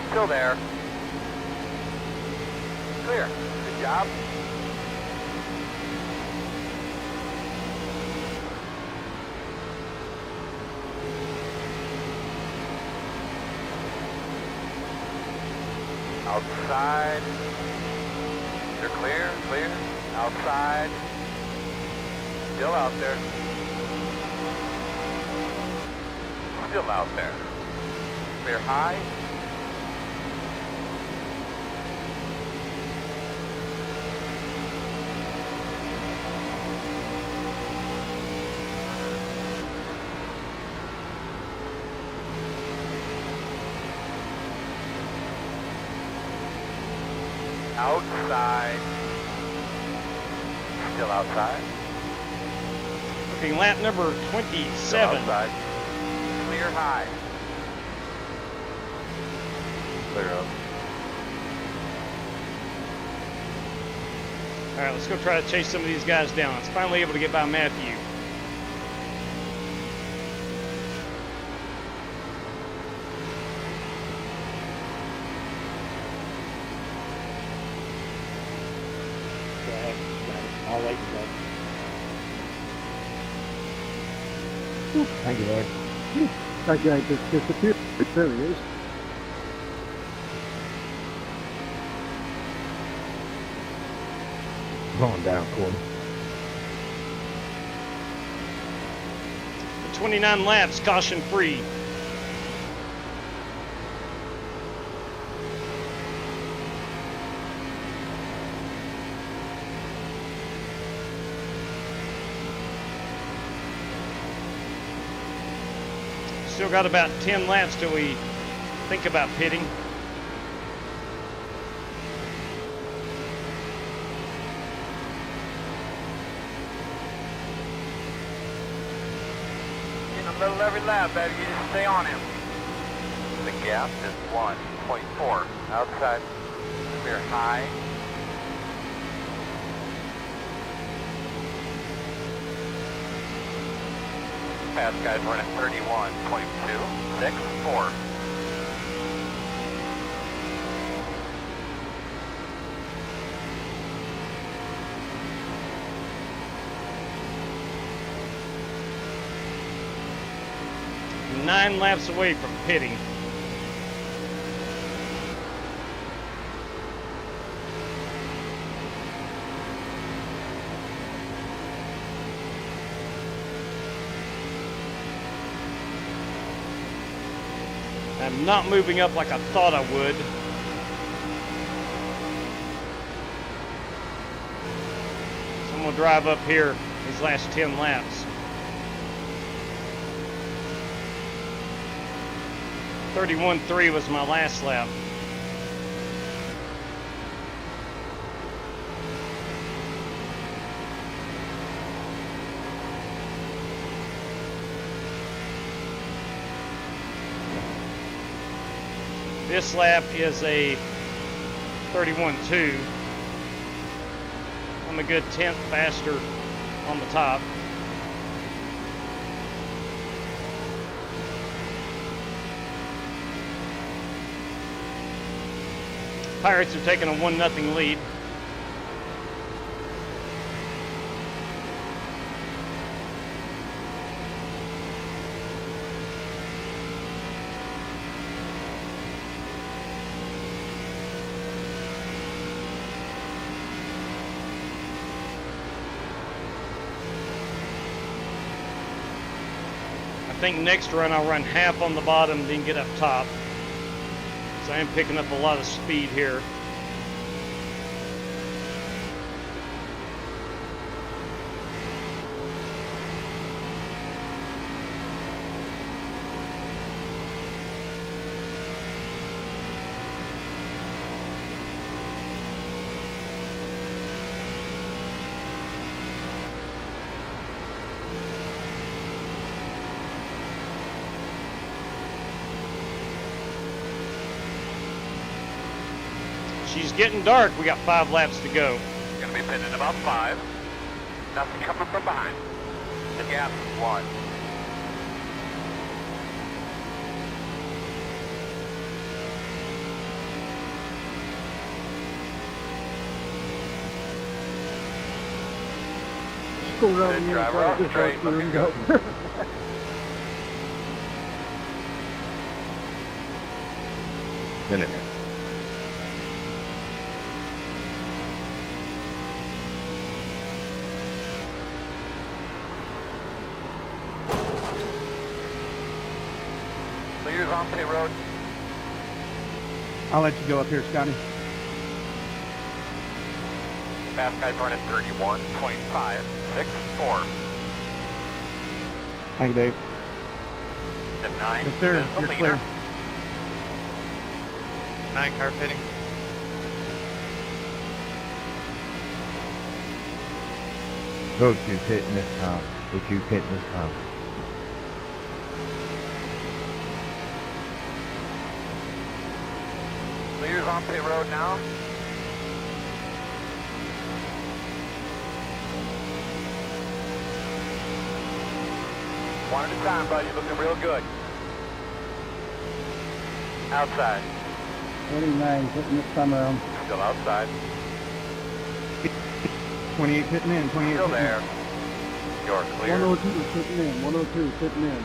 Still there. Clear. Good job. Outside. You're clear, clear. Outside. Still out there. Still out there. Clear high. Outside. Still outside. Lapping lap number 27. Outside. Clear high. Clear up. All right, let's go try to chase some of these guys down. It's finally able to get by Matthew. I'll wait and go. Thank you, Lord. That guy just disappeared. There he is. Going down, Corey. 29 laps, caution free. Still got about 10 laps till we think about pitting. In the middle of every lap, better you just stay on him. The gap is 1.4. Outside. Clear high. Fast guys running 31.264. Nine laps away from pitting. I'm not moving up like I thought I would. So I'm going to drive up here these last 10 laps. 31.3 was my last lap. This lap is a 31.2. I'm a good 10th faster on the top. Pirates are taking a 1-0 lead. I think next run I'll run half on the bottom, then get up top. So I am picking up a lot of speed here. She's getting dark. We got 5 laps to go. Gonna be pitting in about 5. Nothing coming from behind. The gap is 1. Just go around the inside, just right through and go. Minute. Leaders on pit road. I'll let you go up here, Scotty. Fast guys running 31.564. Thank you, Dave. The 9 Yes, sir. is the You're leader. clear. 9 car pitting. Go to hitting this time. with you pitting this time. Leaders on pit road now. One at a time, buddy. Looking real good. Outside. 29 hitting this time around. Still outside. 28 hitting in, 28 Still hitting there. You're clear. 102 hitting in, 102 hitting in.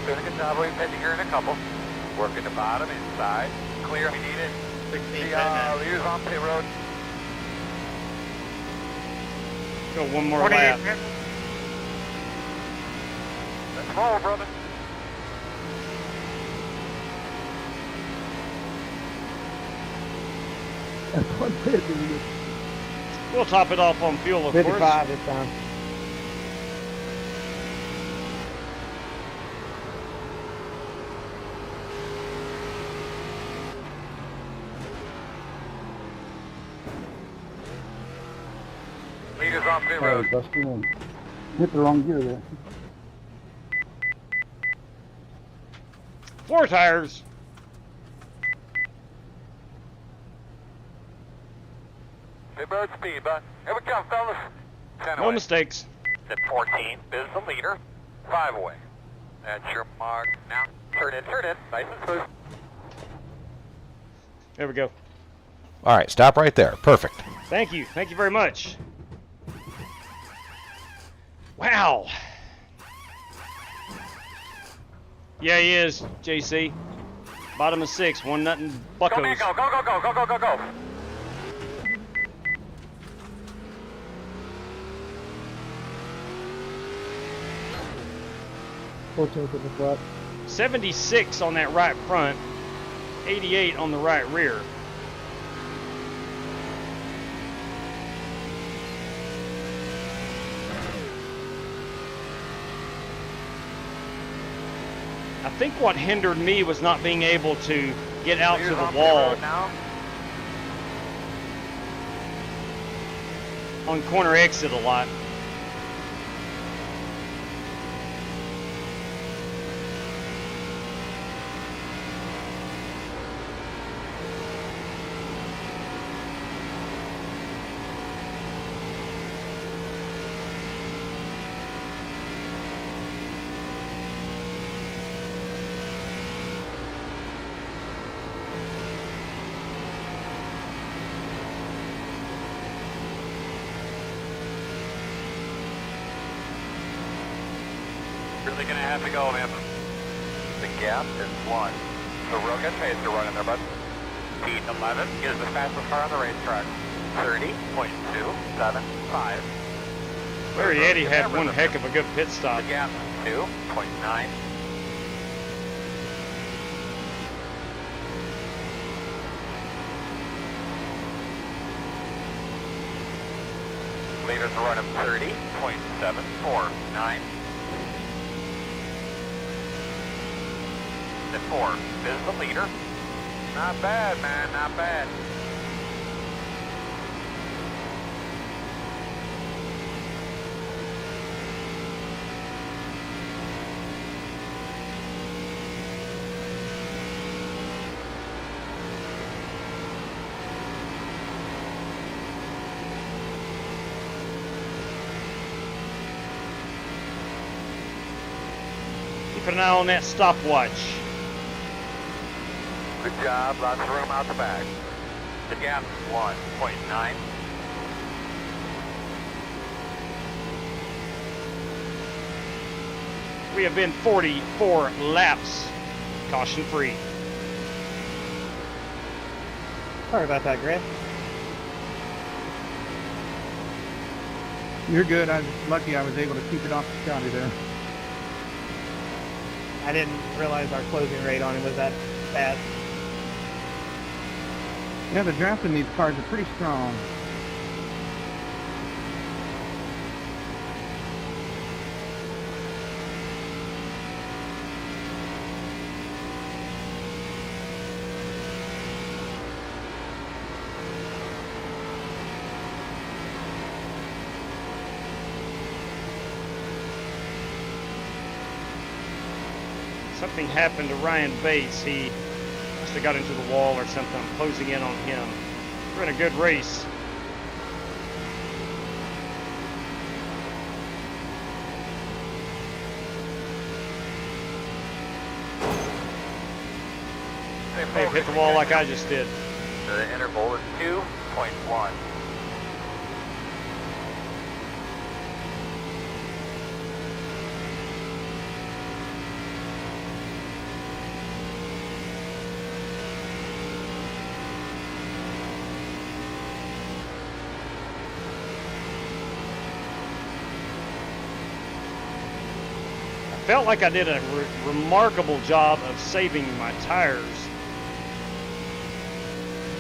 Doing a good job. We've been here in a couple. Working the bottom, inside. Clear if you need it. 16 The leaders on pit road. Go one more lap. Let's roll, brother. That's one pitting. We'll top it off on fuel, of course. 55 this time. Leaders on pit road. Busted in. Hit the wrong gear there. 4 tires. Pit road speed, bud. Here we come, fellas. 10 No away. mistakes. At 14, is the leader. 5 away. That's your mark. Now, turn in. Nice and smooth. There we go. All right, stop right there. Perfect. Thank you. Thank you very much. Wow. Yeah, he is, JC. Bottom of 6, 1-0 Buccos. Go, man, go. Full tilt at the front. 76 on that right front, 88 on the right rear. I think what hindered me was not being able to get out to the wall on corner exit a lot. Really gonna have to go, man. The gap is 1. So real good pace to run in there, bud. Pete 11 is the fastest car on the racetrack. 30.275. Larry Eddy had one heck of a good pit stop. The gap 2.9. Leaders are running 30.749. At 4 is the leader. Not bad, man, not bad. Keep an eye on that stopwatch. Good job, lots of room out the back. The gap 1.9. We have been 44 laps, caution free. Sorry about that, Grant. You're good. I was lucky I was able to keep it off the counter there. I didn't realize our closing rate on it was that bad. Yeah, the draft in these cars are pretty strong. something happened to Ryan Bates. He must have got into the wall or something. I'm closing in on him. We're in a good race. They've hit the wall like I just did. The interval is 2.1. Felt like I did a remarkable job of saving my tires,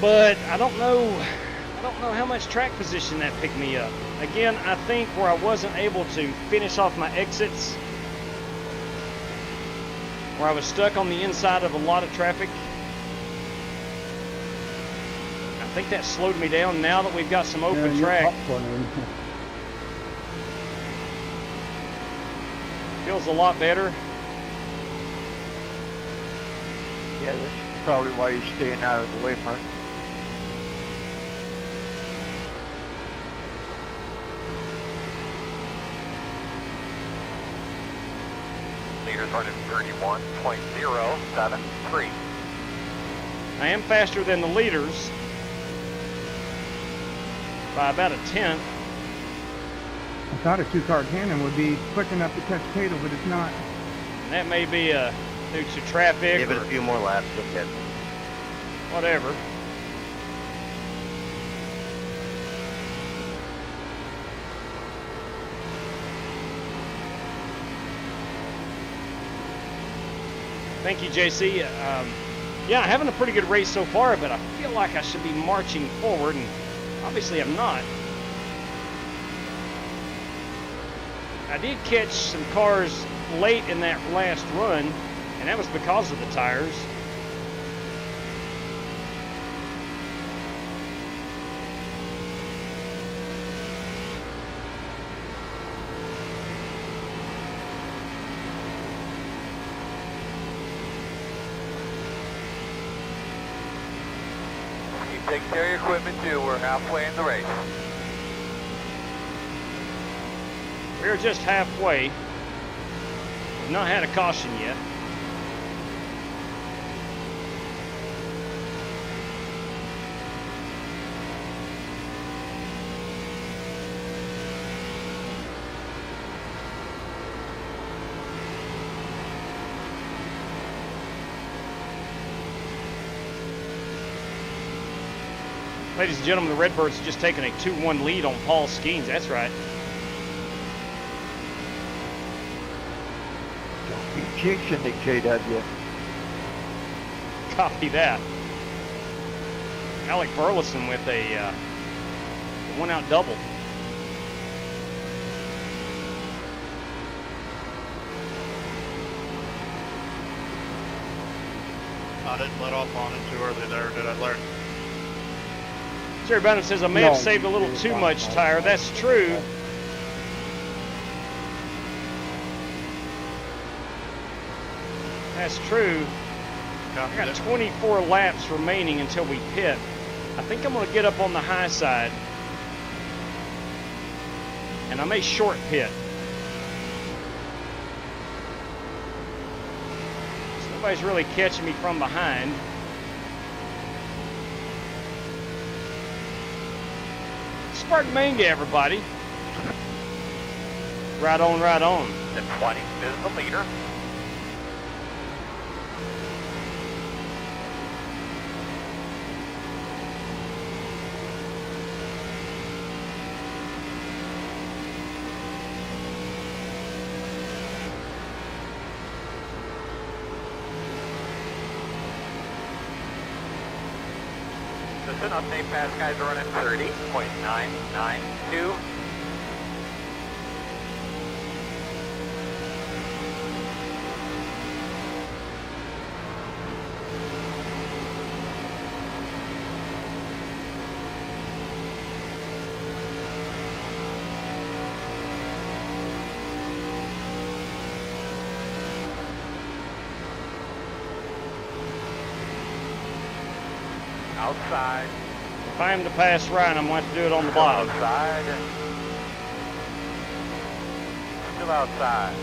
but I don't know how much track position that picked me up. Again, I think where I wasn't able to finish off my exits, where I was stuck on the inside of a lot of traffic, I think that slowed me down. Now that we've got some open track, feels a lot better. Yeah, that's probably why you're staying out of the way, Mark. Leaders running 31.073. I am faster than the leaders by about a tenth. I thought a two-car tandem would be quick enough to catch Cato, but it's not. And that may be due to traffic. Give it a few more laps, okay. Whatever. Thank you, JC. Yeah, having a pretty good race so far, but I feel like I should be marching forward, and obviously I'm not. I did catch some cars late in that last run, and that was because of the tires. You take care of your equipment too. We're halfway in the race. We're just halfway. We've not had a caution yet. Ladies and gentlemen, the Redbirds have just taken a 2-1 lead on Paul Skeens. That's right. Jinxing the JW. Copy that. Alec Burleson with a one-out double. I didn't let off on it too early there, did I, Larry? Jerry Bynum says, I may have saved a little too much tire. That's true. That's true. I got 24 laps remaining until we pit. I think I'm going to get up on the high side, and I may short pit. So nobody's really catching me from behind. Spartan Manga, everybody. Right on, right on. The 20 is the leader. Just an update, fast guys are running 30.992. Outside. If I am to pass Ryan, I'm going to have to do it on the bottom. Outside. Still outside.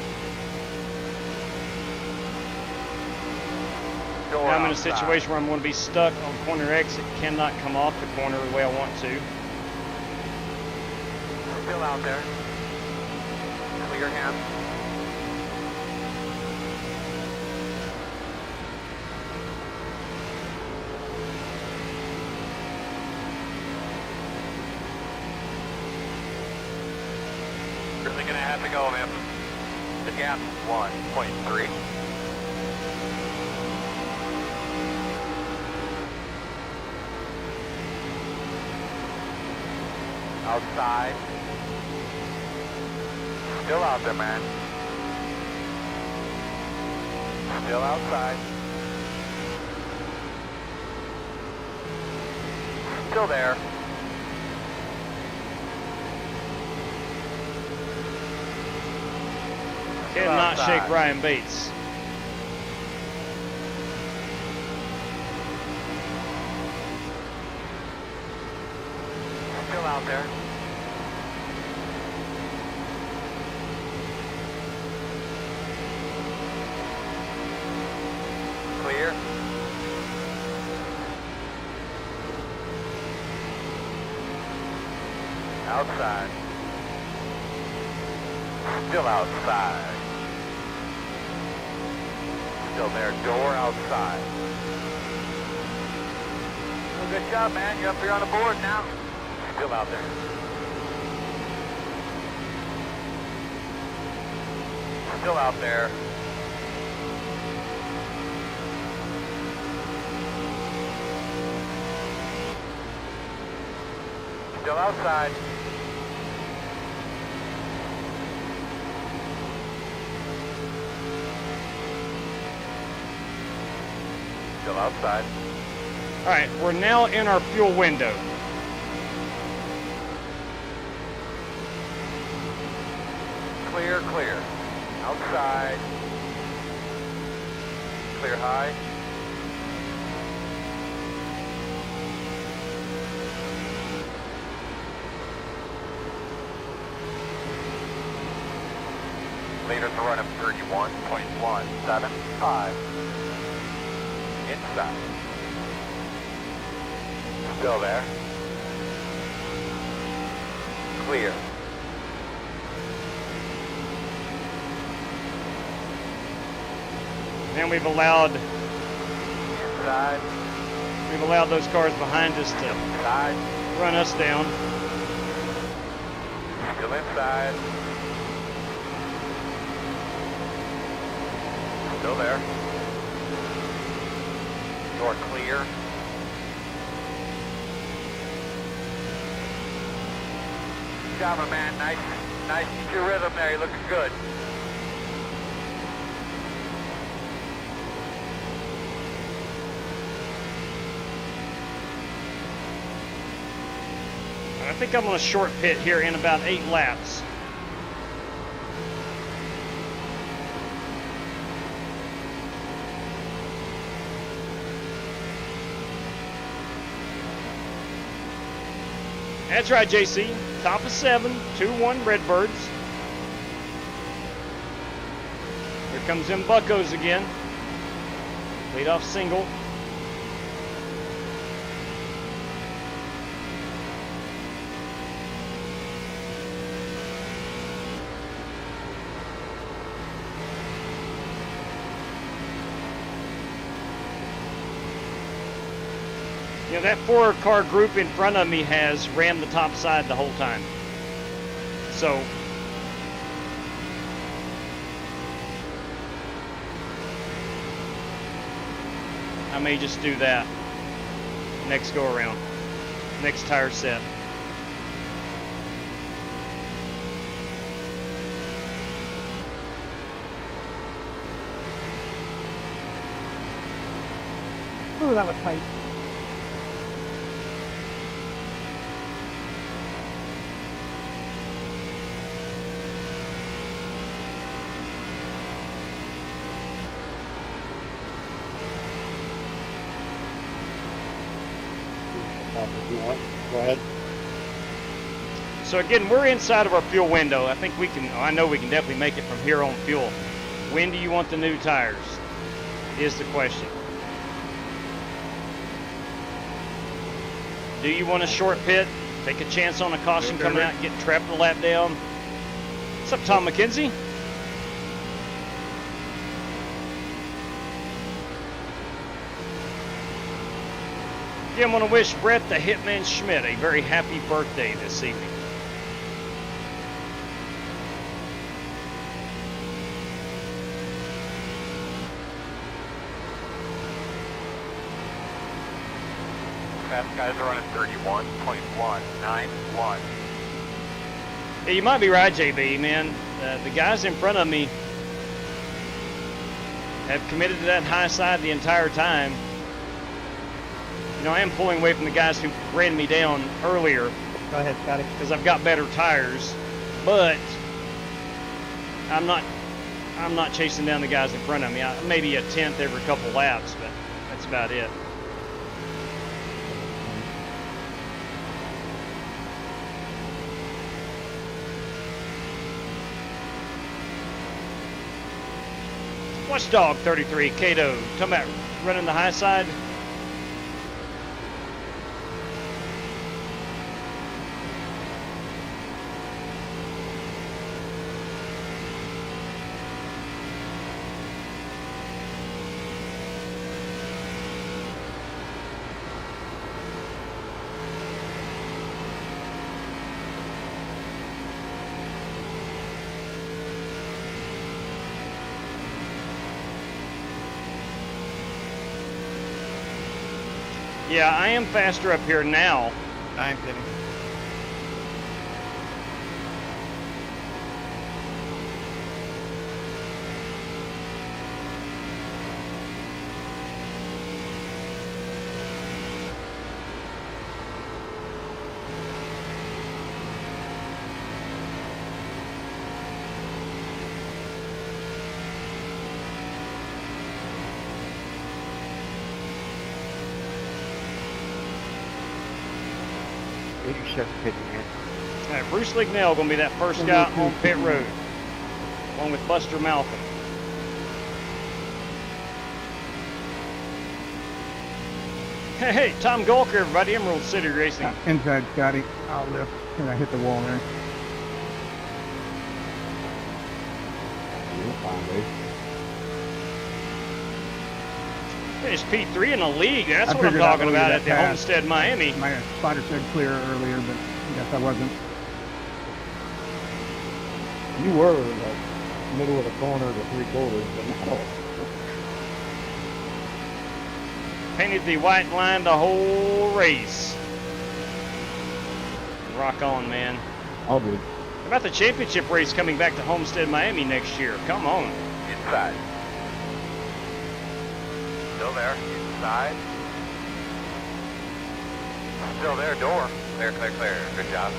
Door Now I'm in a outside. situation where I'm going to be stuck on corner exit, cannot come off the corner the way I want to. Still out there. Clear him. Really gonna have to go, man. The gap 1.3. Outside. Still out there, man. Still outside. Still there. Cannot outside. shake Ryan Bates. Still out there. Clear. Outside. Still outside. Still there. Door outside. Well, good job, man. You're up here on the board now. Still out there. Still out there. Still outside. Still outside. All right, we're now in our fuel window. Clear, clear. Outside. Clear high. Leaders are running 31.175. Inside. Still there. Clear. And we've allowed Inside. those cars behind us to Inside. run us down. Still inside. Still there. Door clear. Good job, my man. Nice. Keep your rhythm there. You're looking good. I think I'm on a short pit here in about 8 laps. That's right, JC. Top of 7, 2-1 Redbirds. Here comes them Buccos again. Lead off single. You know, that 4-car group in front of me has rammed the top side the whole time. So, I may just do that next go around, next tire set. Oh, that was tight. if you want. Go ahead. So again, we're inside of our fuel window. I think we can, I know we can definitely make it from here on fuel. When do you want the new tires? Is the question. Do you want a short pit? Take a chance on a caution coming out and get trapped a lap down? What's up, Tom McKenzie? Again, I want to wish Brett the Hitman Schmidt a very happy birthday this evening. Fast guys are running 31.191. Yeah, you might be right, JB, man. The guys in front of me have committed to that high side the entire time. You know, I am pulling away from the guys who ran me down earlier. Go ahead, Scotty. Because I've got better tires, but I'm not chasing down the guys in front of me. Maybe a tenth every couple laps, but that's about it. Watchdog 33, Cato, talking about running the high side. Yeah, I am faster up here now. I ain't kidding. All right, Bruce Lignell going to be that first guy on pit road, along with Buster Malcolm. Hey, Tom Gulker, everybody, Emerald City Racing. Inside, Scotty. I'll lift. And I hit the wall there. You're fine, Dave. Finished P3 in the league. That's what I'm talking about at the Homestead, Miami. My spotter said clear earlier, but I guess I wasn't. You were like middle of the corner to 3/4, but now. Painted the white line the whole race. Rock on, man. All good. How about the championship race coming back to Homestead, Miami next year? Come on. Inside. Still there. Inside. Still there. Door. Clear, clear, clear. Good job.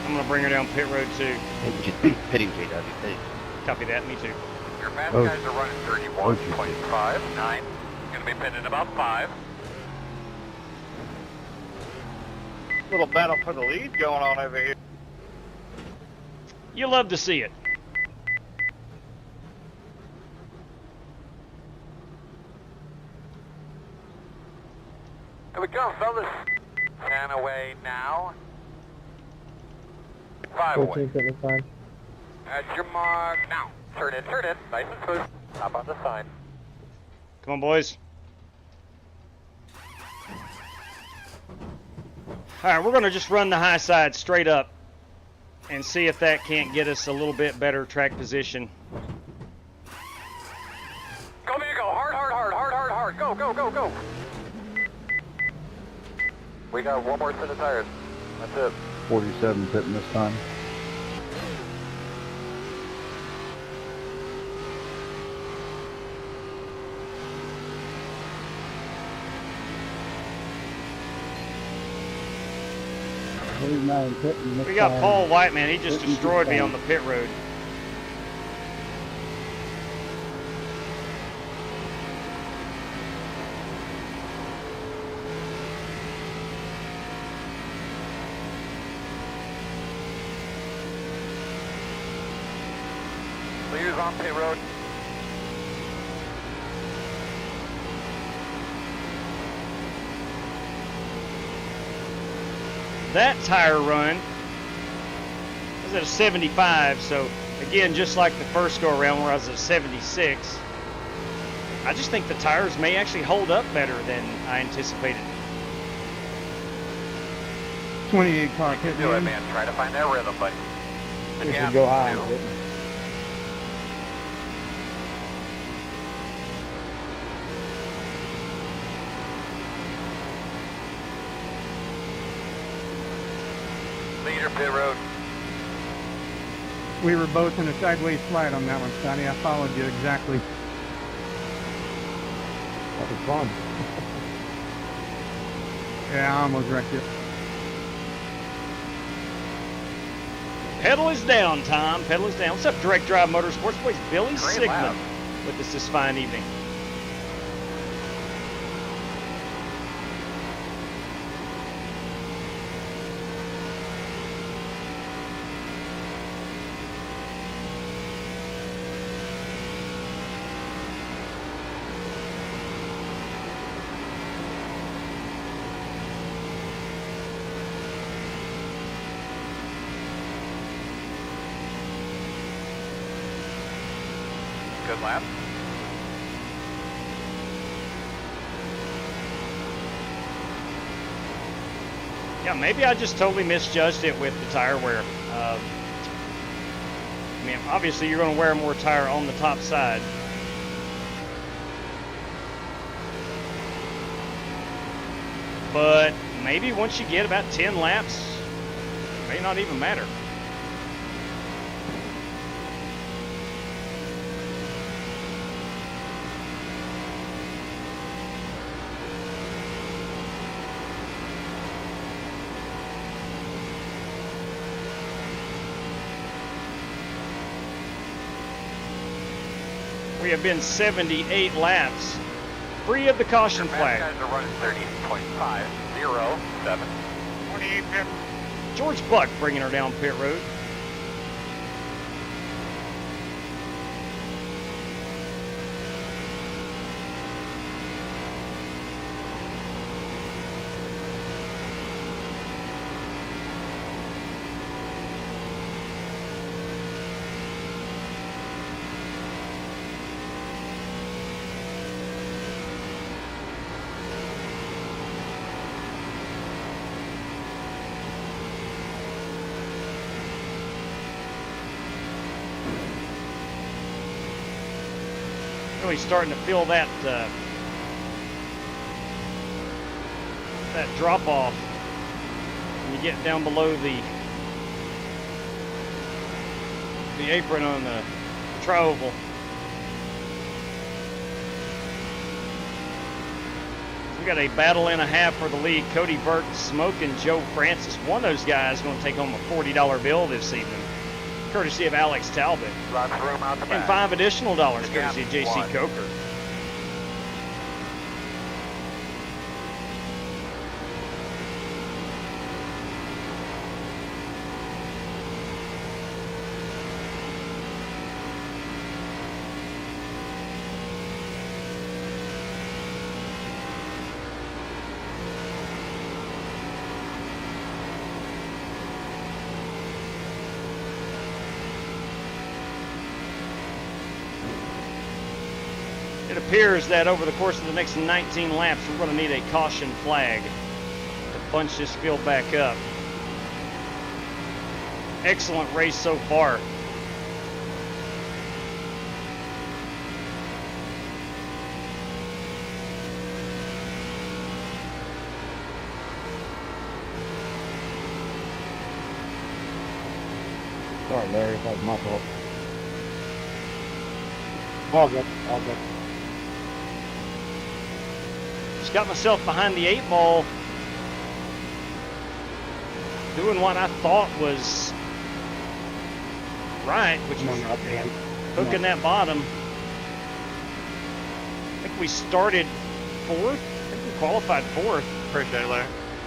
I'm going to bring her down pit road too. Pitting JW. Copy that. Me too. Your fast guys are running 31.59. Going to be pitting about 5. Little battle for the lead going on over here. You love to see it. Here we go, fellas. 10 away now. 5 away. That's your mark. Now, turn in, nice and smooth. Hop on the sign. Come on, boys. All right, we're going to just run the high side straight up and see if that can't get us a little bit better track position. Go, man, go. Hard. Go, go, go, go. We got one more set of tires. That's it. 47 pitting this time. We got Paul White, man. He just destroyed me on the pit road. Leaders on pit road. That tire run was at a 75, so again, just like the first go around where I was at 76, I just think the tires may actually hold up better than I anticipated. 28 car pit Do it, man. Try to find that rhythm, buddy. It should go high. Leader pit road. We were both in a sideways slide on that one, Scotty. I followed you exactly. That was fun. Yeah, I almost wrecked it. Pedal is down, Tom. Pedal is down. What's up, Direct Drive Motorsports? Boys, Billy Sigmund with us this fine evening. Good lap. Yeah, maybe I just totally misjudged it with the tire wear. I mean, obviously you're going to wear more tire on the top side. But maybe once you get about 10 laps, it may not even matter. We have been 78 laps, free of the caution flag. Guys are running 30.507. 28 pit. George Buck bringing her down pit road. Really starting to feel that that drop off when you get down below the apron on the tri-oval. We got a battle and a half for the lead. Cody Burke smoking Joe Francis. One of those guys going to take home a $40 bill this evening, courtesy of Alex Talbot. And $5 additional courtesy of JC Coker. It appears that over the course of the next 19 laps, we're going to need a caution flag to bunch this field back up. Excellent race so far. Sorry, Larry, that was my fault. All good, all good. Just got myself behind the 8 ball. doing what I thought was right, which Come on, was Rob, man. Come hooking on. that bottom. I think we started fourth. I think we qualified fourth. Appreciate it, Larry.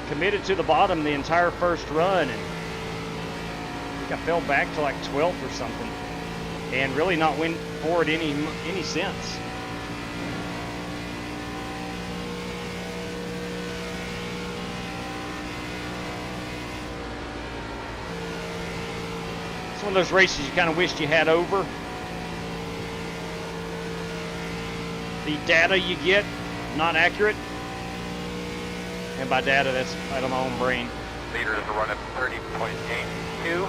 Committed to the bottom the entire first run, and I think I fell back to like 12th or something, and really not went forward any since. It's one of those races you kind of wished you had over. The data you get, not accurate. And by data, that's out of my own brain. Leader is running 30.82.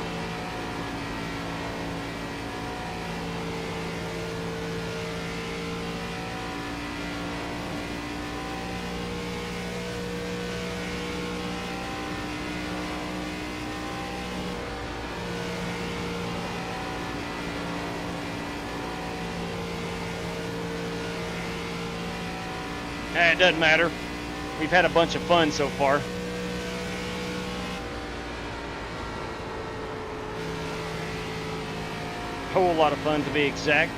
It doesn't matter. We've had a bunch of fun so far. Whole lot of fun to be exact.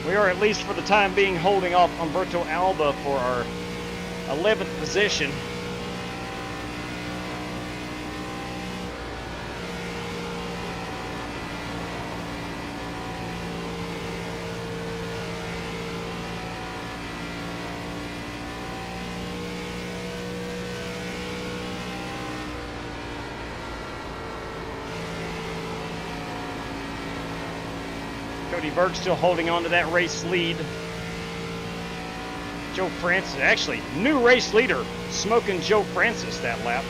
We are, at least for the time being, holding off Umberto Alba for our 11th position. Cody Burke still holding on to that race lead. Joe Francis, actually, new race leader, smoking Joe Francis that lap.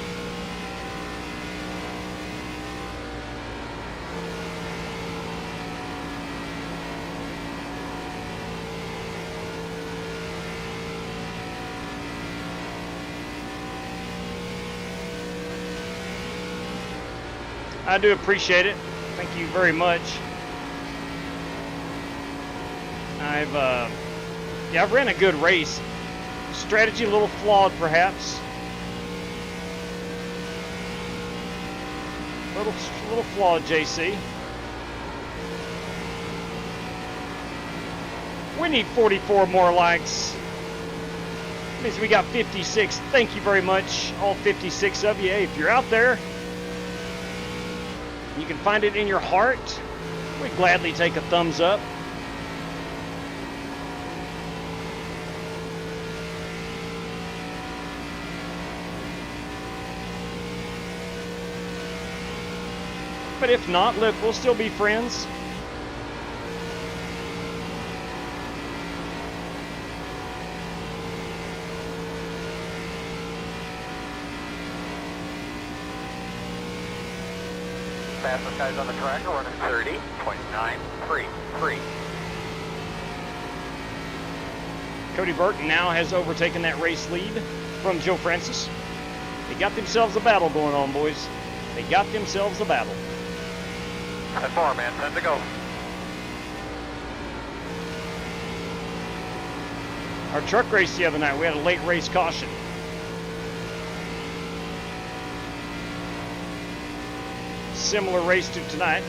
I do appreciate it. Thank you very much. I've ran a good race. Strategy a little flawed, perhaps. A little flawed, JC. We need 44 more likes. Means we got 56. Thank you very much, all 56 of you. Hey, if you're out there, you can find it in your heart, we'd gladly take a thumbs up. But if not, look, we'll still be friends. Fastest guys on the track are running 30.933. Cody Burton now has overtaken that race lead from Joe Francis. They got themselves a battle going on, boys. They got themselves a battle. 10-4, man. 10 to go. Our truck race the other night, we had a late race caution. Similar race to tonight.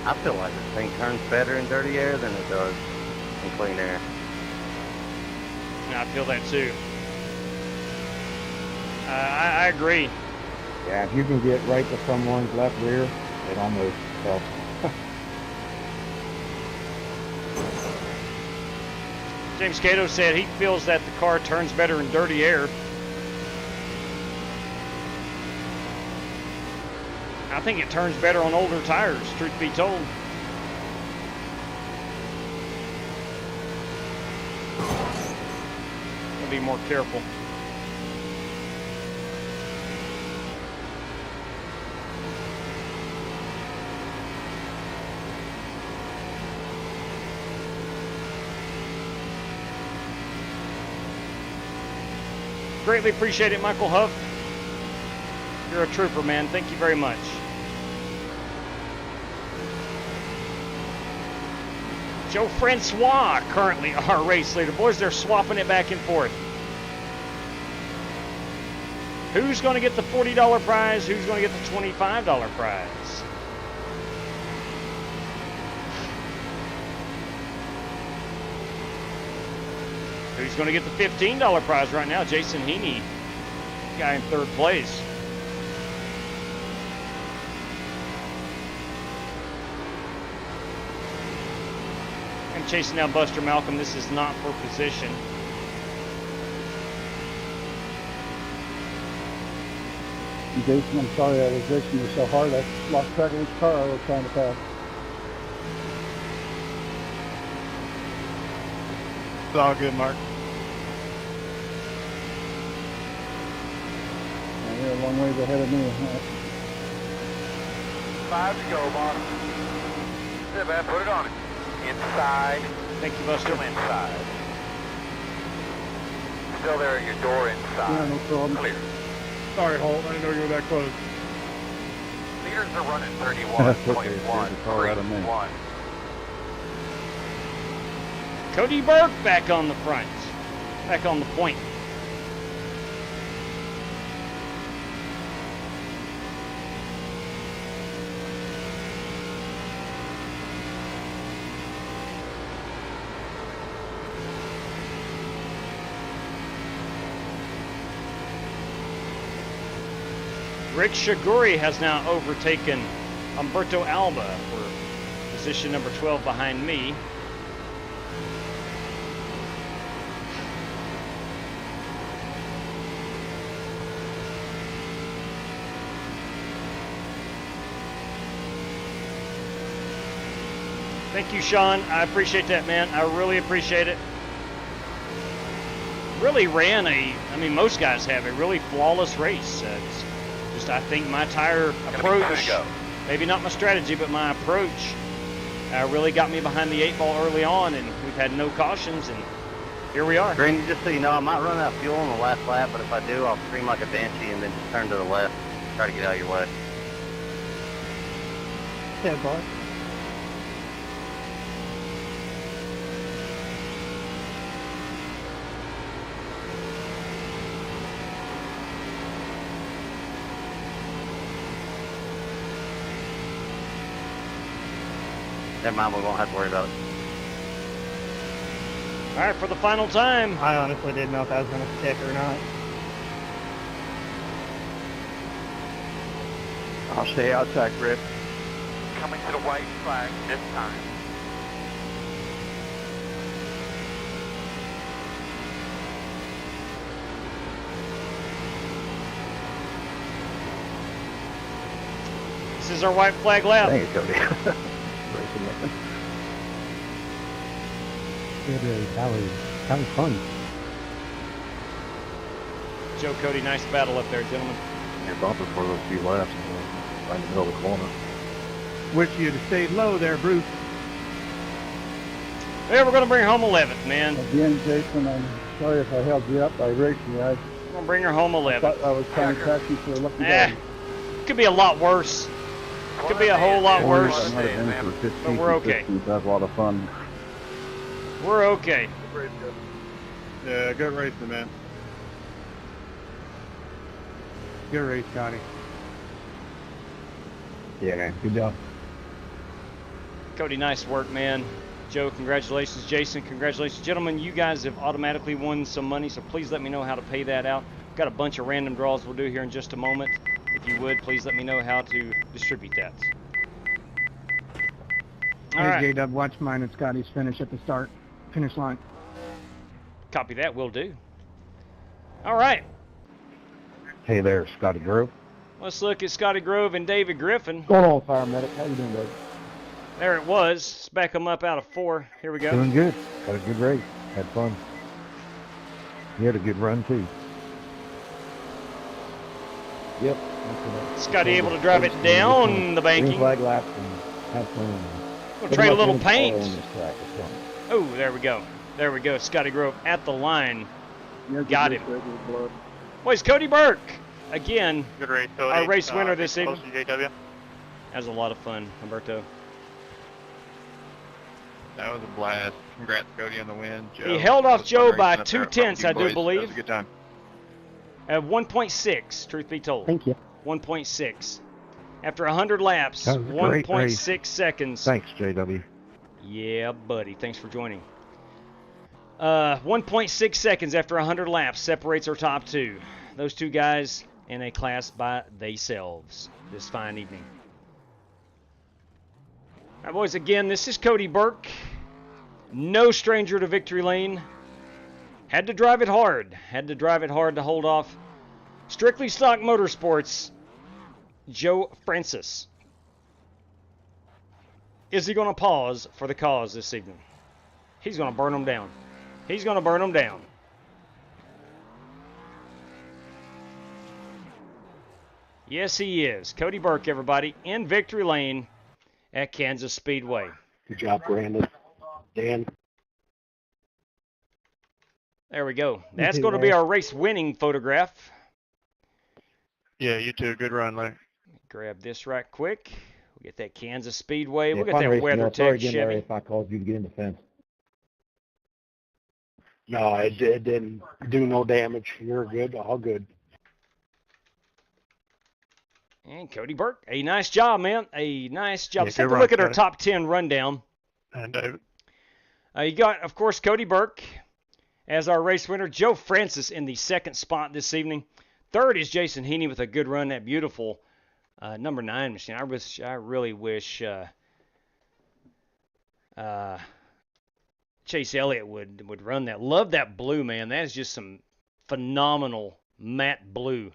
I feel like this thing turns better in dirty air than it does in clean air. And I feel that too. I agree. Yeah, if you can get right to someone's left rear, it almost helps. James Cato said he feels that the car turns better in dirty air. I think it turns better on older tires, truth be told. I'll be more careful. Greatly appreciate it, Michael Huff. You're a trooper, man. Thank you very much. Joe Francois, currently our race leader. Boys, they're swapping it back and forth. Who's going to get the $40 prize? Who's going to get the $25 prize? Who's going to get the $15 prize right now? Jason Heaney, guy in third place. I'm chasing down Buster Malcolm. This is not for position. Jason, I'm sorry I was racing you so hard. I lost track of which car I was trying to pass. It's all good, Mark. You're a long ways ahead of me. 5 to go, boss. Yeah, man, put it on it. Inside. Thank you, Buster. Still inside. Still there at your door inside. Yeah, no problem. Clear. Sorry, Holt. I didn't know you were that close. Leaders are running 31.1. Cody Burke back on the front. Back on the point. Rick Shiguri has now overtaken Umberto Alba for position number 12 behind me. Thank you, Sean. I appreciate that, man. I really appreciate it. Really ran I mean, most guys have a really flawless race. It's just, I think my tire approach, maybe not my strategy, but my approach really got me behind the 8 ball early on, and we've had no cautions, and here we are. Granny, just so you know, I might run out of fuel on the last lap, but if I do, I'll scream like a banshee and then just turn to the left, try to get out of your way. Yeah, boy. Never mind, we won't have to worry about it. All right, for the final time. I honestly didn't know if I was going to stick or not. I'll stay outside, Chris. Coming to the white flag this time. This is our white flag lap. Thank you, Cody. That was fun. Joe Cody, nice battle up there, gentlemen. You're bumping for those few laps right in the middle of the corner. Wish you'd have stayed low there, Bruce. Yeah, we're going to bring home 11th, man. Again, Jason, I'm sorry if I held you up by racing you. We're going to bring her home 11th. I thought I was trying to catch you for a lucky day. Could be a lot worse. Could be a whole lot worse. But we're okay. That's a lot of fun. We're okay. Yeah, good racing, man. Good race, Scotty. Yeah, man. Good job. Cody, nice work, man. Joe, congratulations. Jason, congratulations. Gentlemen, you guys have automatically won some money, so please let me know how to pay that out. Got a bunch of random draws we'll do here in just a moment. If you would, please let me know how to distribute that. All right. J-Dub, watch mine and Scotty's finish at the finish line. Copy that, will do. All right. Hey there, Scotty Grove. Let's look at Scotty Grove and David Griffin. What's going on, Fire Medic? How you doing, Dave? There it was. Let's back them up out of 4. Here we go. Doing good. Had a good race. Had fun. You had a good run, too. Yep. Scotty able to drive it down the banking. Green flag laps and have fun. We'll trade a little paint. On this track. It's fun. Oh, there we go. There we go. Scotty Grove at the line. Got him. Boys, Cody Burke. Again, Good race, Cody. our race winner this evening. JW. That was a lot of fun, Humberto. That was a blast. Congrats, Cody, on the win. Joe, He held off Joe by racing up 2 there. tenths, I do Boys, believe. That was a good time. 1.6, truth be told. Thank you. 1.6. After 100 laps, That was a great 1.6 seconds. Thanks, JW. Yeah, buddy. Thanks for joining. 1.6 seconds after 100 laps separates our top 2. Those 2 guys in a class by themselves this fine evening. All right, boys, again, this is Cody Burke. No stranger to victory lane. Had to drive it hard. Had to drive it hard to hold off Strictly Stock Motorsports, Joe Francis. Is he going to pause for the cause this evening? He's going to burn them down. He's going to burn them down. Yes, he is. Cody Burke, everybody, in victory lane at Kansas Speedway. Good job, Brandon. Dan. There we go. That's going to be our race winning photograph. Yeah, you too. Good run, Larry. Grab this right quick. We'll get that Kansas Speedway. Yeah, we'll get that WeatherTech Chevy. If I called you to get in the fence. No, it didn't do no damage. You're good. All good. And Cody Burke, a nice job, man. A nice job. Yeah, Let's take a good look run, at our Cody. top 10 rundown. And David. You got, of course, Cody Burke as our race winner. Joe Francis in the 2nd spot this evening. 3rd is Jason Heaney with a good run. That beautiful number 9 machine. I really wish Chase Elliott would run that. Love that blue, man. That is just some phenomenal matte blue.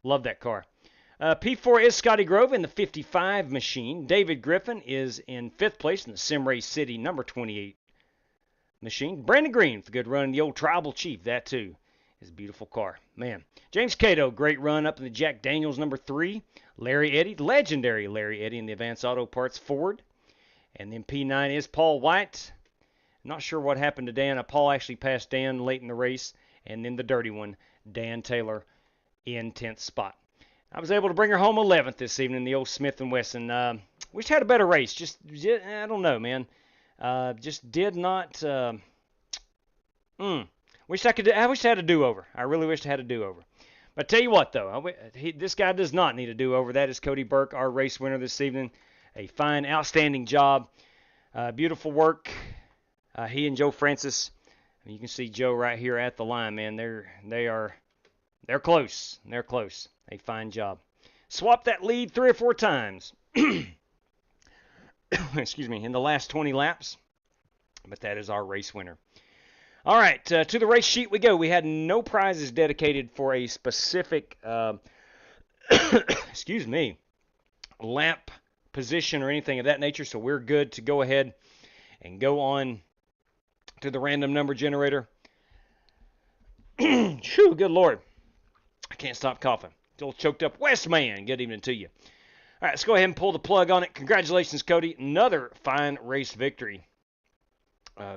Love that car. P4 is Scotty Grove in the 55 machine. David Griffin is in 5th place in the Sim Race City number 28 machine. Brandon Green with a good run in the old Tribal Chief. That, too, is a beautiful car. Man. James Cato, great run up in the Jack Daniels number 3. Larry Eddy, legendary Larry Eddy in the Advanced Auto Parts Ford. And then P9 is Paul White. Not sure what happened to Dan. Paul actually passed Dan late in the race. And then the dirty one, Dan Taylor in 10th spot. I was able to bring her home 11th this evening, the old Smith & Wesson. Wish I had a better race. Just I don't know, man. Just did not. Wish I had a do-over. I really wished I had a do-over. But I tell you what, though, this guy does not need a do-over. That is Cody Burke, our race winner this evening. A fine, outstanding job. Beautiful work. He and Joe Francis. You can see Joe right here at the line, man. They're close. They're close. A fine job. Swap that lead 3 or 4 times. Excuse me, in the last 20 laps. But that is our race winner. All right, to the race sheet we go. We had no prizes dedicated for a specific, excuse me, lap position or anything of that nature. So we're good to go ahead and go on to the random number generator. Shoo, good Lord. I can't stop coughing. Still choked up. Westman, good evening to you. All right, let's go ahead and pull the plug on it. Congratulations, Cody. Another fine race victory.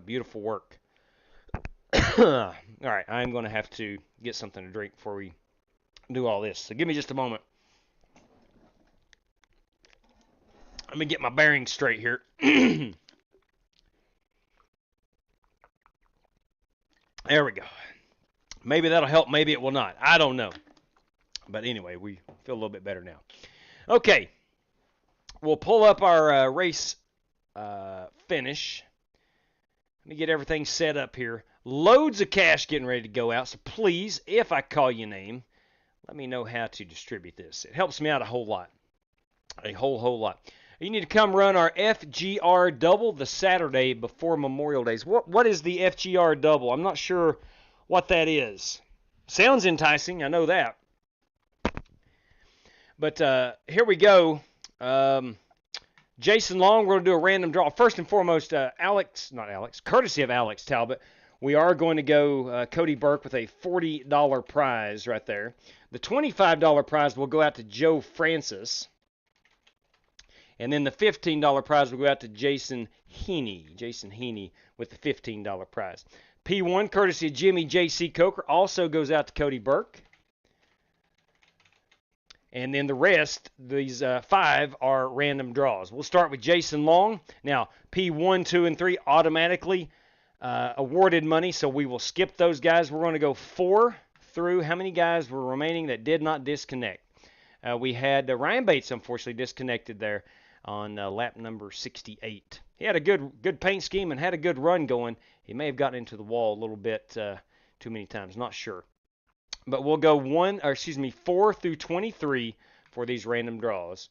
Beautiful work. All right, I'm going to have to get something to drink before we do all this. So give me just a moment. Let me get my bearings straight here. There we go. Maybe that'll help. Maybe it will not. I don't know. But anyway, we feel a little bit better now. Okay. We'll pull up our race finish. Let me get everything set up here. Loads of cash getting ready to go out. So please, if I call your name, let me know how to distribute this. It helps me out a whole lot. A whole lot. You need to come run our FGR double the Saturday before Memorial Days. What is the FGR double? I'm not sure what that is. Sounds enticing, I know that. But here we go. Jason Long, we're going to do a random draw. First and foremost, courtesy of Alex Talbot, we are going to go Cody Burke with a $40 prize right there. The $25 prize will go out to Joe Francis. And then the $15 prize will go out to Jason Heaney. Jason Heaney with the $15 prize. P1, courtesy of Jimmy J.C. Coker, also goes out to Cody Burke. And then the rest, these 5 are random draws. We'll start with Jason Long. Now, P1, 2, and 3 automatically awarded money, so we will skip those guys. We're going to go 4 through. How many guys were remaining that did not disconnect? We had Ryan Bates, unfortunately, disconnected there on lap number 68. He had a good paint scheme and had a good run going. He may have gotten into the wall a little bit too many times, not sure. But we'll go 4 through 23 for these random draws,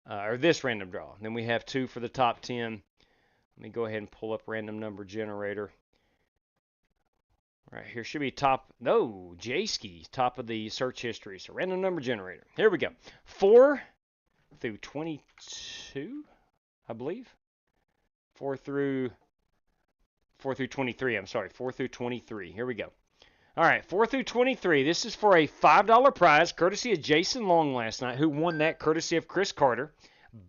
or this random draw. And then we have 2 for the top 10. Let me go ahead and pull up random number generator. Right here should be Jayski, top of the search history. So random number generator. Here we go. 4 through 22, I believe. 4 through 23. I'm sorry, 4 through 23. Here we go. All right, 4 through 23. This is for a $5 prize, courtesy of Jason Long last night, who won that courtesy of Chris Carter.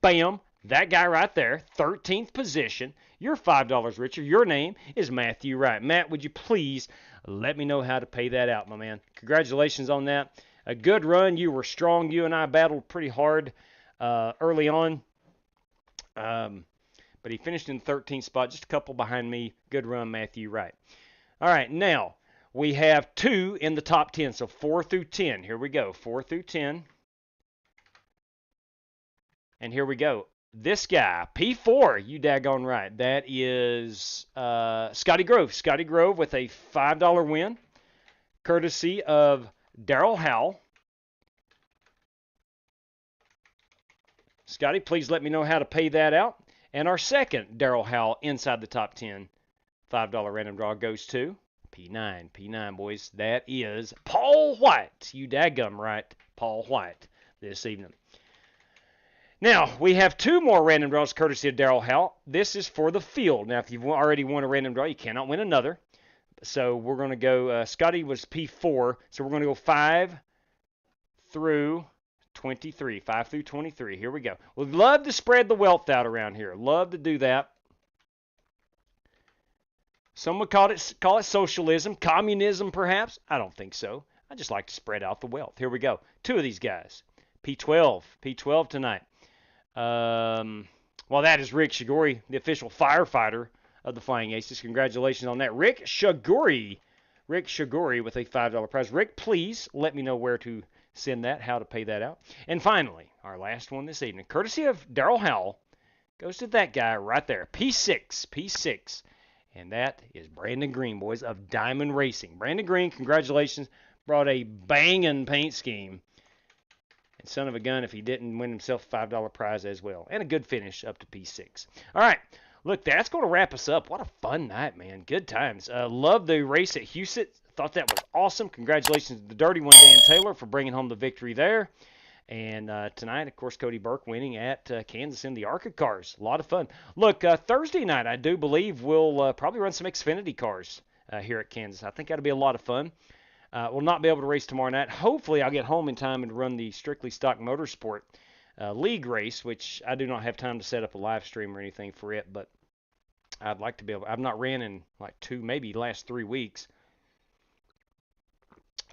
Bam, that guy right there, 13th position. You're $5 richer. Your name is Matthew Wright. Matt, would you please let me know how to pay that out, my man? Congratulations on that. A good run. You were strong. You and I battled pretty hard early on. But he finished in 13th spot, just a couple behind me. Good run, Matthew Wright. All right, now we have 2 in the top 10, so 4 through 10. Here we go, 4 through 10. And here we go. This guy, P4, you daggone right. That is Scotty Grove. Scotty Grove with a $5 win, courtesy of Daryl Howell. Scotty, please let me know how to pay that out. And our second Daryl Howell inside the top 10 $5 random draw goes to P9. P9, boys. That is Paul White. You daggum right, Paul White, this evening. Now, we have 2 more random draws courtesy of Daryl Howell. This is for the field. Now, if you've already won a random draw, you cannot win another. So we're going to go, Scotty was P4, so we're going to go 5 through 23. 5 through 23. Here we go. We'd love to spread the wealth out around here. Love to do that. Some would call it socialism, communism perhaps. I don't think so. I just like to spread out the wealth. Here we go. 2 of these guys. P12 tonight. Well, that is Rick Shigori, the official firefighter of the Flying Aces. Congratulations on that. Rick Shigori with a $5 prize. Rick, please let me know where to send that, how to pay that out. And finally, our last one this evening, courtesy of Daryl Howell, goes to that guy right there, P6. And that is Brandon Green, boys, of Diamond Racing. Brandon Green, congratulations, brought a banging paint scheme. And son of a gun if he didn't win himself a $5 prize as well. And a good finish up to P6. All right, look, that's going to wrap us up. What a fun night, man. Good times. Love the race at HUSET'S. Thought that was awesome. Congratulations to the Dirty One, Dan Taylor, for bringing home the victory there. And tonight, of course, Cody Burke winning at Kansas in the ARCA cars. A lot of fun. Look, Thursday night, I do believe we'll probably run some Xfinity cars here at Kansas. I think that'll be a lot of fun. We'll not be able to race tomorrow night. Hopefully, I'll get home in time and run the Strictly Stock Motorsport League race, which I do not have time to set up a live stream or anything for it, but I'd like to be able. I've not ran in like 2, maybe last 3 weeks.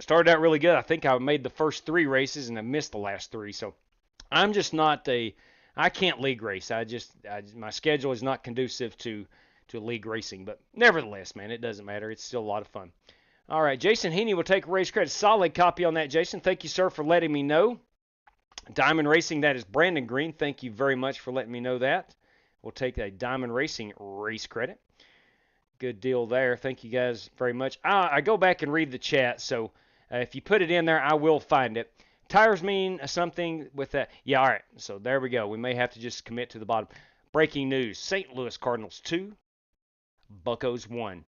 Started out really good. I think I made the first 3 races and I missed the last 3. So I'm just not I can't league race. My schedule is not conducive to league racing. But nevertheless, man, it doesn't matter. It's still a lot of fun. All right, Jason Heaney will take a race credit. Solid copy on that, Jason. Thank you, sir, for letting me know. Diamond Racing, that is Brandon Green. Thank you very much for letting me know that. We'll take a Diamond Racing race credit. Good deal there. Thank you guys very much. I go back and read the chat, so if you put it in there, I will find it. Tires mean something with that. Yeah, all right. So there we go. We may have to just commit to the bottom. Breaking news. St. Louis Cardinals 2, Buccos 1.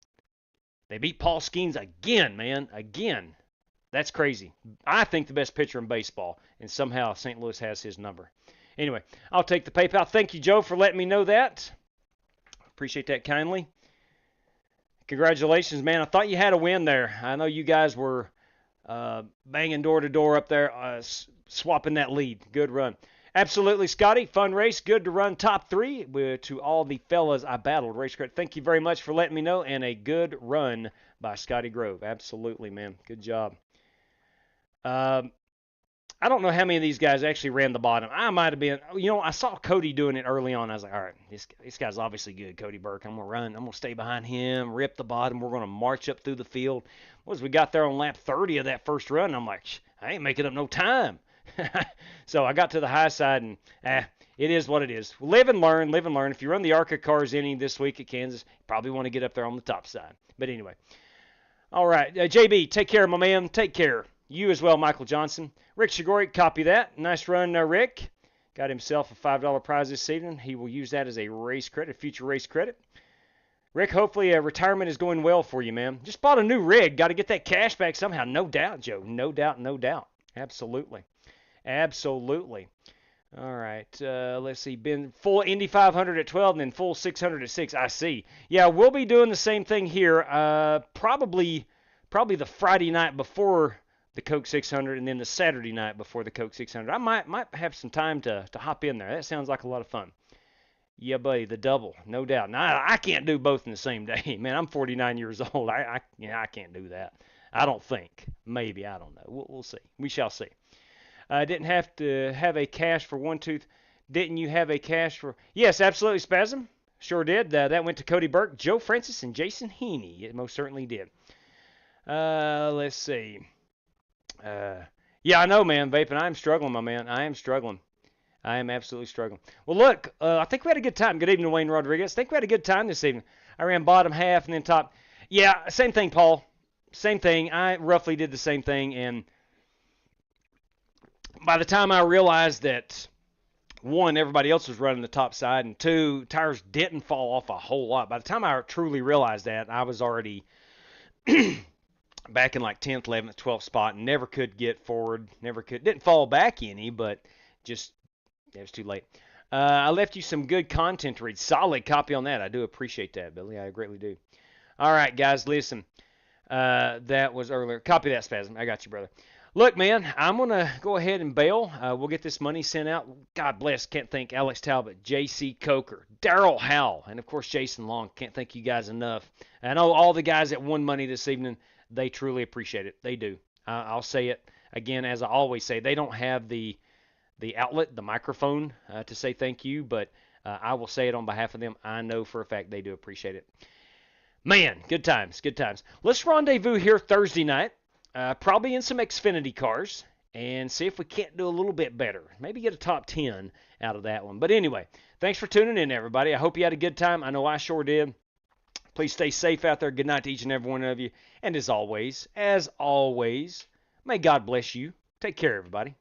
They beat Paul Skeens again, man. Again. That's crazy. I think the best pitcher in baseball, and somehow St. Louis has his number. Anyway, I'll take the PayPal. Thank you, Joe, for letting me know that. Appreciate that kindly. Congratulations, man. I thought you had a win there. I know you guys were banging door to door up there, swapping that lead. Good run. Absolutely, Scotty. Fun race. Good to run top 3 to all the fellas I battled. Race credit. Thank you very much for letting me know, and a good run by Scotty Grove. Absolutely, man. Good job. I don't know how many of these guys actually ran the bottom. I might have been, I saw Cody doing it early on. I was like, all right, this guy's obviously good, Cody Burke. I'm going to run. I'm going to stay behind him, rip the bottom. We're going to march up through the field. We got there on lap 30 of that first run. I'm like, I ain't making up no time. So I got to the high side, and it is what it is. Live and learn, live and learn. If you run the ARCA cars any this week at Kansas, you probably want to get up there on the top side. But anyway. All right, JB, take care, my man. Take care. You as well, Michael Johnson. Rick Shigori, copy that. Nice run, Rick. Got himself a $5 prize this evening. He will use that as a race credit, future race credit. Rick, hopefully retirement is going well for you, man. Just bought a new rig. Got to get that cash back somehow. No doubt, Joe. No doubt, no doubt. Absolutely. Absolutely. All right. Let's see. Been full Indy 500 at 12 and then full 600 at 6. I see. Yeah, we'll be doing the same thing here. Probably the Friday night before the Coke 600 and then the Saturday night before the Coke 600. I might have some time to hop in there. That sounds like a lot of fun. Yeah, buddy, the double, no doubt. Now, I can't do both in the same day. Man, I'm 49 years old. I can't do that. I don't think. Maybe. I don't know. We'll see. We shall see. Didn't have to have a cash for one tooth. Didn't you have a cash for... Yes, absolutely, Spasm. Sure did. That went to Cody Burke, Joe Francis, and Jason Heaney. It most certainly did. Let's see. Yeah, I know, man, Vaping. I am struggling, my man. I am struggling. I am absolutely struggling. Well, look, I think we had a good time. Good evening, Wayne Rodriguez. I think we had a good time this evening. I ran bottom half and then top. Yeah, same thing, Paul. Same thing. I roughly did the same thing, and by the time I realized that, one, everybody else was running the top side, and two, tires didn't fall off a whole lot. By the time I truly realized that, I was already back in like 10th, 11th, 12th spot, and never could get forward, didn't fall back any, but just, it was too late. I left you some good content to read. Solid copy on that. I do appreciate that, Billy. I greatly do. All right, guys, listen. That was earlier. Copy that, Spasm. I got you, brother. Look, man, I'm going to go ahead and bail. We'll get this money sent out. God bless. Can't thank Alex Talbot, J.C. Coker, Daryl Howell, and, of course, Jason Long. Can't thank you guys enough. I know all the guys that won money this evening, they truly appreciate it. They do. I'll say it again, as I always say. They don't have the outlet, the microphone to say thank you, but I will say it on behalf of them. I know for a fact they do appreciate it. Man, good times, good times. Let's rendezvous here Thursday night. Probably in some Xfinity cars, and see if we can't do a little bit better. Maybe get a top 10 out of that one. But anyway, thanks for tuning in, everybody. I hope you had a good time. I know I sure did. Please stay safe out there. Good night to each and every one of you. And as always, may God bless you. Take care, everybody.